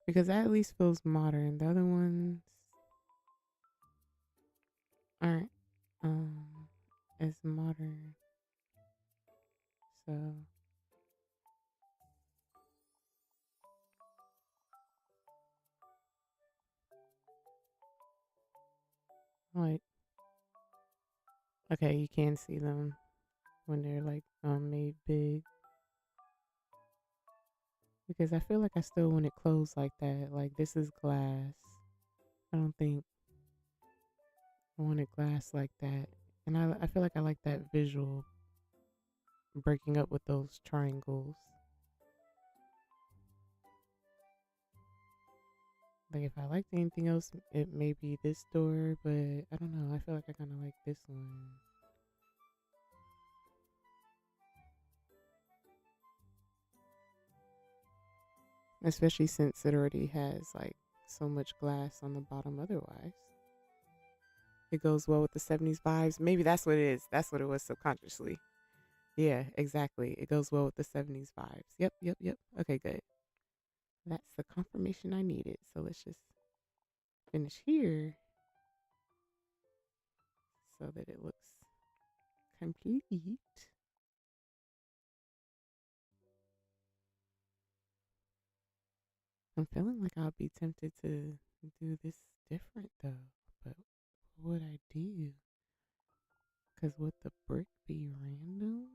because that at least feels modern. The other ones aren't as modern. So like okay, you can see them when they're like made big because I feel like I still want it closed like that. Like this is glass. I don't think I want it glass like that. And I feel like I like that visual breaking up with those triangles. Like if I liked anything else, it may be this door, but I don't know. I feel like I kind of like this one. especially since it already has like so much glass on the bottom otherwise. It goes well with the 70s vibes. Maybe that's what it is. That's what it was subconsciously. Yeah, exactly. It goes well with the 70s vibes. Yep, yep, yep. Okay, good. That's the confirmation I needed. So let's just finish here so that it looks complete. I'm feeling like I'll be tempted to do this different though. But what would I do? Because would the brick be random?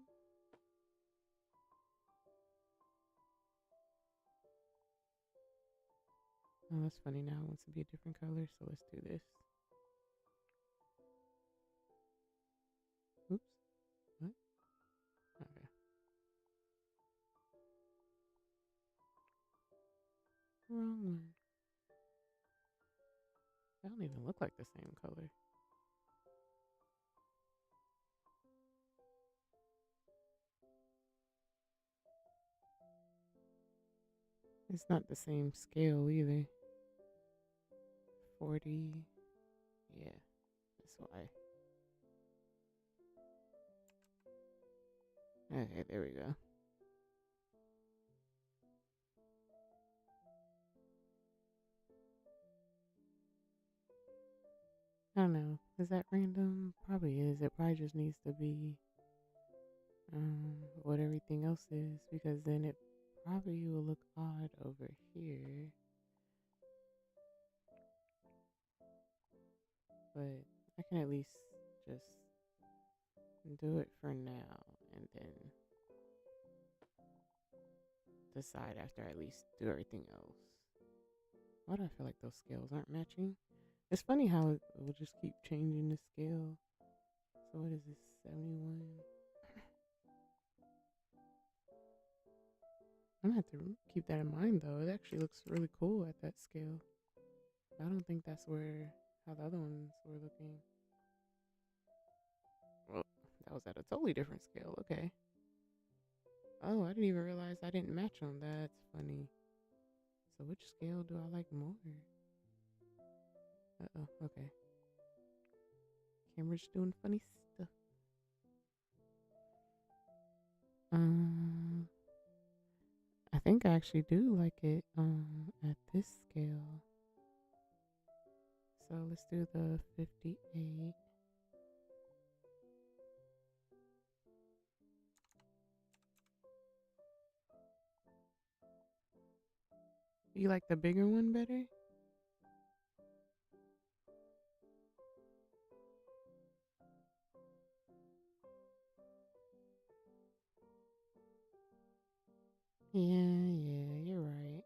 Oh, that's funny. Now it wants to be a different color. So let's do this. Oops. What? Okay. Wrong one. They don't even look like the same color. It's not the same scale either. 40. Yeah, that's why. Okay, there we go. I don't know. Is that random? Probably is. It probably just needs to be what everything else is, because then it probably will look odd over here. But I can at least just do it for now and then decide after I at least do everything else. Why do I feel like those scales aren't matching? It's funny how it will just keep changing the scale. So what is this? 71. I'm gonna have to keep that in mind though. It actually looks really cool at that scale. I don't think that's where how the other ones were looking. Well, that was at a totally different scale. Okay. Oh, I didn't even realize I didn't match them. That's funny. So which scale do I like more? Uh-oh. Okay. Camera's doing funny stuff. Um, I think I actually do like it at this scale. So let's do the 58. You like the bigger one better? Yeah, you're right.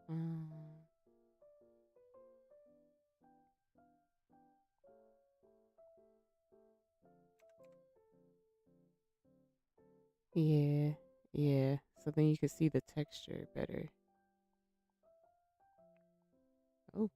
Um, yeah, yeah. So then you can see the texture better. Oh,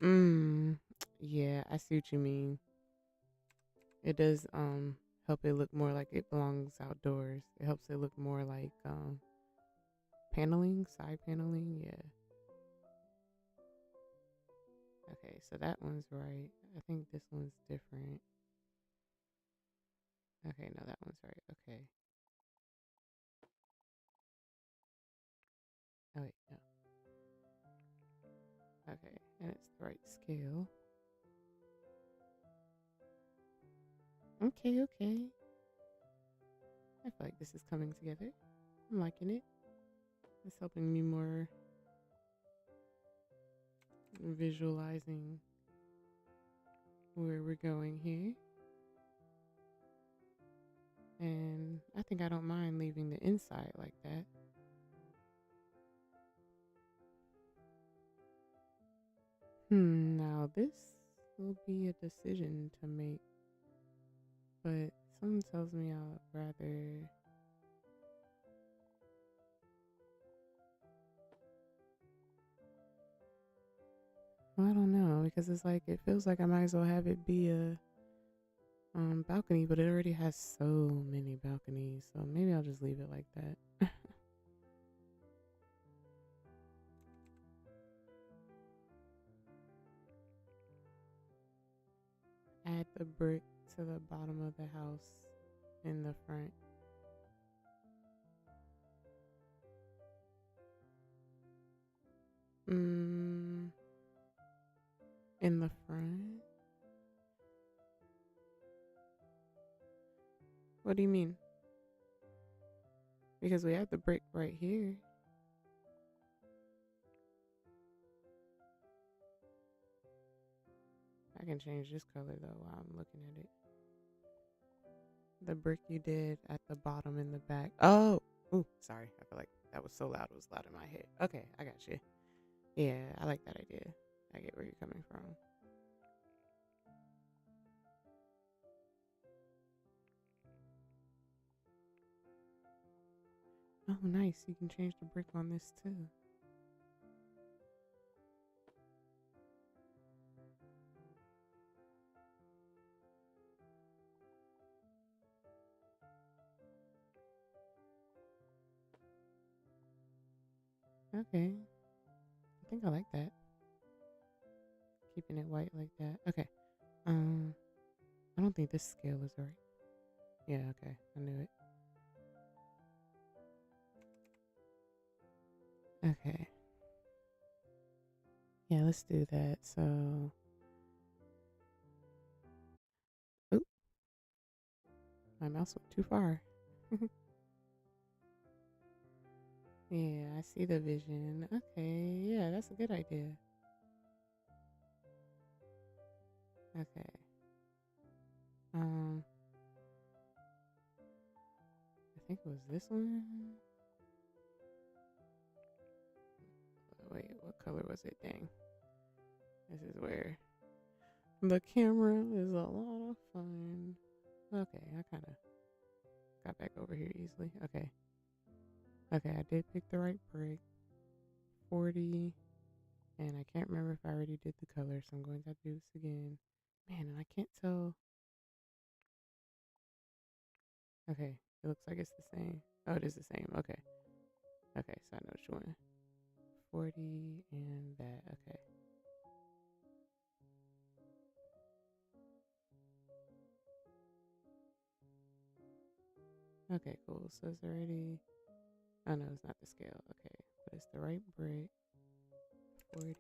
mm, yeah. I see what you mean. It does help it look more like it belongs outdoors. It helps it look more like paneling, side paneling. Yeah. Okay, so that one's right. I think this one's different. Okay, no, that one's right. Okay. Oh wait, no. Okay, and it's the right scale. Okay, okay. I feel like this is coming together. I'm liking it. It's helping me more visualizing where we're going here. And I think I don't mind leaving the inside like that. Now this will be a decision to make, but something tells me I'd rather. Well, I don't know because it's like it feels like I might as well have it be a balcony, but it already has so many balconies, so maybe I'll just leave it like that. Add the brick to the bottom of the house in the front. Mm, in the front? What do you mean? Because we have the brick right here. I can change this color though while I'm looking at it. The brick you did at the bottom in the back. Oh, ooh, sorry. I feel like that was so loud. It was loud in my head. Okay, I got you. Yeah, I like that idea. I get where you're coming from. Oh, nice. You can change the brick on this too. Okay. I think I like that. Keeping it white like that. Okay. Um, I don't think this scale is right. Yeah, okay. I knew it. Okay. Yeah, let's do that. So, oop, my mouse went too far. Yeah, I see the vision. Okay, yeah, that's a good idea. Okay. Um, I think it was this one. Wait, what color was it? Dang. This is where the camera is a lot of fun. Okay, I kind of got back over here easily. Okay. Okay, I did pick the right brick. 40. And I can't remember if I already did the color, so I'm going to have to do this again. Man, and I can't tell. Okay, it looks like it's the same. Oh, it is the same. Okay. Okay, so I know which one. 40 and that. Okay. Okay, cool. So it's already. Oh, no, it's not the scale. Okay, but it's the right brick. 40.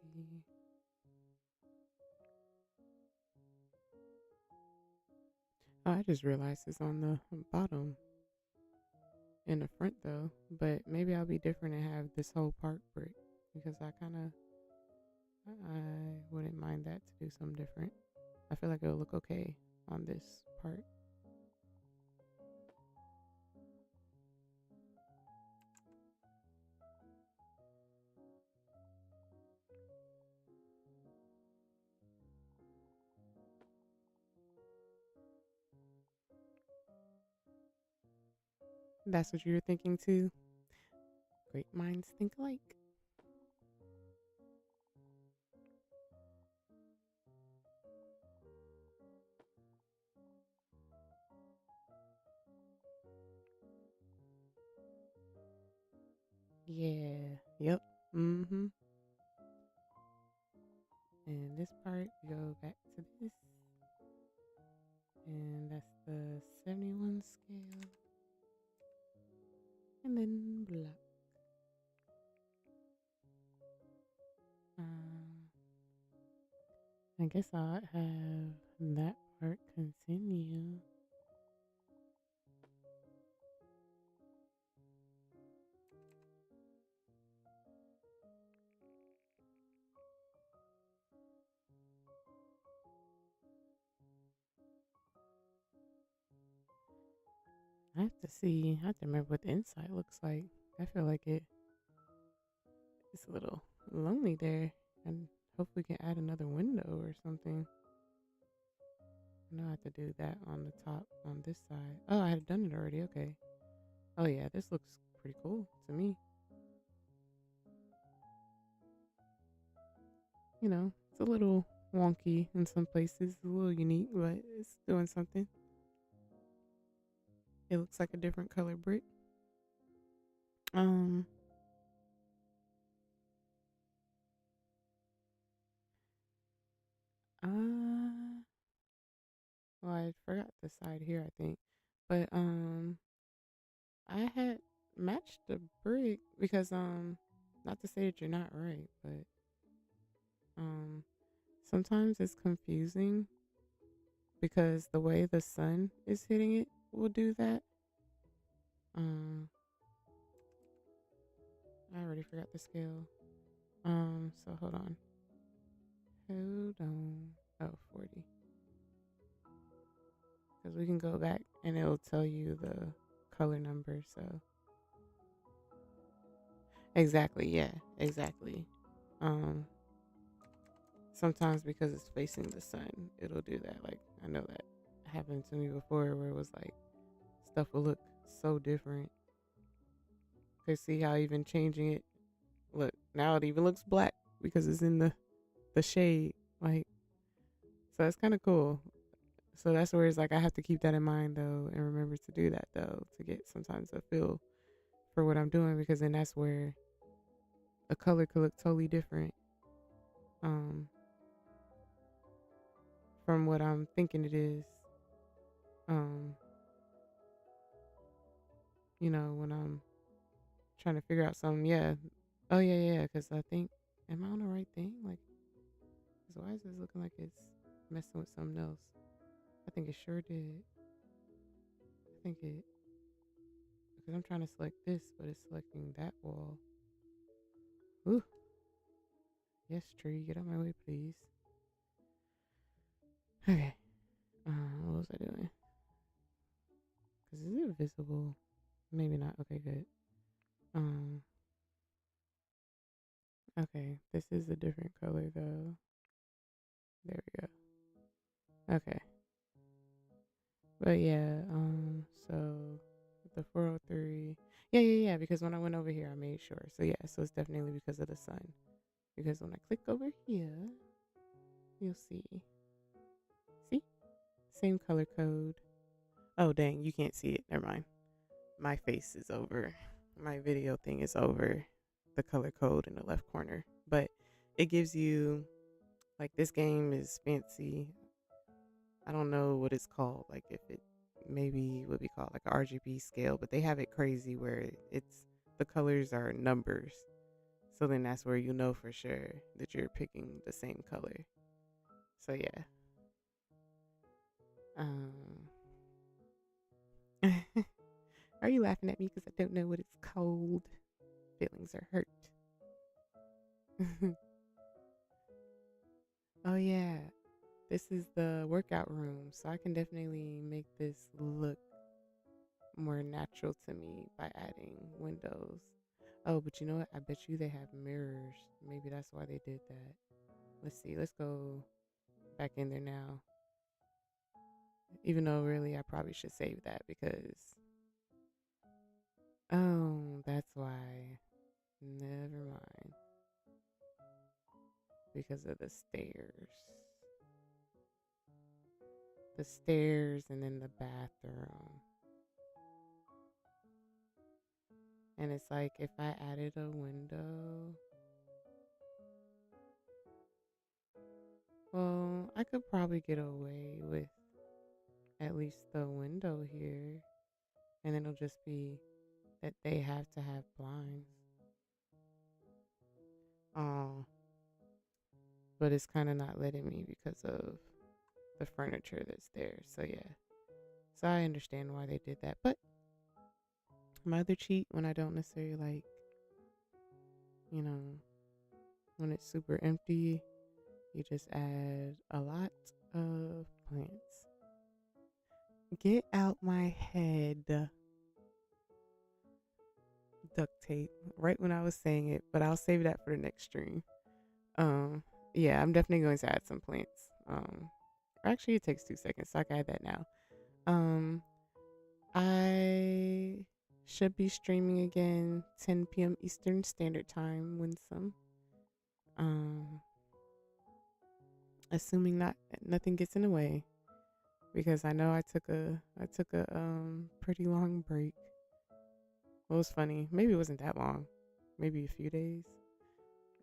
Oh, I just realized it's on the bottom in the front though. But maybe I'll be different and have this whole part brick because I wouldn't mind that to do something different. I feel like it'll look okay on this part. That's what you were thinking too. Great minds think alike. Yeah. Yep. Mm-hmm. And this part, we go back to this. And that's the 71 scale. And then black. Um, I guess I'll have that part continue. I have to see. I have to remember what the inside looks like. I feel like it's a little lonely there. And hope we can add another window or something. I know I have to do that on the top on this side. Oh, I had done it already. Okay. Oh yeah, this looks pretty cool to me. You know, It's a little wonky in some places, a little unique, but it's doing something. It looks like a different color brick. Um, uh, well, I forgot the side here, I think, but I had matched the brick because not to say that you're not right, but um, sometimes it's confusing because the way the sun is hitting it will do that. Um, I already forgot the scale. So hold on. Hold on. Oh, 40. Because we can go back and it'll tell you the color number. So, exactly. Yeah, exactly. Um, Sometimes because it's facing the sun, it'll do that. Like, I know that happened to me before where it was like stuff will look so different. Cause see how even changing it, look, now it even looks black because it's in the shade. Like, so it's kind of cool. So that's where it's like I have to keep that in mind though, and remember to do that though to get sometimes a feel for what I'm doing, because then that's where a color could look totally different um, from what I'm thinking it is. Um, when I'm trying to figure out something, yeah. Oh yeah, yeah. Because I think, am I on the right thing? Like, cause why is this looking like it's messing with something else? I think it sure did. I think it, because I'm trying to select this, but it's selecting that wall. Ooh, yes, tree, get out my way, please. Okay. What was I doing? Cause is it visible? Maybe not. Okay, good. Um, okay, this is a different color though. There we go. Okay. But yeah, so the 403. Yeah, yeah, yeah, because when I went over here I made sure. So yeah, so it's definitely because of the sun. Because when I click over here, you'll see. See? Same color code. Oh dang, you can't see it. Never mind. My face is over. My video thing is over the color code in the left corner. But it gives you, like, this game is fancy. I don't know what it's called. Like, if it maybe would be called like a RGB scale, but they have it crazy where it's the colors are numbers. So then that's where you know for sure that you're picking the same color. So yeah. Um, are you laughing at me because I don't know what it's called? Feelings are hurt. Oh yeah, this is the workout room, so I can definitely make this look more natural to me by adding windows. Oh, but you know what? I bet you they have mirrors. Maybe that's why they did that. Let's see. Let's go back in there now. Even though really I probably should save that because oh, that's why. Never mind. Because of the stairs. The stairs and then the bathroom. And it's like if I added a window, well, I could probably get away with at least the window here. And it'll just be that they have to have blinds. Oh, but it's kind of not letting me because of the furniture that's there. So yeah. So I understand why they did that. But my other cheat when I don't necessarily like, you know, when it's super empty, you just add a lot of plants. Get out my head. Duct tape. Right when I was saying it, but I'll save that for the next stream. Um, yeah, I'm definitely going to add some plants. Actually, it takes 2 seconds, so I can add that now. Um, I should be streaming again 10 p.m. Eastern Standard Time when some. Um, assuming not nothing gets in the way, because I know I took a pretty long break. Well, it was funny. Maybe it wasn't that long. Maybe a few days.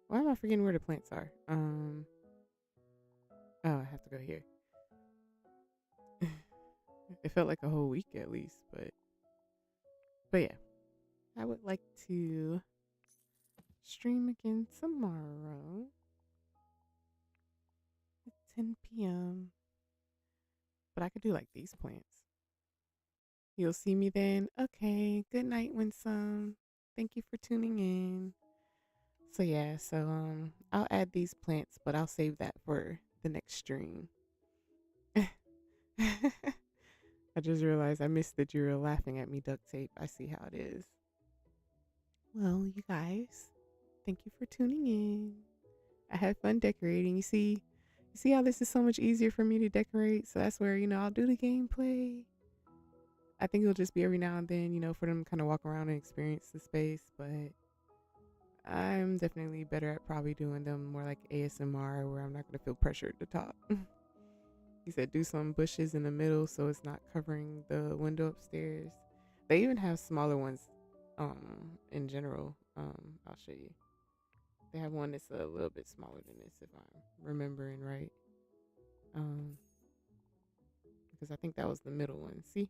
Why am I forgetting where the plants are? Oh, I have to go here. It felt like a whole week at least, but yeah. I would like to stream again tomorrow at 10 p.m. But I could do like these plants. You'll see me then. Okay. Good night, Winsome. Thank you for tuning in. So yeah, I'll add these plants, but I'll save that for the next stream. I just realized I missed that you were laughing at me duct tape. I see how it is. Well, you guys, thank you for tuning in. I had fun decorating. You see how this is so much easier for me to decorate. So that's where, I'll do the gameplay. I think it'll just be every now and then, for them to kind of walk around and experience the space. But I'm definitely better at probably doing them more like ASMR, where I'm not going to feel pressure at the top. He said do some bushes in the middle so it's not covering the window upstairs. They even have smaller ones in general. I'll show you. They have one that's a little bit smaller than this, if I'm remembering right. Um, because I think that was the middle one. See?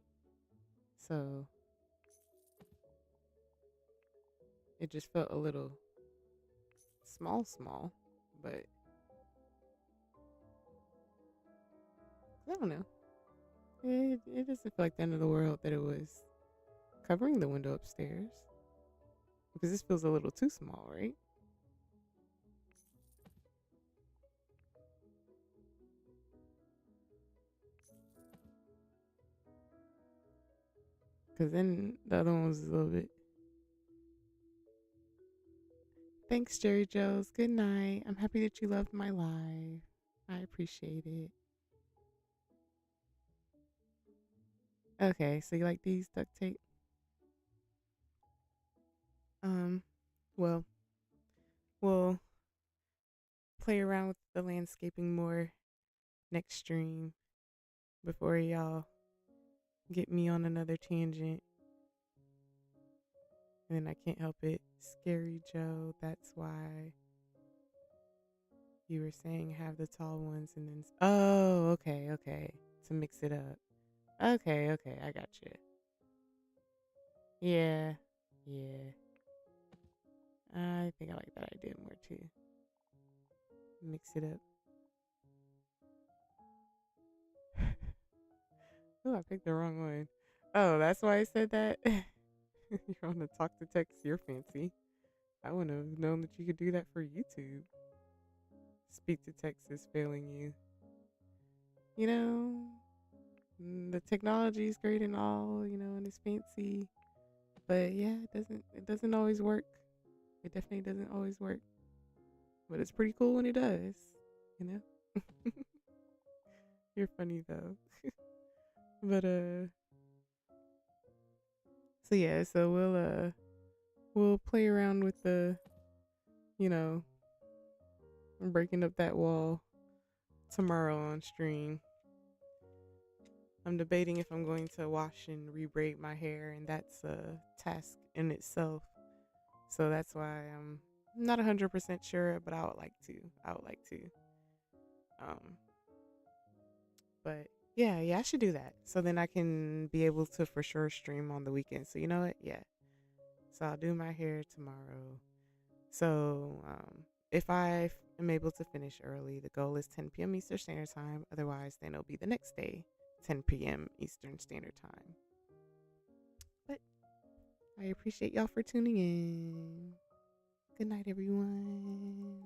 So it just felt a little small, but I don't know. It doesn't feel like the end of the world that it was covering the window upstairs, because this feels a little too small, right? Because then the other one was a little bit. Thanks, Jerry Joes. Good night. I'm happy that you loved my live. I appreciate it. Okay, so you like these duct tape? Um, well, we'll play around with the landscaping more next stream before y'all get me on another tangent. And then I can't help it. Scary Joe, that's why you were saying have the tall ones and then. Oh, okay. To mix it up. Okay, I got you. Yeah, yeah. I think I like that idea more too. Mix it up. Oh, I picked the wrong one. Oh, that's why I said that. You're on the talk to text. You're fancy. I wouldn't have known that you could do that for YouTube. Speak to text is failing you. You know, the technology is great and all, and it's fancy. But yeah, it doesn't always work. It definitely doesn't always work. But it's pretty cool when it does, you know? You're funny though. But so yeah, so we'll play around with the, you know, breaking up that wall tomorrow on stream. I'm debating if I'm going to wash and rebraid my hair, and that's a task in itself. So that's why I'm not 100% sure, but I would like to. I would like to. Um, but yeah, I should do that. So then I can be able to for sure stream on the weekend. So you know what? Yeah. So I'll do my hair tomorrow. So if I am able to finish early, the goal is 10 p.m. Eastern Standard Time. Otherwise, then it'll be the next day, 10 p.m. Eastern Standard Time. But I appreciate y'all for tuning in. Good night, everyone.